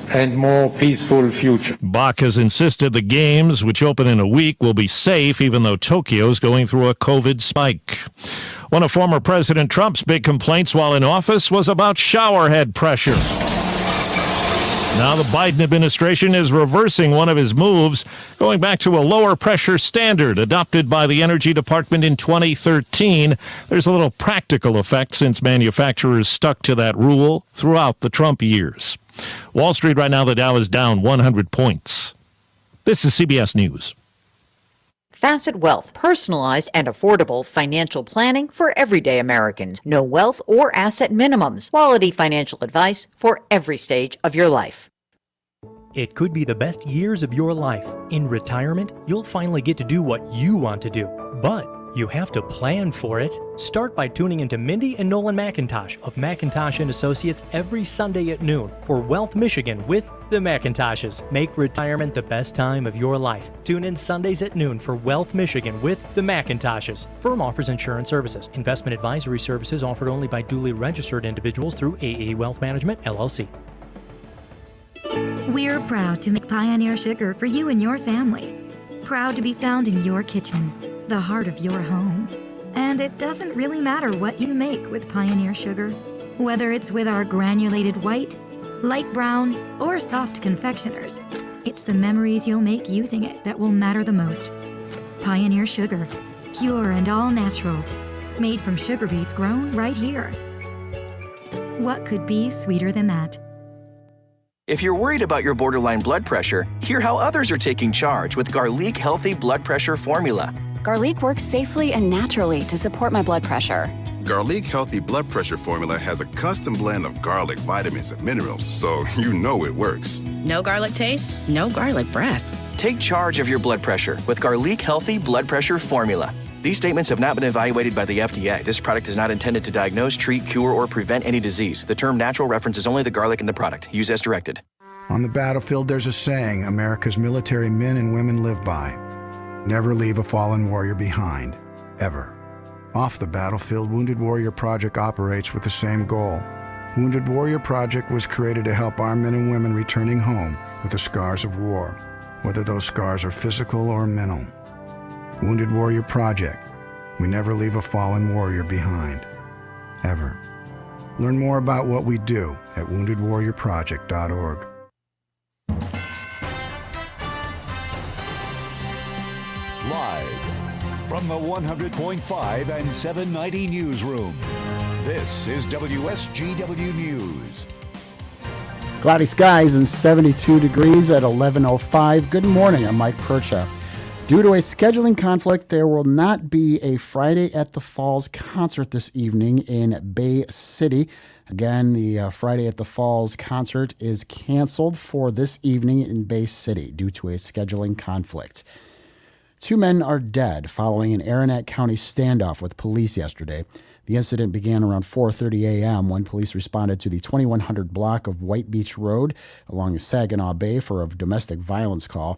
and more peaceful future. Bach has insisted the Games, which open in a week, will be safe, even though Tokyo is going through a COVID spike. One of former President Trump's big complaints while in office was about showerhead pressure. Now the Biden administration is reversing one of his moves, going back to a lower pressure standard adopted by the Energy Department in 2013. There's a little practical effect since manufacturers stuck to that rule throughout the Trump years. Wall Street right now, the Dow is down 100 points. This is CBS News. Facet Wealth, personalized and affordable financial planning for everyday Americans. No wealth or asset minimums. Quality financial advice for every stage of your life. It could be the best years of your life. In retirement, you'll finally get to do what you want to do. But you have to plan for it. Start by tuning into Mindy and Nolan McIntosh of McIntosh & Associates every Sunday at noon for Wealth Michigan with the McIntoshes. Make retirement the best time of your life. Tune in Sundays at noon for Wealth Michigan with the McIntoshes. Firm offers insurance services. Investment advisory services offered only by duly registered individuals through AA Wealth Management, LLC. We're proud to make Pioneer Sugar for you and your family. Proud to be found in your kitchen, the heart of your home. And it doesn't really matter what you make with Pioneer Sugar, whether it's with our granulated white, light brown, or soft confectioners. It's the memories you'll make using it that will matter the most. Pioneer Sugar, pure and all natural, made from sugar beets grown right here. What could be sweeter than that? If you're worried about your borderline blood pressure, hear how others are taking charge with Garlic Healthy Blood Pressure Formula. Garlic works safely and naturally to support my blood pressure. Garlic Healthy Blood Pressure Formula has a custom blend of garlic, vitamins, and minerals, so you know it works. No garlic taste, no garlic breath. Take charge of your blood pressure with Garlic Healthy Blood Pressure Formula. These statements have not been evaluated by the FDA. This product is not intended to diagnose, treat, cure, or prevent any disease. The term natural references only the garlic in the product. Use as directed. On the battlefield, there's a saying America's military men and women live by. Never leave a fallen warrior behind, ever. Off the battlefield, Wounded Warrior Project operates with the same goal. Wounded Warrior Project was created to help our men and women returning home with the scars of war, whether those scars are physical or mental. Wounded Warrior Project. We never leave a fallen warrior behind, ever. Learn more about what we do at woundedwarriorproject.org. Live from the 100.5 and 790 newsroom, this is WSGW News. Cloudy skies and 72 degrees at 11:05. Good morning, I'm Mike Percha. Due to a scheduling conflict, there will not be a Friday at the Falls concert this evening in Bay City. Again, the Friday at the Falls concert is canceled for this evening in Bay City due to a scheduling conflict. 2 men are dead following an Aranet County standoff with police yesterday. The incident began around 4:30 a.m. when police responded to the 2100 block of White Beach Road along Saginaw Bay for a domestic violence call.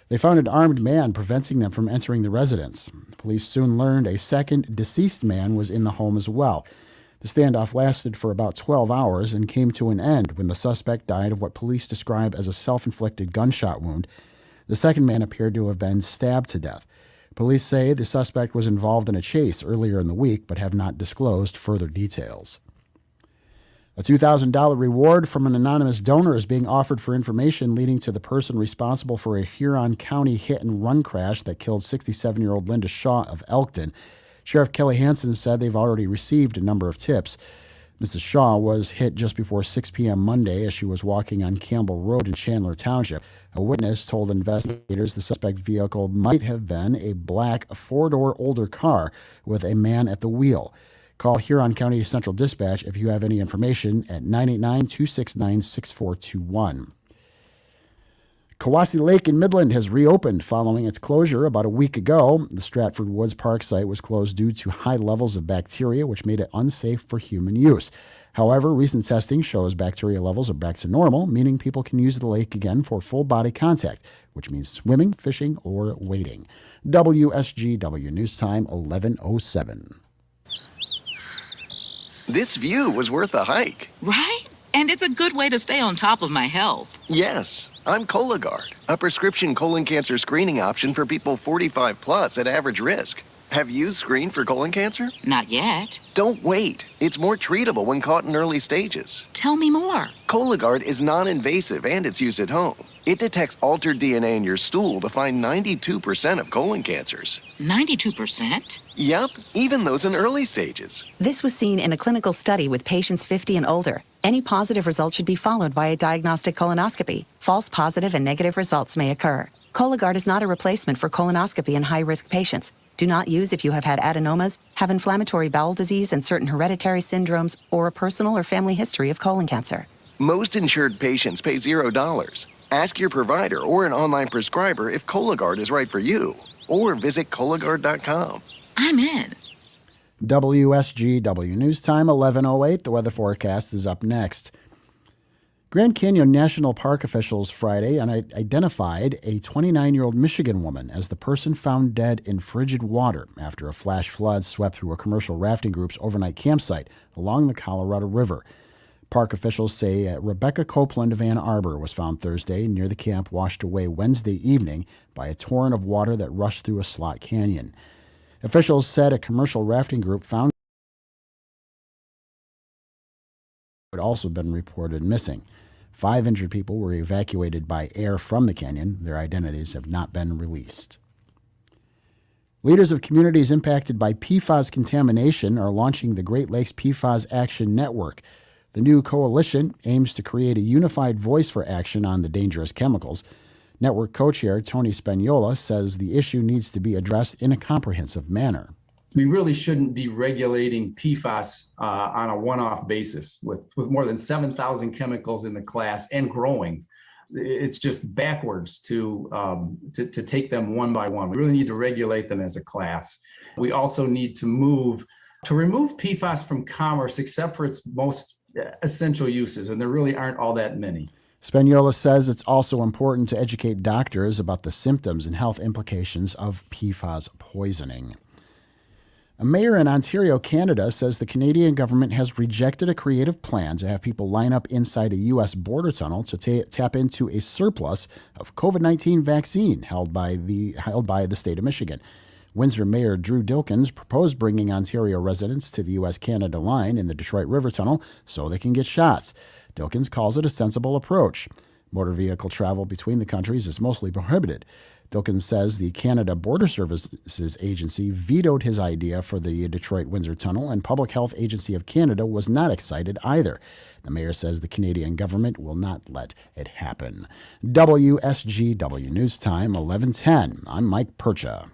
They found an armed man preventing them from entering the residence. Police soon learned a second deceased man was in the home as well. The standoff lasted for about 12 hours and came to an end when the suspect died of what police describe as a self-inflicted gunshot wound. The second man appeared to have been stabbed to death. Police say the suspect was involved in a chase earlier in the week but have not disclosed further details. A $2,000 reward from an anonymous donor is being offered for information leading to the person responsible for a Huron County hit-and-run crash that killed 67-year-old Linda Shaw of Elkton. Sheriff Kelly Hansen said they've already received a number of tips. Mrs. Shaw was hit just before 6 p.m. Monday as she was walking on Campbell Road in Chandler Township. A witness told investigators the suspect vehicle might have been a black four-door older car with a man at the wheel. Call Huron County Central Dispatch if you have any information at 989-269-6421. Kawasi Lake in Midland has reopened following its closure about a week ago. The Stratford Woods Park site was closed due to high levels of bacteria, which made it unsafe for human use. However, recent testing shows bacteria levels are back to normal, meaning people can use the lake again for full body contact, which means swimming, fishing, or wading. WSGW News Time 11:07. This view was worth a hike. Right? And it's a good way to stay on top of my health. Yes, I'm Cologuard, a prescription colon cancer screening option for people 45 plus at average risk. Have you screened for colon cancer? Not yet. Don't wait. It's more treatable when caught in early stages. Tell me more. Cologuard is non-invasive and it's used at home. It detects altered DNA in your stool to find 92% of colon cancers. 92%? Yup, even those in early stages. This was seen in a clinical study with patients 50 and older. Any positive result should be followed by a diagnostic colonoscopy. False positive and negative results may occur. Cologuard is not a replacement for colonoscopy in high-risk patients. Do not use if you have had adenomas, have inflammatory bowel disease and certain hereditary syndromes, or a personal or family history of colon cancer. Most insured patients pay $0. Ask your provider or an online prescriber if Cologuard is right for you, or visit Cologuard.com. I'm in. WSGW News Time 11:08. The weather forecast is up next. Grand Canyon National Park officials Friday identified a 29-year-old Michigan woman as the person found dead in frigid water after a flash flood swept through a commercial rafting group's overnight campsite along the Colorado River. Park officials say Rebecca Copeland of Ann Arbor was found Thursday near the camp, washed away Wednesday evening by a torrent of water that rushed through a slot canyon. Officials said a commercial rafting group found had also been reported missing. 5 injured people were evacuated by air from the canyon. Their identities have not been released. Leaders of communities impacted by PFAS contamination are launching the Great Lakes PFAS Action Network. The new coalition aims to create a unified voice for action on the dangerous chemicals. Network co-chair Tony Spagnola says the issue needs to be addressed in a comprehensive manner. We really shouldn't be regulating PFAS on a one-off basis with more than 7,000 chemicals in the class and growing. It's just backwards to take them one by one. We really need to regulate them as a class. We also need to remove PFAS from commerce except for its most essential uses, and there really aren't all that many. Spagnola says it's also important to educate doctors about the symptoms and health implications of PFAS poisoning. A mayor in Ontario, Canada, says the Canadian government has rejected a creative plan to have people line up inside a U.S. border tunnel to tap into a surplus of COVID-19 vaccine held by the state of Michigan. Windsor Mayor Drew Dilkens proposed bringing Ontario residents to the U.S.-Canada line in the Detroit River Tunnel so they can get shots. Dilkens calls it a sensible approach. Motor vehicle travel between the countries is mostly prohibited. Dilkens says the Canada Border Services Agency vetoed his idea for the Detroit-Windsor Tunnel, and Public Health Agency of Canada was not excited either. The mayor says the Canadian government will not let it happen. WSGW News Time 11:10. I'm Mike Percha.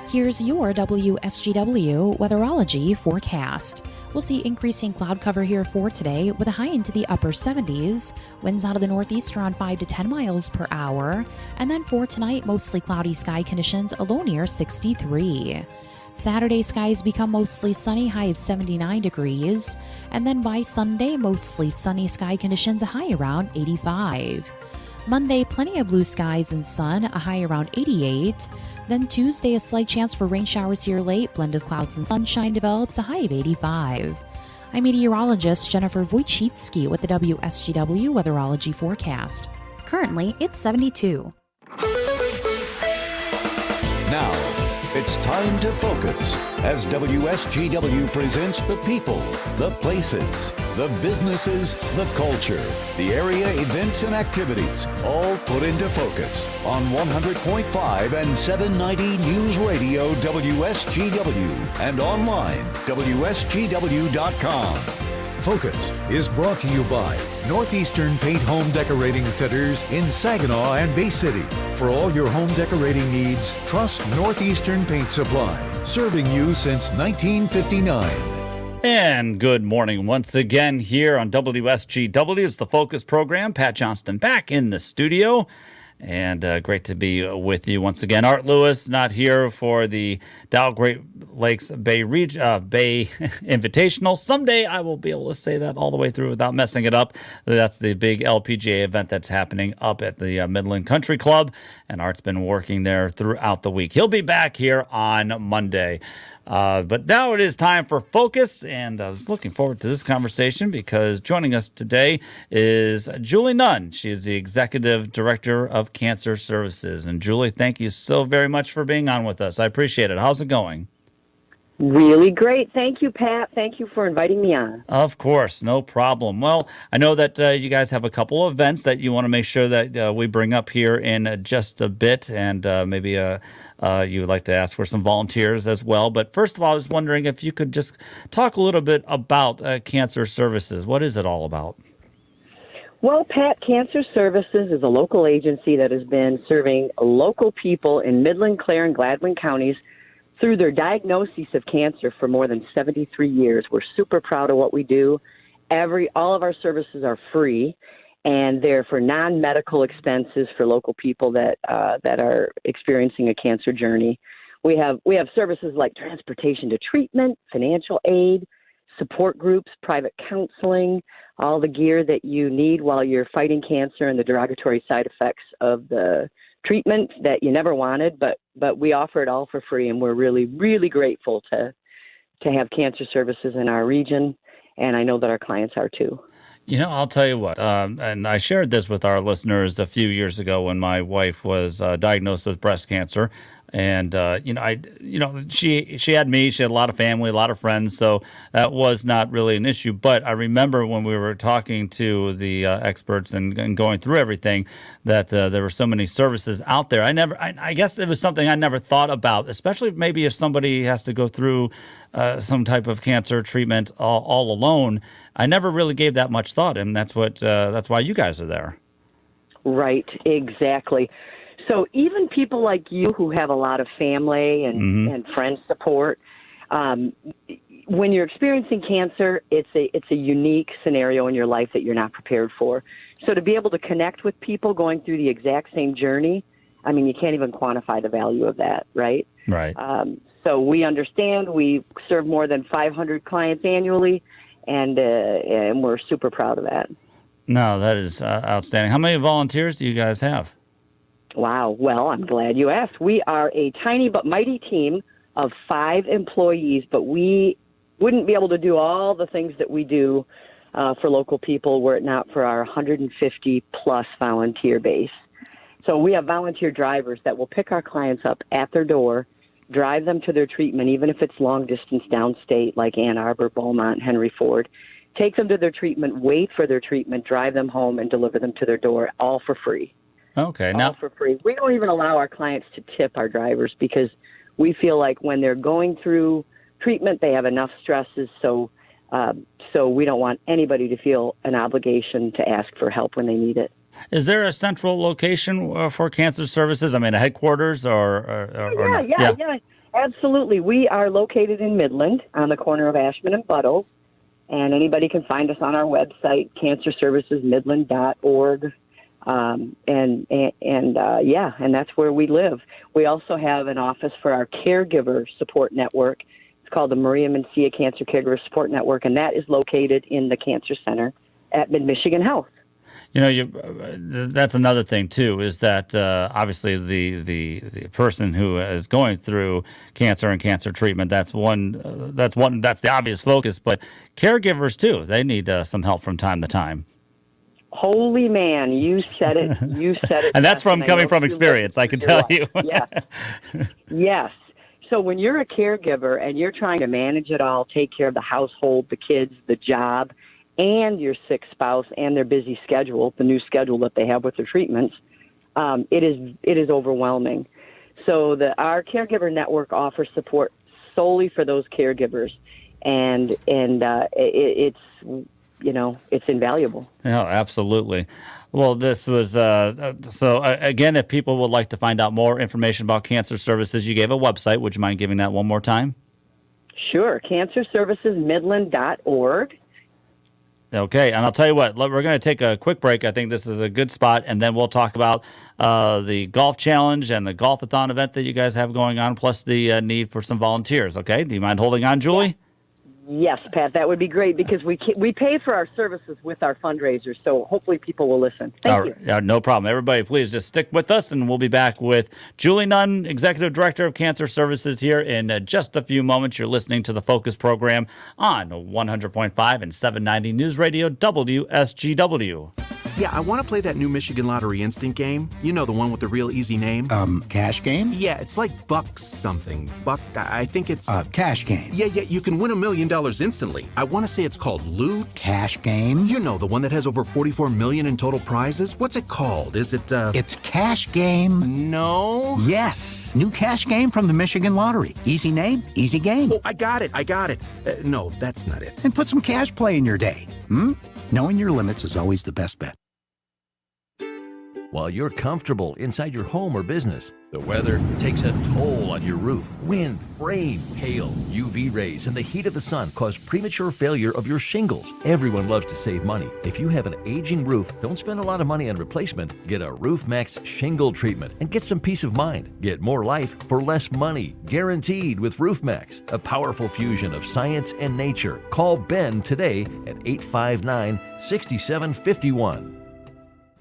Here's your WSGW weatherology forecast. We'll see increasing cloud cover here for today with a high into the upper 70s. Winds out of the northeast around 5 to 10 miles per hour. And then for tonight, mostly cloudy sky conditions, a low near 63. Saturday, skies become mostly sunny, high of 79 degrees. And then by Sunday, mostly sunny sky conditions, a high around 85. Monday, plenty of blue skies and sun, a high around 88. Then Tuesday, a slight chance for rain showers here late. Blend of clouds and sunshine develops, a high of 85. I'm meteorologist Jennifer Wojcicki with the WSGW weatherology forecast. Currently, it's 72. Now, It's time to focus as WSGW presents the people, the places, the businesses, the culture, the area events and activities, all put into focus on 100.5 and 790 News Radio WSGW and online WSGW.com. Focus is brought to you by Northeastern Paint Home Decorating Centers in Saginaw and Bay City. For all your home decorating needs, trust Northeastern Paint Supply, serving you since 1959. And good morning once again here on WSGW. It's the Focus program. Pat Johnston back in the studio. And great to be with you once again. Art Lewis not here for the Dow Great Lakes Bay Invitational. Someday I will be able to say that all the way through without messing it up. That's the big LPGA event that's happening up at the Midland Country Club. And Art's been working there throughout the week. He'll be back here on Monday. But now it is time for Focus, and I was looking forward to this conversation because joining us today is Julie Nunn. She is the Executive Director of Cancer Services. And Julie, thank you so very much for being on with us. I appreciate it. How's it going? Really great. Thank you, Pat. Thank you for inviting me on. Of course, no problem. Well, I know that you guys have a couple of events that you want to make sure that we bring up here in just a bit, and maybe you would like to ask for some volunteers as well. But first of all, I was wondering if you could just talk a little bit about Cancer Services. What is it all about? Well, Pat, Cancer Services is a local agency that has been serving local people in Midland, Clare, and Gladwin counties through their diagnosis of cancer for more than 73 years. We're super proud of what we do. All of our services are free, and they're for non-medical expenses for local people that are experiencing a cancer journey. We have services like transportation to treatment, financial aid, support groups, private counseling, all the gear that you need while you're fighting cancer and the derogatory side effects of the treatment that you never wanted, but we offer it all for free, and we're really, really grateful to have Cancer Services in our region, and I know that our clients are too. You know, I'll tell you what, and I shared this with our listeners a few years ago when my wife was diagnosed with breast cancer. And, she had me, she had a lot of family, a lot of friends, so that was not really an issue. But I remember when we were talking to the experts and going through everything that there were so many services out there. I guess it was something I never thought about, especially maybe if somebody has to go through some type of cancer treatment all alone. I never really gave that much thought, and that's why you guys are there. Right, exactly. So even people like you who have a lot of family and friend support, when you're experiencing cancer, it's a unique scenario in your life that you're not prepared for. So to be able to connect with people going through the exact same journey, I mean, you can't even quantify the value of that, right? Right. So we understand. We serve more than 500 clients annually, and we're super proud of that. No, that is outstanding. How many volunteers do you guys have? Wow. Well, I'm glad you asked. We are a tiny but mighty team of 5 employees, but we wouldn't be able to do all the things that we do for local people were it not for our 150-plus volunteer base. So we have volunteer drivers that will pick our clients up at their door, drive them to their treatment, even if it's long distance downstate like Ann Arbor, Beaumont, Henry Ford, take them to their treatment, wait for their treatment, drive them home, and deliver them to their door, all for free. Okay. All for free. We don't even allow our clients to tip our drivers because we feel like when they're going through treatment, they have enough stresses. So we don't want anybody to feel an obligation to ask for help when they need it. Is there a central location for Cancer Services? I mean, a headquarters Yeah, absolutely. We are located in Midland on the corner of Ashman and Buttles, and anybody can find us on our website, cancerservicesmidland.org. And that's where we live. We also have an office for our caregiver support network. It's called the Maria Mencia Cancer Caregiver Support Network, and that is located in the Cancer Center at Mid-Michigan Health. You know, that's another thing too. Is that obviously the person who is going through cancer and cancer treatment? That's the obvious focus. But caregivers too, they need some help from time to time. Holy man, you said it. You said it. And that's from coming from experience, I can tell you. Yes. Yes. So when you're a caregiver and you're trying to manage it all, take care of the household, the kids, the job, and your sick spouse and their busy schedule, the new schedule that they have with their treatments, it is overwhelming. So our caregiver network offers support solely for those caregivers, and it's invaluable. Yeah, absolutely. Well, this was again, if people would like to find out more information about cancer services, you gave a website. Would you mind giving that one more time? Sure, cancerservicesmidland.org. Okay, and I'll tell you what, we're going to take a quick break. I think this is a good spot, and then we'll talk about the golf challenge and the golf-a-thon event that you guys have going on, plus the need for some volunteers. Okay, do you mind holding on, Julie? Yes, Pat, that would be great because we pay for our services with our fundraisers, so hopefully people will listen. Thank you. No problem. Everybody, please just stick with us, and we'll be back with Julie Nunn, Executive Director of Cancer Services, here in just a few moments. You're listening to the Focus program on 100.5 and 790 News Radio WSGW. Yeah, I want to play that new Michigan Lottery Instant game. You know, the one with the real easy name. Cash game? Yeah, it's like Buck something. I think it's... Cash game. Yeah, you can win $1 million instantly. I want to say it's called Loot. Cash game? You know, the one that has over 44 million in total prizes. What's it called? Is it, It's Cash Game. No? Yes, new Cash Game from the Michigan Lottery. Easy name, easy game. Oh, I got it. No, that's not it. And put some cash play in your day. Knowing your limits is always the best bet. While you're comfortable inside your home or business, the weather takes a toll on your roof. Wind, rain, hail, UV rays, and the heat of the sun cause premature failure of your shingles. Everyone loves to save money. If you have an aging roof, don't spend a lot of money on replacement. Get a Roof Max shingle treatment and get some peace of mind. Get more life for less money, guaranteed with Roof Max, a powerful fusion of science and nature. Call Ben today at 859-6751.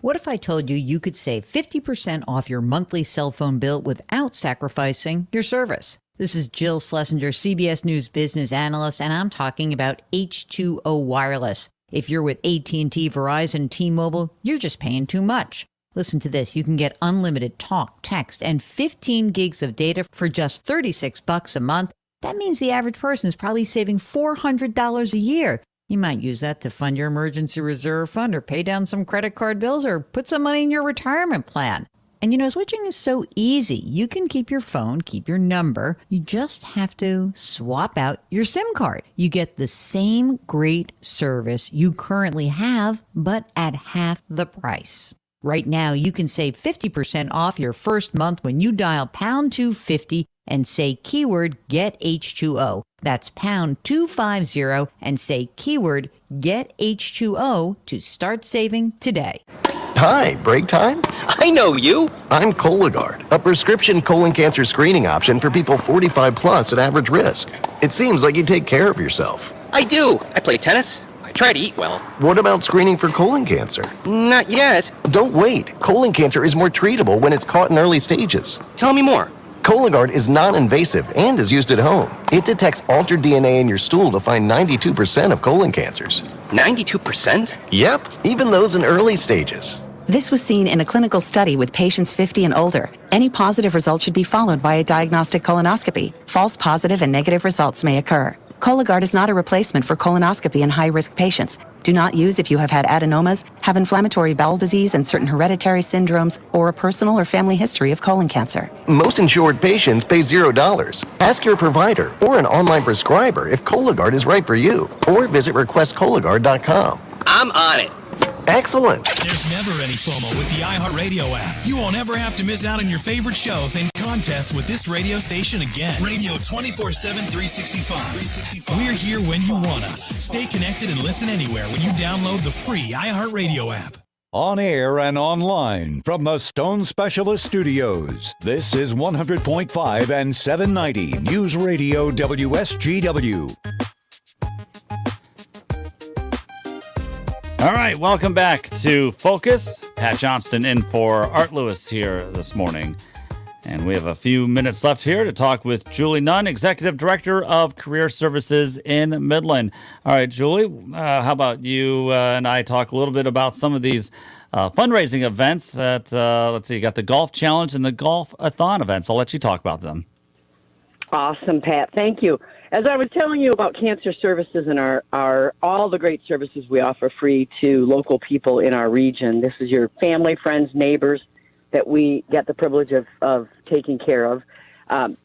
What if I told you you could save 50% off your monthly cell phone bill without sacrificing your service? This is Jill Schlesinger, CBS News business analyst, and I'm talking about H2O Wireless. If you're with AT&T, Verizon, T-Mobile, you're just paying too much. Listen to this. You can get unlimited talk, text, and 15 gigs of data for just $36 a month. That means the average person is probably saving $400 a year. You might use that to fund your emergency reserve fund or pay down some credit card bills or put some money in your retirement plan. And switching is so easy. You can keep your phone, keep your number. You just have to swap out your SIM card. You get the same great service you currently have, but at half the price. Right now, you can save 50% off your first month when you dial pound 250 and say keyword get H2O. That's pound 250 and say keyword get H2O to start saving today. Hi, break time? I know you. I'm Cologuard, a prescription colon cancer screening option for people 45 plus at average risk. It seems like you take care of yourself. I do. I play tennis. I try to eat well. What about screening for colon cancer? Not yet. Don't wait. Colon cancer is more treatable when it's caught in early stages. Tell me more. Cologuard is non-invasive and is used at home. It detects altered DNA in your stool to find 92% of colon cancers. 92%? Yep, even those in early stages. This was seen in a clinical study with patients 50 and older. Any positive result should be followed by a diagnostic colonoscopy. False positive and negative results may occur. Cologuard is not a replacement for colonoscopy in high-risk patients. Do not use if you have had adenomas, have inflammatory bowel disease and certain hereditary syndromes, or a personal or family history of colon cancer. Most insured patients pay $0. Ask your provider or an online prescriber if Cologuard is right for you, or visit requestcologuard.com. I'm on it. Excellent. There's never any FOMO with the iHeartRadio app. You won't ever have to miss out on your favorite shows and contests with this radio station again. Radio 24/7, 365. We're here when you want us. Stay connected and listen anywhere when you download the free iHeartRadio app. On air and online from the Stone Specialist Studios. This is 100.5 and 790 News Radio WSGW. All right, welcome back to Focus. Pat Johnston in for Art Lewis here this morning. And we have a few minutes left here to talk with Julie Nunn, Executive Director of Career Services in Midland. All right, Julie, how about you and I talk a little bit about some of these fundraising events that, let's see, you got the Golf Challenge and the Golf-a-thon events. I'll let you talk about them. Awesome, Pat. Thank you. As I was telling you about cancer services and our all the great services we offer free to local people in our region, this is your family, friends, neighbors that we get the privilege of taking care of.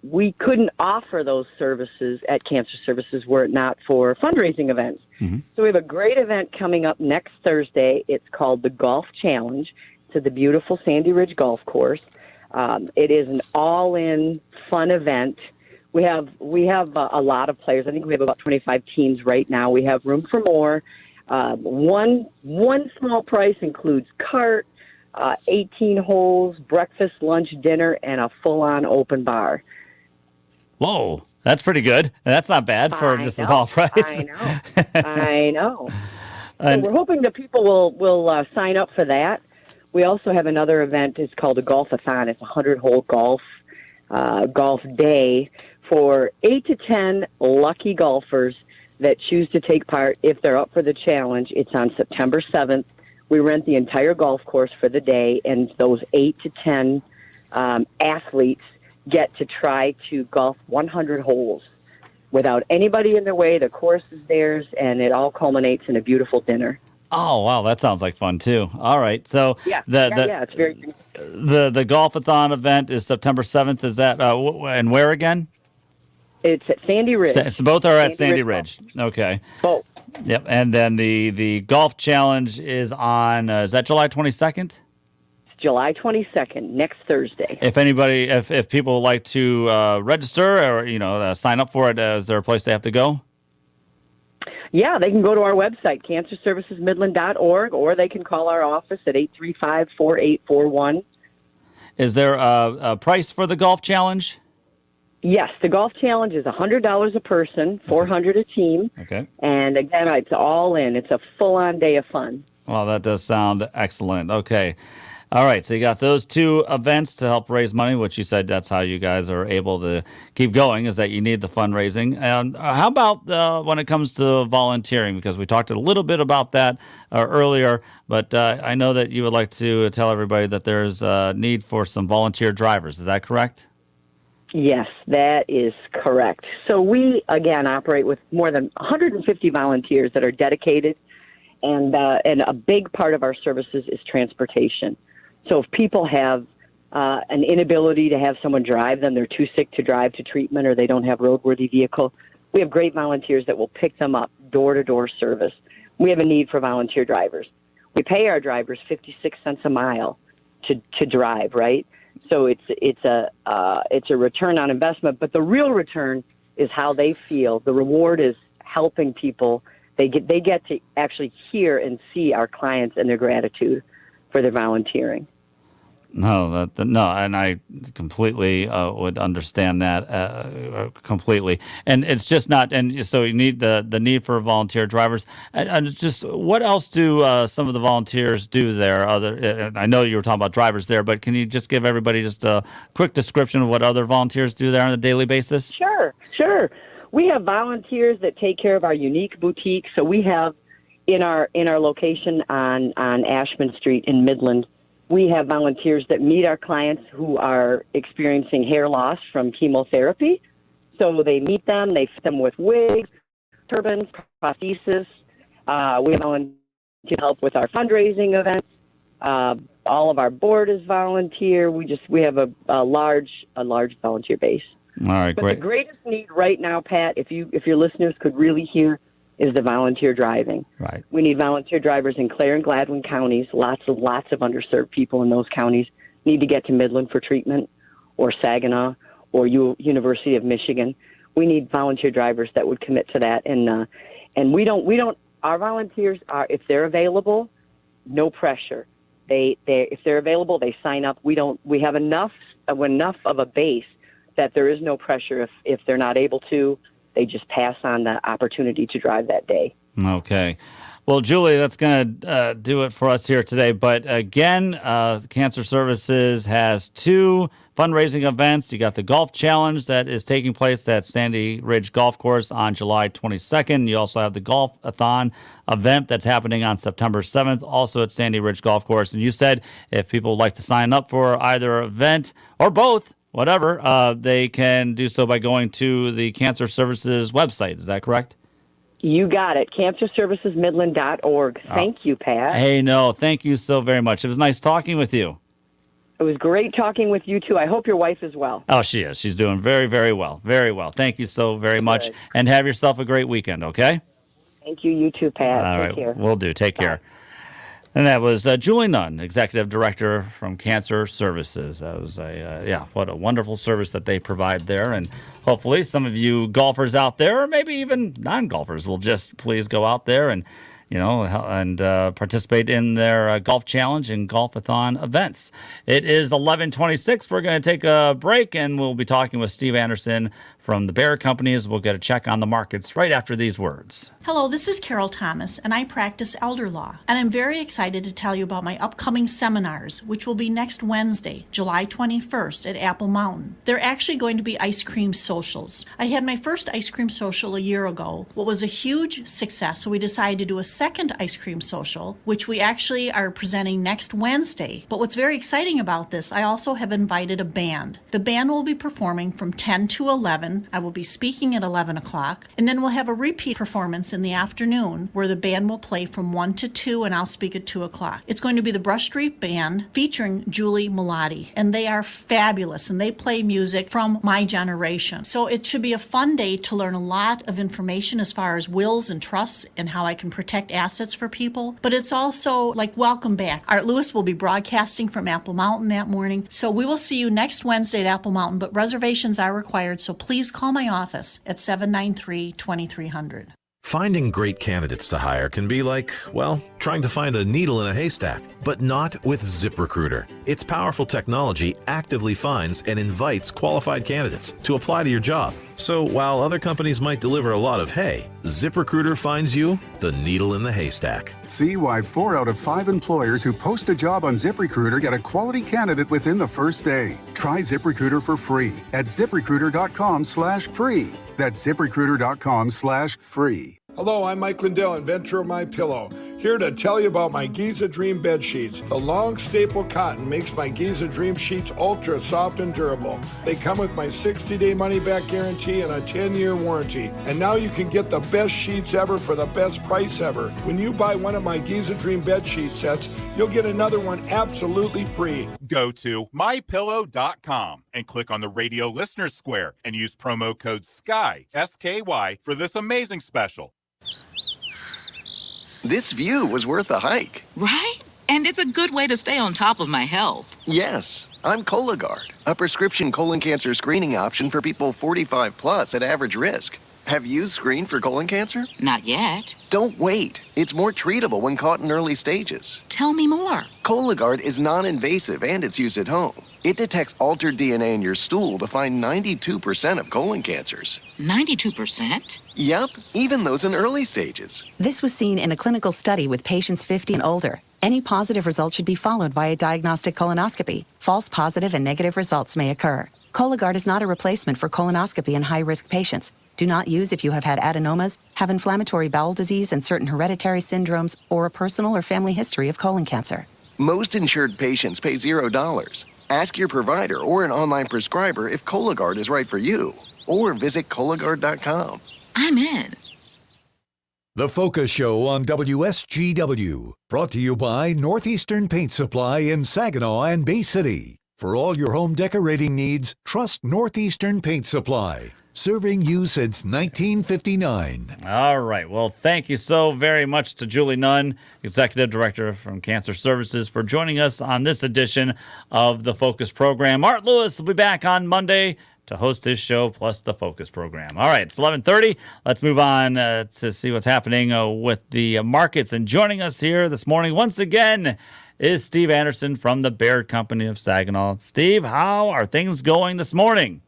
We couldn't offer those services at Cancer Services were it not for fundraising events. Mm-hmm. So we have a great event coming up next Thursday. It's called the Golf Challenge. It's at the beautiful Sandy Ridge Golf Course. It is an all-in fun event. We have a lot of players. I think we have about 25 teams right now. We have room for more. One small price includes cart, 18 holes, breakfast, lunch, dinner, and a full-on open bar. Whoa, that's pretty good. That's not bad for just a small price. I know. So we're hoping that people will sign up for that. We also have another event. It's called a Golf-a-thon. It's a 100-hole golf day for 8 to 10 lucky golfers that choose to take part if they're up for the challenge. It's on September 7th. We rent the entire golf course for the day, and those 8 to 10 athletes get to try to golf 100 holes without anybody in their way. The course is theirs, and it all culminates in a beautiful dinner. Oh, wow, that sounds like fun too. All right, so yeah, it's very. The golf-a-thon event is September 7th. Is that and where again? It's at Sandy Ridge. So both are at Sandy Ridge. Okay. Both. Yep, and then the golf challenge is on. Is that July 22nd? July 22nd, next Thursday. If people would like to register or sign up for it, is there a place they have to go? Yeah, they can go to our website, cancerservicesmidland.org, or they can call our office at 835-4841. Is there a price for the golf challenge? Yes, the golf challenge is $100 a person, $400 a team. Okay. And again, it's all in. It's a full-on day of fun. Well, that does sound excellent. Okay. All right, so you got those two events to help raise money, which you said that's how you guys are able to keep going, is that you need the fundraising. And how about when it comes to volunteering? Because we talked a little bit about that earlier, but I know that you would like to tell everybody that there's a need for some volunteer drivers. Is that correct? Yes, that is correct. So we, again, operate with more than 150 volunteers that are dedicated, and a big part of our services is transportation. So if people have an inability to have someone drive them, they're too sick to drive to treatment, or they don't have roadworthy vehicle, we have great volunteers that will pick them up, door-to-door service. We have a need for volunteer drivers. We pay our drivers 56 cents a mile to drive, right? So it's a return on investment, but the real return is how they feel. The reward is helping people. They get to actually hear and see our clients and their gratitude for their volunteering. No, and I completely would understand that completely. And it's just not, and so you need the need for volunteer drivers. And just what else do some of the volunteers do there? I know you were talking about drivers there, but can you just give everybody just a quick description of what other volunteers do there on a daily basis? Sure. We have volunteers that take care of our unique boutique. So we have in our location on Ashman Street in Midland, we have volunteers that meet our clients who are experiencing hair loss from chemotherapy. So they meet them, they fit them with wigs, turbans, prosthesis. We have volunteers to help with our fundraising events. All of our board is volunteer. We have a large volunteer base. All right, but great. The greatest need right now, Pat, if your listeners could really hear, is the volunteer driving. Right. We need volunteer drivers in Clare and Gladwin counties. Lots of underserved people in those counties need to get to Midland for treatment, or Saginaw, or University of Michigan. We need volunteer drivers that would commit to that. And we don't. Our volunteers are, if they're available, no pressure. If they're available, they sign up. We have enough of a base that there is no pressure. If they're not able to, they just pass on the opportunity to drive that day. Okay. Well, Julie, that's going to do it for us here today. But again, Cancer Services has two fundraising events. You got the Golf Challenge that is taking place at Sandy Ridge Golf Course on July 22nd. You also have the Golf-a-thon event that's happening on September 7th, also at Sandy Ridge Golf Course. And you said if people would like to sign up for either event or both, whatever, they can do so by going to the Cancer Services website. Is that correct? You got it. CancerServicesMidland.org. Thank you, Pat. Hey, no, thank you so very much. It was nice talking with you. It was great talking with you, too. I hope your wife is well. Oh, she is. She's doing very, very well. Very well. Thank you so very much. And have yourself a great weekend, okay? Thank you. You too, Pat. All Take right. care. Will do. Take care. And that was Julie Nunn, Executive Director from Cancer Services. That was what a wonderful service that they provide there. And hopefully some of you golfers out there, or maybe even non-golfers, will just please go out there and participate in their golf challenge and golf-a-thon events. It is 11:26. We're going to take a break, and we'll be talking with Steve Anderson from the Bear Companies. We'll get a check on the markets right after these words. Hello, this is Carol Thomas, and I practice elder law. And I'm very excited to tell you about my upcoming seminars, which will be next Wednesday, July 21st at Apple Mountain. They're actually going to be ice cream socials. I had my first ice cream social a year ago, what was a huge success, so we decided to do a second ice cream social, which we actually are presenting next Wednesday. But what's very exciting about this, I also have invited a band. The band will be performing from 10 to 11. I will be speaking at 11 o'clock, and then we'll have a repeat performance in the afternoon where the band will play from 1 to 2, and I'll speak at 2 o'clock. It's going to be the Brush Street Band featuring Julie Melati, and they are fabulous, and they play music from my generation. So it should be a fun day to learn a lot of information as far as wills and trusts and how I can protect assets for people, but it's also like welcome back. Art Lewis will be broadcasting from Apple Mountain that morning, so we will see you next Wednesday at Apple Mountain, but reservations are required, so please call my office at 793-2300. Finding great candidates to hire can be like, well, trying to find a needle in a haystack, but not with ZipRecruiter. Its powerful technology actively finds and invites qualified candidates to apply to your job. So while other companies might deliver a lot of hay, ZipRecruiter finds you the needle in the haystack. See why 4 out of 5 employers who post a job on ZipRecruiter get a quality candidate within the first day. Try ZipRecruiter for free at ZipRecruiter.com/free. That's ZipRecruiter.com/free. Hello, I'm Mike Lindell, inventor of MyPillow. Here to tell you about my Giza Dream bed sheets. The long staple cotton makes my Giza Dream sheets ultra soft and durable. They come with my 60-day money-back guarantee and a 10-year warranty. And now you can get the best sheets ever for the best price ever. When you buy one of my Giza Dream bed sheet sets, you'll get another one absolutely free. Go to mypillow.com and click on the radio listener square and use promo code SKY, S-K-Y, for this amazing special. This view was worth a hike. Right? And it's a good way to stay on top of my health. Yes, I'm Cologuard, a prescription colon cancer screening option for people 45 plus at average risk. Have you screened for colon cancer? Not yet. Don't wait. It's more treatable when caught in early stages. Tell me more. Cologuard is non-invasive and it's used at home. It detects altered DNA in your stool to find 92% of colon cancers. 92%? Yep, even those in early stages. This was seen in a clinical study with patients 50 and older. Any positive result should be followed by a diagnostic colonoscopy. False positive and negative results may occur. Cologuard is not a replacement for colonoscopy in high-risk patients. Do not use if you have had adenomas, have inflammatory bowel disease and certain hereditary syndromes, or a personal or family history of colon cancer. Most insured patients pay $0. Ask your provider or an online prescriber if Cologuard is right for you, or visit Cologuard.com. I'm in. The Focus Show on WSGW, brought to you by Northeastern Paint Supply in Saginaw and Bay City. For all your home decorating needs, trust Northeastern Paint Supply, serving you since 1959. All right. Well, thank you so very much to Julie Nunn, Executive Director from Cancer Services, for joining us on this edition of the Focus program. Art Lewis will be back on Monday to host his show plus the Focus program. All right, it's 11:30. Let's move on to see what's happening with the markets. And joining us here this morning once again is Steve Anderson from the Baird Company of Saginaw. Steve, how are things going this morning?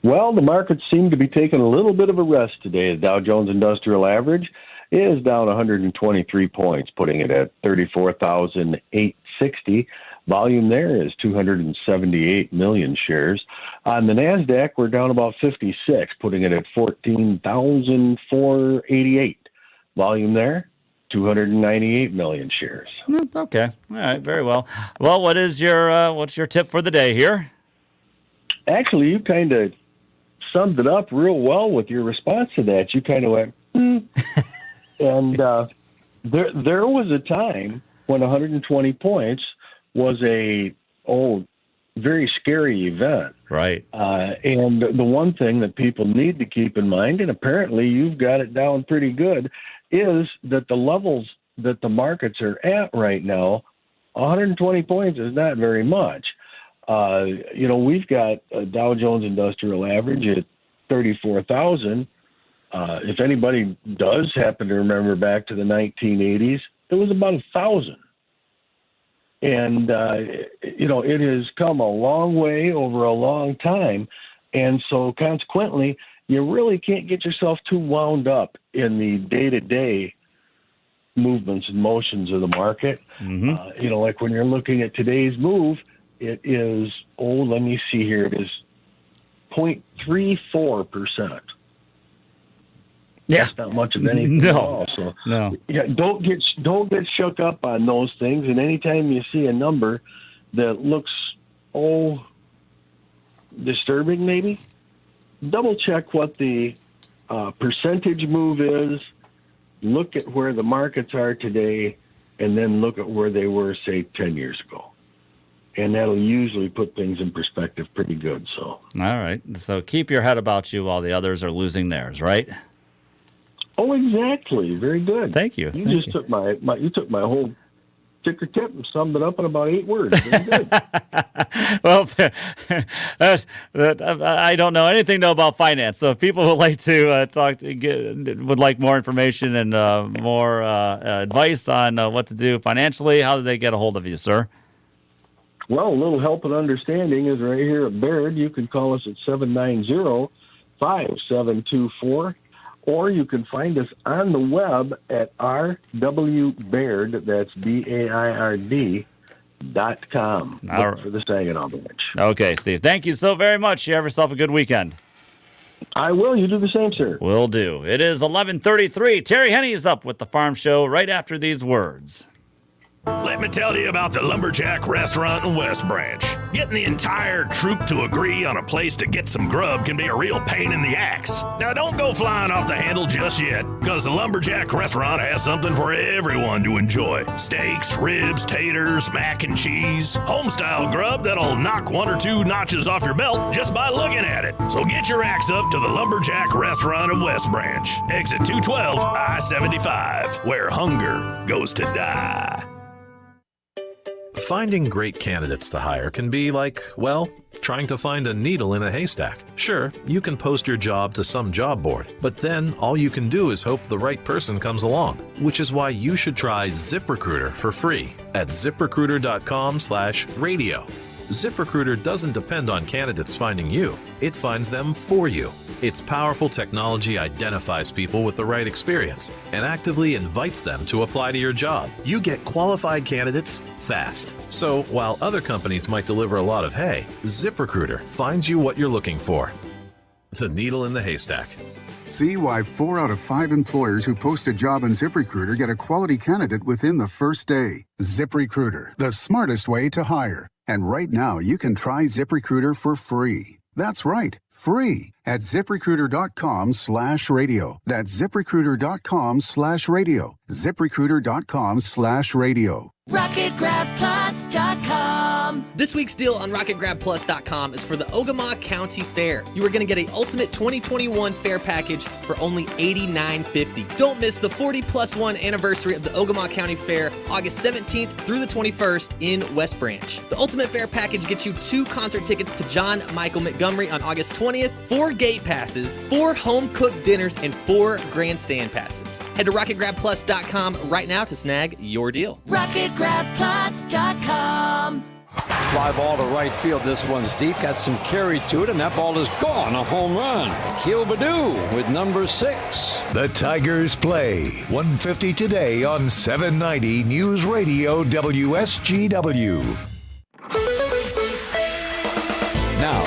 Well, the markets seem to be taking a little bit of a rest today. The Dow Jones Industrial Average is down 123 points, putting it at 34,860. Volume there is 278 million shares. On the NASDAQ, we're down about 56, putting it at 14,488. Volume there, 298 million shares. Okay. All right. Very well. Well, what's your tip for the day here? actually, you kind of summed it up real well with your response to that. You kind of went, and there was a time when 120 points was a very scary event. Right. And the one thing that people need to keep in mind, and apparently you've got it down pretty good, is that the levels that the markets are at right now, 120 points is not very much. We've got a Dow Jones Industrial Average at 34,000. If anybody does happen to remember back to the 1980s, it was about 1,000. And, it has come a long way over a long time. And so consequently, you really can't get yourself too wound up in the day-to-day movements and motions of the market. Mm-hmm. Like when you're looking at today's move, it is, let me see here, it is 0.34%. Yeah. That's not much of anything at all. So, yeah, don't get shook up on those things. And anytime you see a number that looks, disturbing maybe, double check what the percentage move is, look at where the markets are today, and then look at where they were, say, 10 years ago. And that'll usually put things in perspective pretty good. So, all right. So keep your head about you while the others are losing theirs, right? Oh, exactly. Very good. Thank you. You took my whole ticker tip and summed it up in about 8 words. Very good. Well, I don't know anything about finance. So if people would like to would like more information and more advice on what to do financially, how do they get a hold of you, sir? Well, a little help and understanding is right here at Baird. You can call us at 790-5724, or you can find us on the web at rwbaird, that's BAIRD.com. Look for the Saginaw branch. Okay, Steve. Thank you so very much. You have yourself a good weekend. I will. You do the same, sir. Will do. It is 11:33. Terry Henney is up with the Farm Show right after these words. Let me tell you about the Lumberjack Restaurant in West Branch. Getting the entire troop to agree on a place to get some grub can be a real pain in the axe. Now, don't go flying off the handle just yet, because the Lumberjack Restaurant has something for everyone to enjoy. Steaks, ribs, taters, mac and cheese, home-style grub that'll knock 1 or 2 notches off your belt just by looking at it. So get your axe up to the Lumberjack Restaurant of West Branch, exit 212, I-75, where hunger goes to die. Finding great candidates to hire can be like, trying to find a needle in a haystack. Sure, you can post your job to some job board, but then all you can do is hope the right person comes along, which is why you should try ZipRecruiter for free at ZipRecruiter.com/radio. ZipRecruiter doesn't depend on candidates finding you. It finds them for you. Its powerful technology identifies people with the right experience and actively invites them to apply to your job. You get qualified candidates fast. So while other companies might deliver a lot of hay, ZipRecruiter finds you what you're looking for. The needle in the haystack. See why 4 out of 5 employers who post a job on ZipRecruiter get a quality candidate within the first day. ZipRecruiter, the smartest way to hire. And right now, you can try ZipRecruiter for free. That's right, free at ZipRecruiter.com/radio. That's ZipRecruiter.com/radio. ZipRecruiter.com/radio. RocketGrabPlus.com. This week's deal on RocketGrabPlus.com is for the Ogama County Fair. You are going to get a Ultimate 2021 Fair Package for only $89.50. Don't miss the 40+1 anniversary of the Ogama County Fair, August 17th through the 21st in West Branch. The Ultimate Fair Package gets you 2 concert tickets to John Michael Montgomery on August 20th, 4 gate passes, 4 home-cooked dinners, and 4 grandstand passes. Head to RocketGrabPlus.com right now to snag your deal. RocketGrabPlus.com. Fly ball to right field. This one's deep. Got some carry to it, and that ball is gone. A home run. Akil Baddoo with number 6. The Tigers play 1:50 today on 790 News Radio WSGW. Now,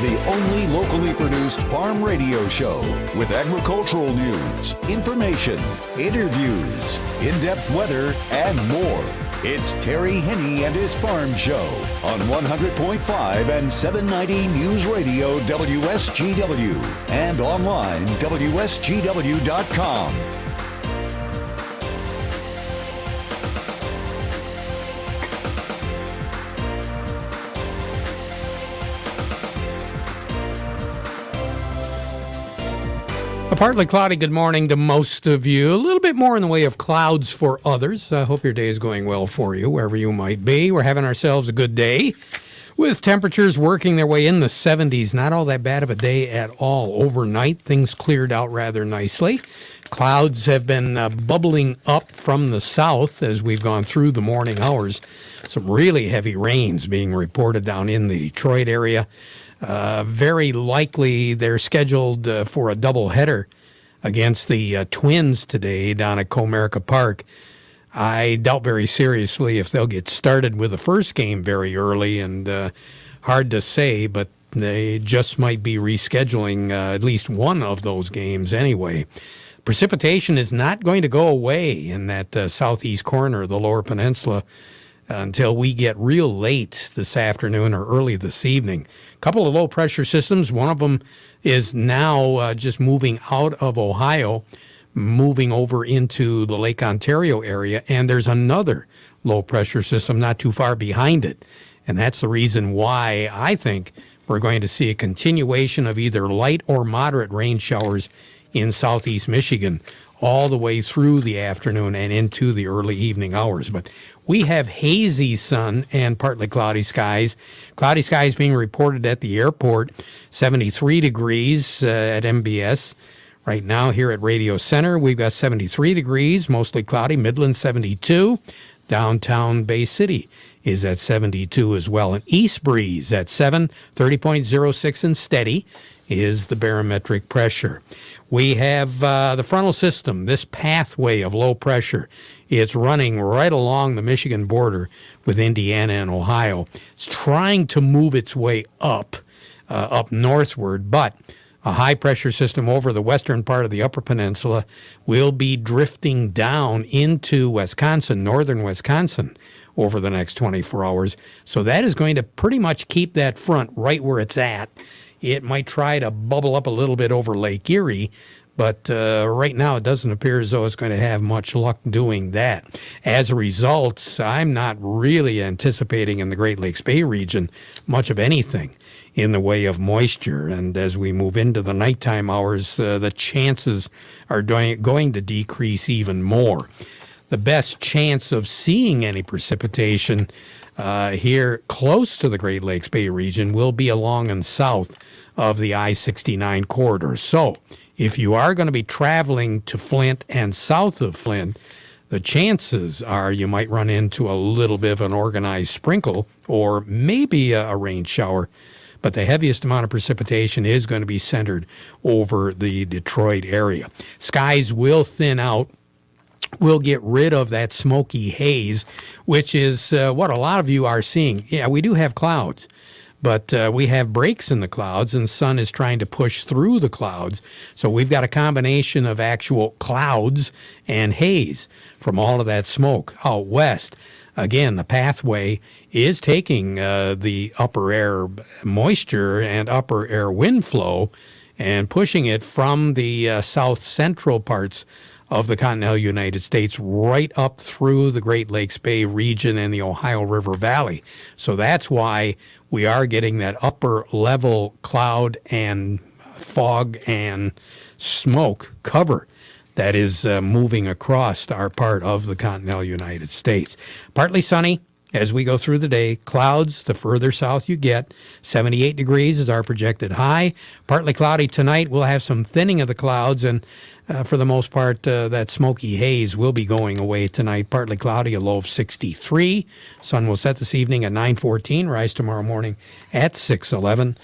the only locally produced farm radio show with agricultural news, information, interviews, in-depth weather, and more. It's Terry Henney and his Farm Show on 100.5 and 790 News Radio WSGW and online WSGW.com. A partly cloudy good morning to most of you. A little bit more in the way of clouds for others. I hope your day is going well for you, wherever you might be. We're having ourselves a good day with temperatures working their way in the 70s. Not all that bad of a day at all. Overnight, things cleared out rather nicely. Clouds have been bubbling up from the south as we've gone through the morning hours. Some really heavy rains being reported down in the Detroit area. Very likely they're scheduled for a doubleheader against the Twins today down at Comerica Park. I doubt very seriously if they'll get started with the first game very early, and hard to say, but they just might be rescheduling at least one of those games anyway. Precipitation is not going to go away in that southeast corner of the Lower Peninsula until we get real late this afternoon or early this evening. A couple of low-pressure systems. One of them is now just moving out of Ohio, moving over into the Lake Ontario area, and there's another low-pressure system not too far behind it. And that's the reason why I think we're going to see a continuation of either light or moderate rain showers in southeast Michigan all the way through the afternoon and into the early evening hours. But we have hazy sun and partly cloudy skies. Cloudy skies being reported at the airport, 73 degrees at MBS. Right now here at Radio Center, we've got 73 degrees, mostly cloudy, Midland 72. Downtown Bay City is at 72 as well. An east breeze at 7, 30.06 and steady is the barometric pressure. We have the frontal system, this pathway of low pressure. It's running right along the Michigan border with Indiana and Ohio. It's trying to move its way up northward, but a high-pressure system over the western part of the Upper Peninsula will be drifting down into Wisconsin, northern Wisconsin, over the next 24 hours. So that is going to pretty much keep that front right where it's at. It might try to bubble up a little bit over Lake Erie, but right now it doesn't appear as though it's going to have much luck doing that. As a result, I'm not really anticipating in the Great Lakes Bay region much of anything in the way of moisture. And as we move into the nighttime hours, the chances are going to decrease even more. The best chance of seeing any precipitation here close to the Great Lakes Bay region will be along and south of the I-69 corridor. So if you are going to be traveling to Flint and south of Flint, the chances are you might run into a little bit of an organized sprinkle or maybe a rain shower. But the heaviest amount of precipitation is going to be centered over the Detroit area. Skies will thin out. We'll get rid of that smoky haze, which is what a lot of you are seeing. Yeah, we do have clouds, but we have breaks in the clouds, and sun is trying to push through the clouds. So we've got a combination of actual clouds and haze from all of that smoke out west. Again, the pathway is taking the upper air moisture and upper air wind flow and pushing it from the south central parts of the continental United States right up through the Great Lakes Bay region and the Ohio River Valley. So that's why we are getting that upper level cloud and fog and smoke cover that is moving across our part of the continental United States. Partly sunny as we go through the day. Clouds the further south you get. 78 degrees is our projected high. Partly cloudy tonight. We'll have some thinning of the clouds, and for the most part, that smoky haze will be going away tonight. Partly cloudy, a low of 63. Sun will set this evening at 9:14, rise tomorrow morning at 6:11.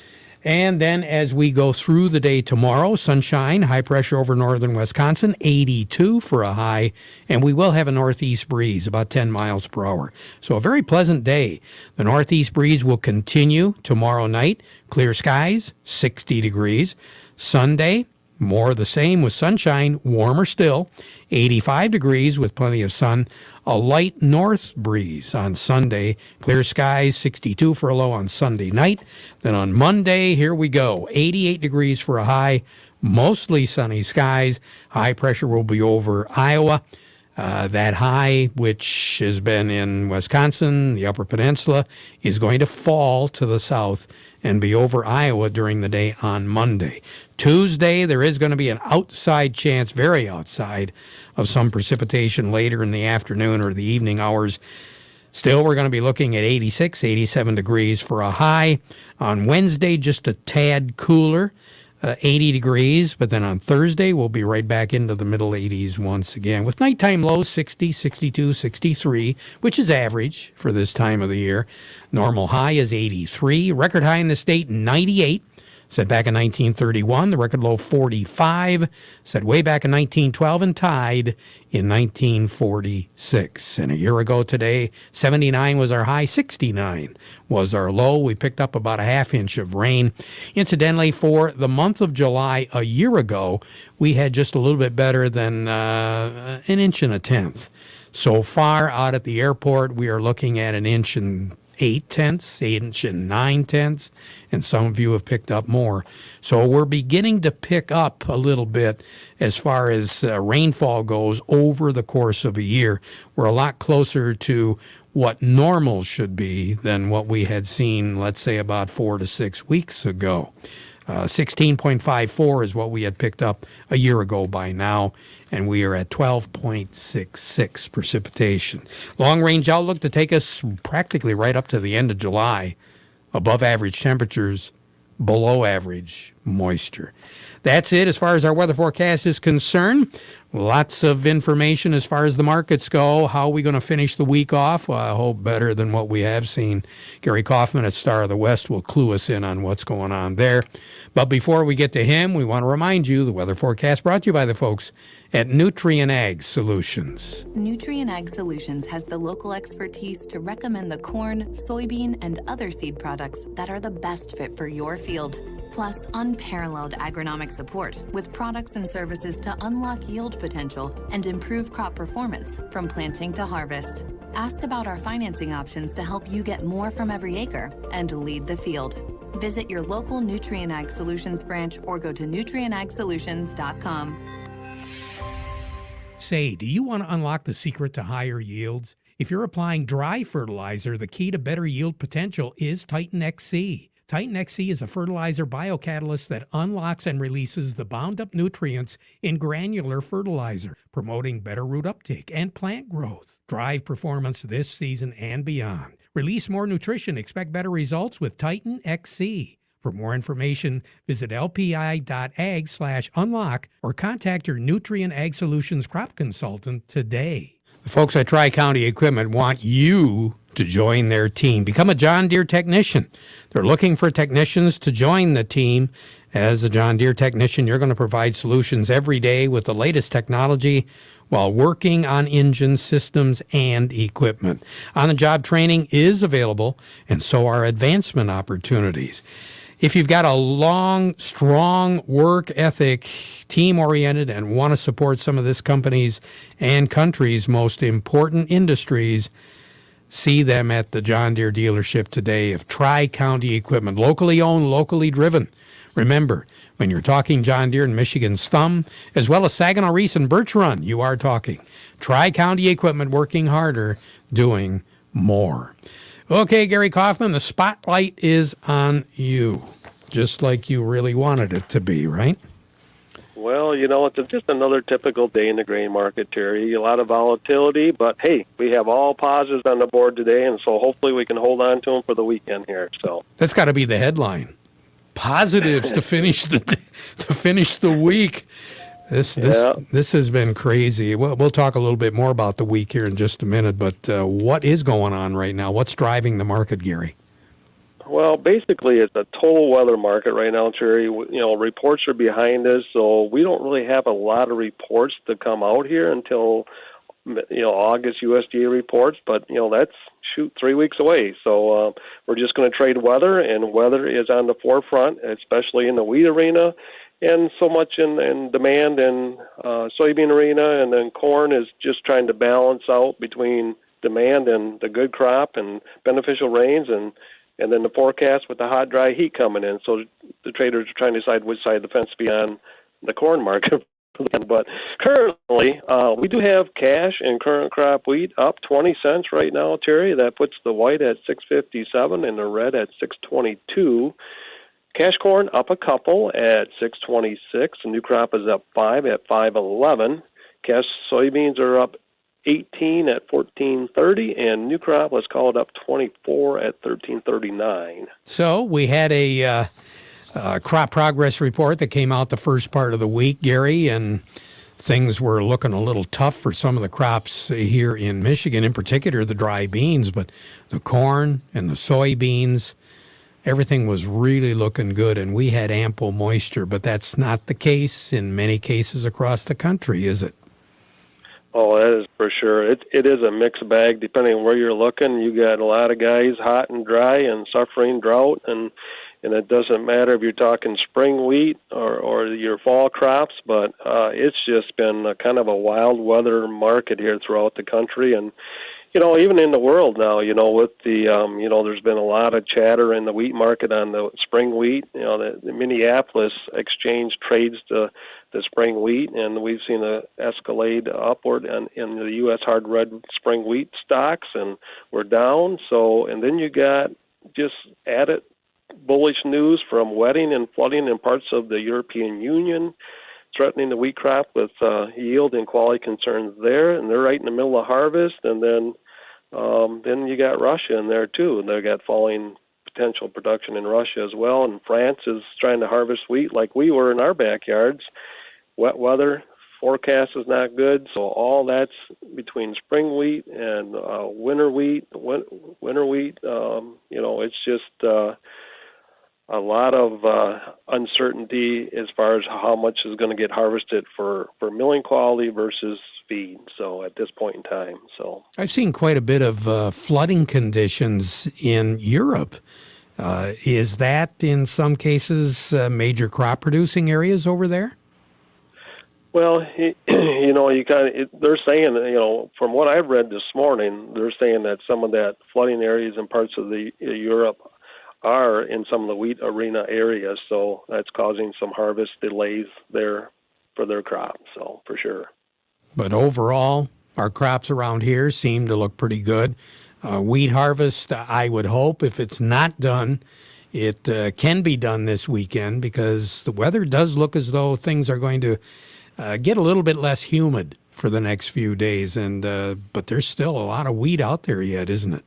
And then as we go through the day tomorrow, sunshine, high pressure over northern Wisconsin, 82 for a high, and we will have a northeast breeze, about 10 miles per hour. So a very pleasant day. The northeast breeze will continue tomorrow night. Clear skies, 60 degrees. Sunday, more of the same with sunshine, warmer still, 85 degrees with plenty of sun, a light north breeze on Sunday, clear skies, 62 for a low on Sunday night. Then on Monday, here we go, 88 degrees for a high, mostly sunny skies, high pressure will be over Iowa. That high, which has been in Wisconsin, the Upper Peninsula, is going to fall to the south and be over Iowa during the day on Monday. Tuesday, there is going to be an outside chance, very outside, of some precipitation later in the afternoon or the evening hours. Still, we're going to be looking at 86, 87 degrees for a high. On Wednesday, just a tad cooler. 80 degrees, but then on Thursday, we'll be right back into the middle 80s once again, with nighttime lows 60, 62, 63, which is average for this time of the year. Normal high is 83. Record high in the state, 98. Set back in 1931, the record low 45, set way back in 1912 and tied in 1946. And a year ago today, 79 was our high, 69 was our low. We picked up about a half inch of rain. Incidentally, for the month of July a year ago, we had just a little bit better than an inch and a tenth. So far out at the airport, we are looking at an inch and 8/10, 8 inch and 9/10, and some of you have picked up more. So we're beginning to pick up a little bit as far as rainfall goes over the course of a year. We're a lot closer to what normal should be than what we had seen, let's say, about 4 to 6 weeks ago. 16.54 is what we had picked up a year ago by now, and we are at 12.66 precipitation. Long-range outlook to take us practically right up to the end of July. Above average temperatures, below average moisture. That's it as far as our weather forecast is concerned. Lots of information as far as the markets go. How are we going to finish the week off? Well, I hope better than what we have seen. Gary Kaufman at Star of the West will clue us in on what's going on there. But before we get to him, we want to remind you the weather forecast brought to you by the folks at Nutrien Ag Solutions. Nutrien Ag Solutions has the local expertise to recommend the corn, soybean, and other seed products that are the best fit for your field. Plus, unparalleled agronomic support with products and services to unlock yield potential and improve crop performance from planting to harvest. Ask about our financing options to help you get more from every acre and lead the field. Visit your local Nutrien Ag Solutions branch or go to nutrienagsolutions.com. Say, do you want to unlock the secret to higher yields? If you're applying dry fertilizer, the key to better yield potential is Titan XC. Titan XC is a fertilizer biocatalyst that unlocks and releases the bound-up nutrients in granular fertilizer, promoting better root uptake and plant growth. Drive performance this season and beyond. Release more nutrition. Expect better results with Titan XC. For more information, visit lpi.ag/unlock or contact your Nutrien Ag Solutions crop consultant today. The folks at Tri-County Equipment want you to join their team. Become a John Deere technician. They're looking for technicians to join the team. As a John Deere technician, you're going to provide solutions every day with the latest technology while working on engine systems and equipment. On-the-job training is available, and so are advancement opportunities. If you've got a long, strong work ethic, team-oriented, and want to support some of this company's and country's most important industries, see them at the John Deere dealership today of Tri-County Equipment, locally owned, locally driven. Remember, when you're talking John Deere and Michigan's Thumb, as well as Saginaw Reese and Birch Run, you are talking Tri-County Equipment, working harder, doing more. Okay, Gary Kaufman, the spotlight is on you, just like you really wanted it to be, right? Well, you know, it's just another typical day in the grain market, Terry. A lot of volatility, but hey, we have all positives on the board today, and so hopefully we can hold on to them for the weekend here. So that's got to be the headline. Positives to finish the week. This has been crazy. We'll talk a little bit more about the week here in just a minute, but what is going on right now? What's driving the market, Gary? Well, basically, it's a total weather market right now, Terry. You know, reports are behind us, so we don't really have a lot of reports to come out here until, you know, August USDA reports. But, you know, that's, 3 weeks away. So we're just going to trade weather, and weather is on the forefront, especially in the wheat arena. and so much in demand in soybean arena, and then corn is just trying to balance out between demand and the good crop and beneficial rains, and then the forecast with the hot, dry heat coming in. So the traders are trying to decide which side of the fence to be on the corn market. But currently, we do have cash in current crop wheat up 20 cents right now, Terry. That puts the white at 6.57 and the red at 6.22. Cash corn up a couple at 6.26. The new crop is up 5 at 5.11. Cash soybeans are up 18 at 14.30, and new crop, let's call it up 24 at 13.39. So we had a crop progress report that came out the first part of the week, Gary, and things were looking a little tough for some of the crops here in Michigan, in particular the dry beans, but the corn and the soybeans, everything was really looking good, and we had ample moisture, but that's not the case in many cases across the country, is it? Oh, that is for sure. It is a mixed bag depending on where you're looking. You got a lot of guys hot and dry and suffering drought, and it doesn't matter if you're talking spring wheat or your fall crops, but it's just been a kind of a wild weather market here throughout the country. And, even in the world now, with the, there's been a lot of chatter in the wheat market on the spring wheat. The Minneapolis exchange trades the spring wheat, and we've seen a escalade upward in the U.S. hard red spring wheat stocks, and we're down. So, and then you got just added bullish news from wetting and flooding in parts of the European Union, threatening the wheat crop with yield and quality concerns there, and they're right in the middle of harvest. And then you got Russia in there too, and they got falling potential production in Russia as well. And France is trying to harvest wheat like we were in our backyards. Wet weather forecast is not good, so all that's between spring wheat and winter wheat. It's just a lot of uncertainty as far as how much is going to get harvested for milling quality versus feed. So at this point in time, I've seen quite a bit of flooding conditions in Europe. Is that in some cases major crop producing areas over there? Well, they're saying, from what I've read this morning, they're saying that some of that flooding areas in parts of the Europe are in some of the wheat arena areas, so that's causing some harvest delays there for their crops, so for sure. But overall, our crops around here seem to look pretty good. Wheat harvest, I would hope, if it's not done, it can be done this weekend, because the weather does look as though things are going to get a little bit less humid for the next few days, but there's still a lot of wheat out there yet, isn't it?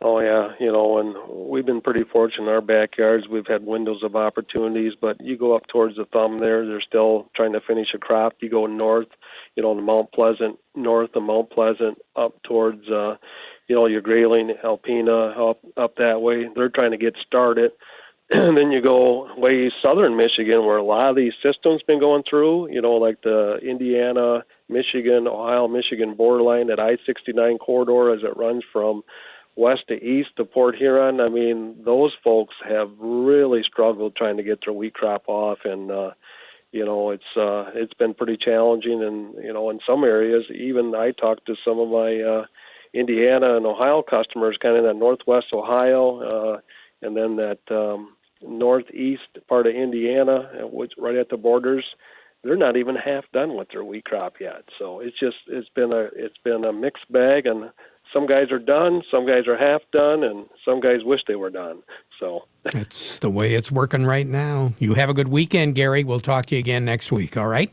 Oh, yeah, and we've been pretty fortunate in our backyards. We've had windows of opportunities, but you go up towards the thumb there, they're still trying to finish a crop. You go north, the Mount Pleasant, north of Mount Pleasant, up towards, your Grayling, Alpena, up that way. They're trying to get started. And then you go way southern Michigan, where a lot of these systems been going through, like the Indiana, Michigan, Ohio, Michigan borderline, that I-69 corridor as it runs from west to east to Port Huron. I mean, those folks have really struggled trying to get their wheat crop off, and it's been pretty challenging. And in some areas, even I talked to some of my Indiana and Ohio customers, kind of in that northwest Ohio, and then that northeast part of Indiana, which right at the borders. They're not even half done with their wheat crop yet. So it's been a mixed bag, and some guys are done, some guys are half done, and some guys wish they were done. So it's the way it's working right now. You have a good weekend, Gary. We'll talk to you again next week, all right?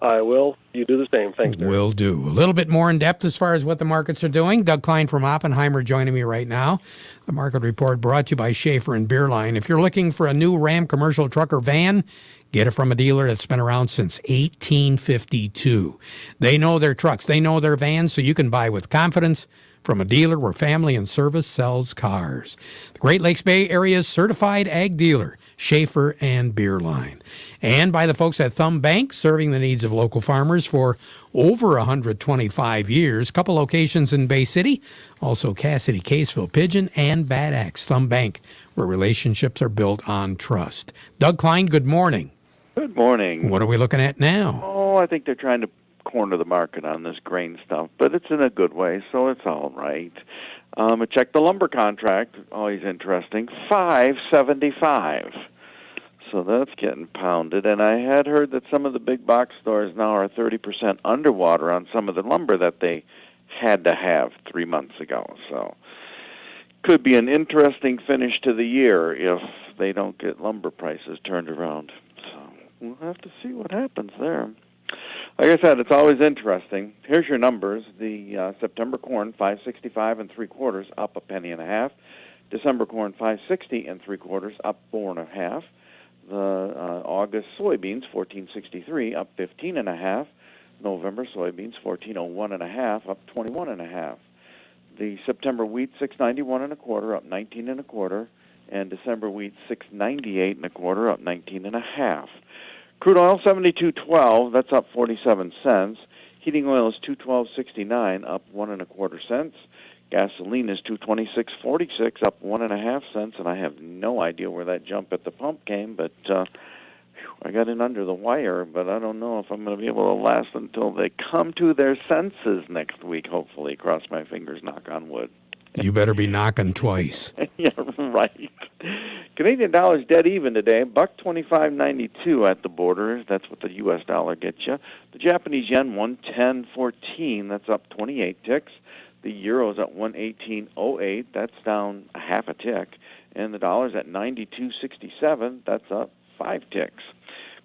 I will. You do the same. Thanks, Derek. Will do. A little bit more in depth as far as what the markets are doing. Doug Klein from Oppenheimer joining me right now. The market report brought to you by Schaefer and Beerline. If you're looking for a new Ram commercial truck or van, get it from a dealer that's been around since 1852. They know their trucks. They know their vans, so you can buy with confidence from a dealer where family and service sells cars. The Great Lakes Bay Area's certified ag dealer, Schaefer, and Beerline. And by the folks at Thumb Bank, serving the needs of local farmers for over 125 years. Couple locations in Bay City, also Cassidy, Caseville, Pigeon, and Bad Axe. Thumb Bank, where relationships are built on trust. Doug Klein, good morning. Good morning. What are we looking at now? Oh, I think they're trying to corner the market on this grain stuff, but it's in a good way, so it's all right. I checked the lumber contract. Always interesting. $5.75. So that's getting pounded. And I had heard that some of the big box stores now are 30% underwater on some of the lumber that they had to have 3 months ago. So could be an interesting finish to the year if they don't get lumber prices turned around. So we'll have to see what happens there. Like I said, it's always interesting. Here's your numbers. The September corn, 5.65 3/4, up 1.5 pennies. December corn, 5.60 3/4, up 4 1/2. The August soybeans, 14.63, up 15 1/2. November soybeans, 14.01 1/2, up 21 1/2. The September wheat, 6.91 1/4, up 19 1/4, and December wheat, 6.98 1/4, up 19 1/2. Crude oil, 72.12, that's up 47 cents. Heating oil is 212.69, up 1 1/4 cents. Gasoline is 226.46, up 1 1/2 cents, and I have no idea where that jump at the pump came, but I got in under the wire, but I don't know if I'm going to be able to last until they come to their senses next week, hopefully. Cross my fingers, knock on wood. You better be knocking twice. Yeah, right. Canadian dollar's dead even today, $1.25.92 at the border. That's what the U.S. dollar gets you. The Japanese yen, 110.14. That's up 28 ticks. The euro's at 118.08. That's down a half a tick. And the dollar's at 92.67. That's up 5 ticks.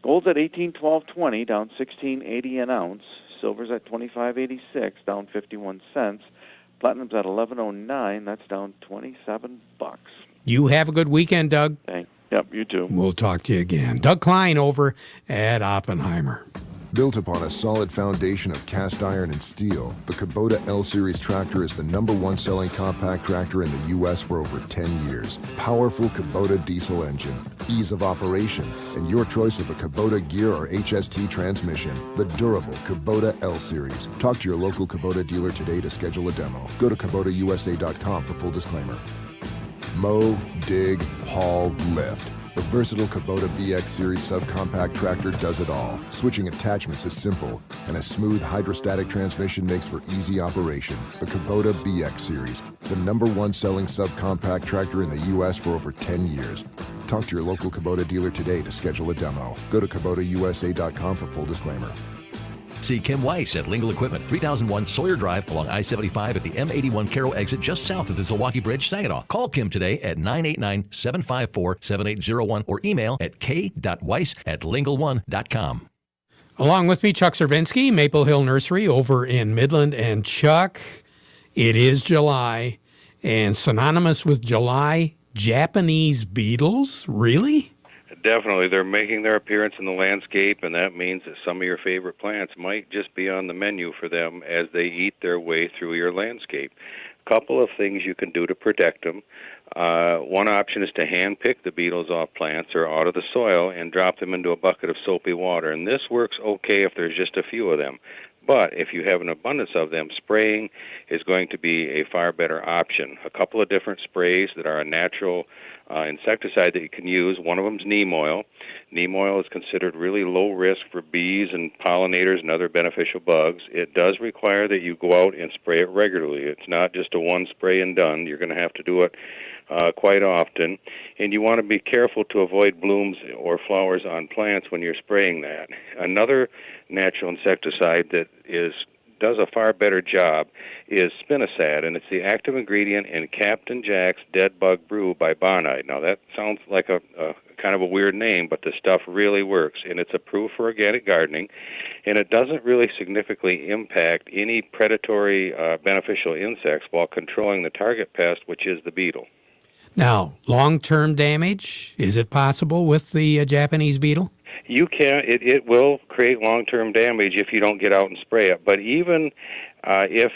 Gold's at 18.12.20, down 16.80 an ounce. Silver's at 25.86, down 51 cents. Platinum's at 11.09. That's down $27. You have a good weekend, Doug. Thanks. Yep, you too. We'll talk to you again. Doug Klein over at Oppenheimer. Built upon a solid foundation of cast iron and steel, the Kubota L-Series tractor is the #1 selling compact tractor in the U.S. for over 10 years. Powerful Kubota diesel engine, ease of operation, and your choice of a Kubota gear or HST transmission. The durable Kubota L-Series. Talk to your local Kubota dealer today to schedule a demo. Go to KubotaUSA.com for full disclaimer. Mow, dig, haul, lift. The versatile Kubota BX Series subcompact tractor does it all. Switching attachments is simple, and a smooth hydrostatic transmission makes for easy operation. The Kubota BX Series, the #1 selling subcompact tractor in the U.S. for over 10 years. Talk to your local Kubota dealer today to schedule a demo. Go to KubotaUSA.com for full disclaimer. See Kim Weiss at Lingle Equipment, 3001 Sawyer Drive along I-75 at the M81 Carroll exit just south of the Zilwaukee Bridge, Saginaw. Call Kim today at 989-754-7801 or email at k.weiss@lingle1.com. Along with me, Chuck Cervinsky, Maple Hill Nursery over in Midland. And Chuck, it is July, and synonymous with July, Japanese beetles? Really? Definitely. They're making their appearance in the landscape, and that means that some of your favorite plants might just be on the menu for them as they eat their way through your landscape. A couple of things you can do to protect them. One option is to hand-pick the beetles off plants or out of the soil and drop them into a bucket of soapy water, and this works okay if there's just a few of them. But if you have an abundance of them, spraying is going to be a far better option. A couple of different sprays that are a natural insecticide that you can use. One of them is neem oil. Neem oil is considered really low risk for bees and pollinators and other beneficial bugs. It does require that you go out and spray it regularly. It's not just a one spray and done. You're going to have to do it quite often. And you want to be careful to avoid blooms or flowers on plants when you're spraying that. Another natural insecticide that does a far better job is spinosad, and it's the active ingredient in Captain Jack's Dead Bug Brew by Bonide. Now, that sounds like a kind of a weird name, but the stuff really works, and it's approved for organic gardening, and it doesn't really significantly impact any predatory beneficial insects while controlling the target pest, which is the beetle. Now, long-term damage, is it possible with the Japanese beetle? You can. It will create long-term damage if you don't get out and spray it. But even if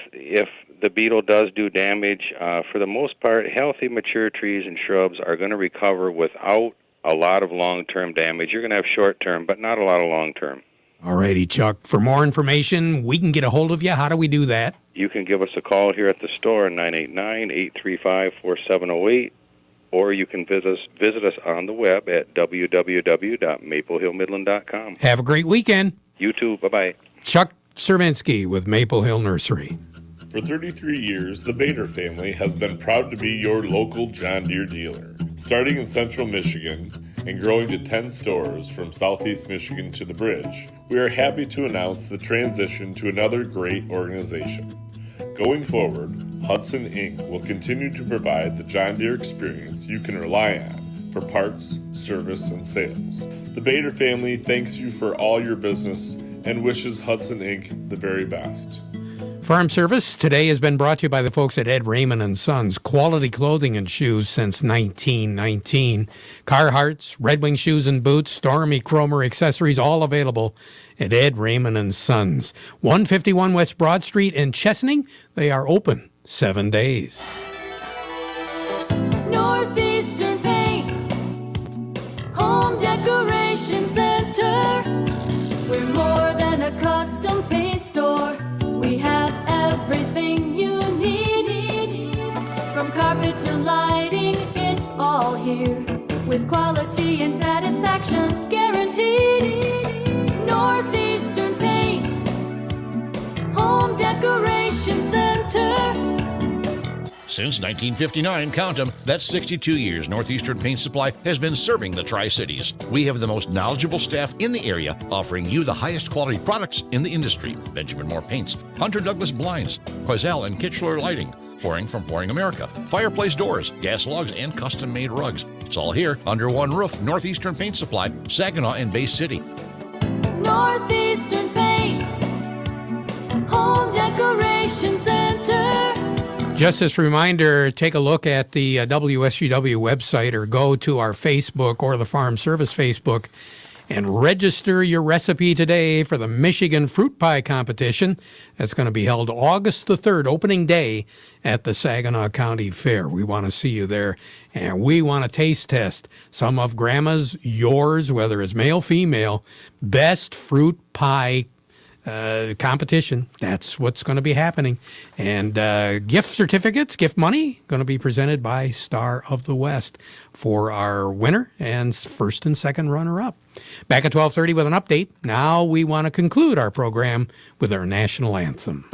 the beetle does do damage, for the most part, healthy mature trees and shrubs are going to recover without a lot of long-term damage. You're going to have short-term, but not a lot of long-term. All righty, Chuck. For more information, we can get a hold of you. How do we do that? You can give us a call here at the store, 989-835-4708, or you can visit us on the web at www.maplehillmidland.com. Have a great weekend. You too. Bye-bye. Chuck Cervinsky with Maple Hill Nursery. For 33 years, the Bader family has been proud to be your local John Deere dealer. Starting in central Michigan and growing to 10 stores from southeast Michigan to the bridge, we are happy to announce the transition to another great organization. Going forward, Hudson Inc. will continue to provide the John Deere experience you can rely on for parts, service, and sales. The Bader family thanks you for all your business and wishes Hudson Inc. the very best. Farm Service today has been brought to you by the folks at Ed Raymond & Sons. Quality clothing and shoes since 1919. Carhartts, Red Wing shoes and boots, Stormy, Cromer accessories, all available at Ed Raymond & Sons. 151 West Broad Street in Chesaning. They are open 7 days. Northeastern Paint, Home Decoration Center. We're more than a custom paint store. We have everything you need. From carpet to lighting, it's all here. With quality and satisfaction guaranteed. Northeastern Paint, Home Decoration Center. Since 1959, count them, that's 62 years Northeastern Paint Supply has been serving the Tri-Cities. We have the most knowledgeable staff in the area, offering you the highest quality products in the industry. Benjamin Moore Paints, Hunter Douglas Blinds, Quazell and Kitchener Lighting, Flooring from Flooring America, fireplace doors, gas logs, and custom-made rugs. It's all here under one roof. Northeastern Paint Supply, Saginaw and Bay City. Northeastern Paint, Home Decoration Center. Just as a reminder, take a look at the WSGW website or go to our Facebook or the Farm Service Facebook and register your recipe today for the Michigan Fruit Pie Competition. That's going to be held August the 3rd, opening day at the Saginaw County Fair. We want to see you there, and we want to taste test some of Grandma's, yours, whether it's male, female, best fruit pie competition. That's what's going to be happening. And gift certificates, gift money, going to be presented by Star of the West for our winner and first and second runner-up. Back at 12:30 with an update. Now we want to conclude our program with our national anthem.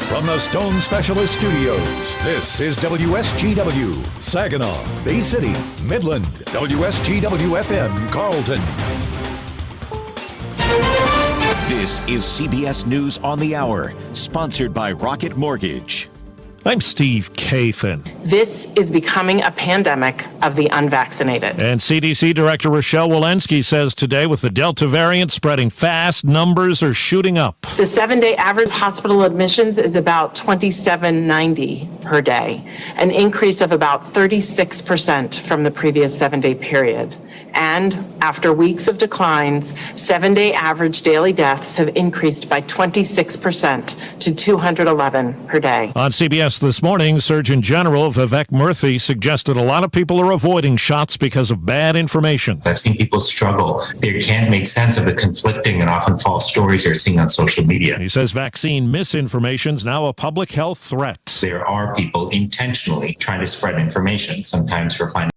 From the Stone Specialist Studios, this is WSGW, Saginaw, Bay City, Midland, WSGW-FM, Carlton. This is CBS News on the Hour, sponsored by Rocket Mortgage. I'm Steve Kathan. This is becoming a pandemic of the unvaccinated. And CDC Director Rochelle Walensky says today with the Delta variant spreading fast, numbers are shooting up. The 7-day average hospital admissions is about 2,790 per day, an increase of about 36% from the previous 7-day period. And after weeks of declines, 7-day average daily deaths have increased by 26% to 211 per day. On CBS This Morning, Surgeon General Vivek Murthy suggested a lot of people are avoiding shots because of bad information. I've seen people struggle. They can't make sense of the conflicting and often false stories they're seeing on social media. He says vaccine misinformation is now a public health threat. There are people intentionally trying to spread information, sometimes for financial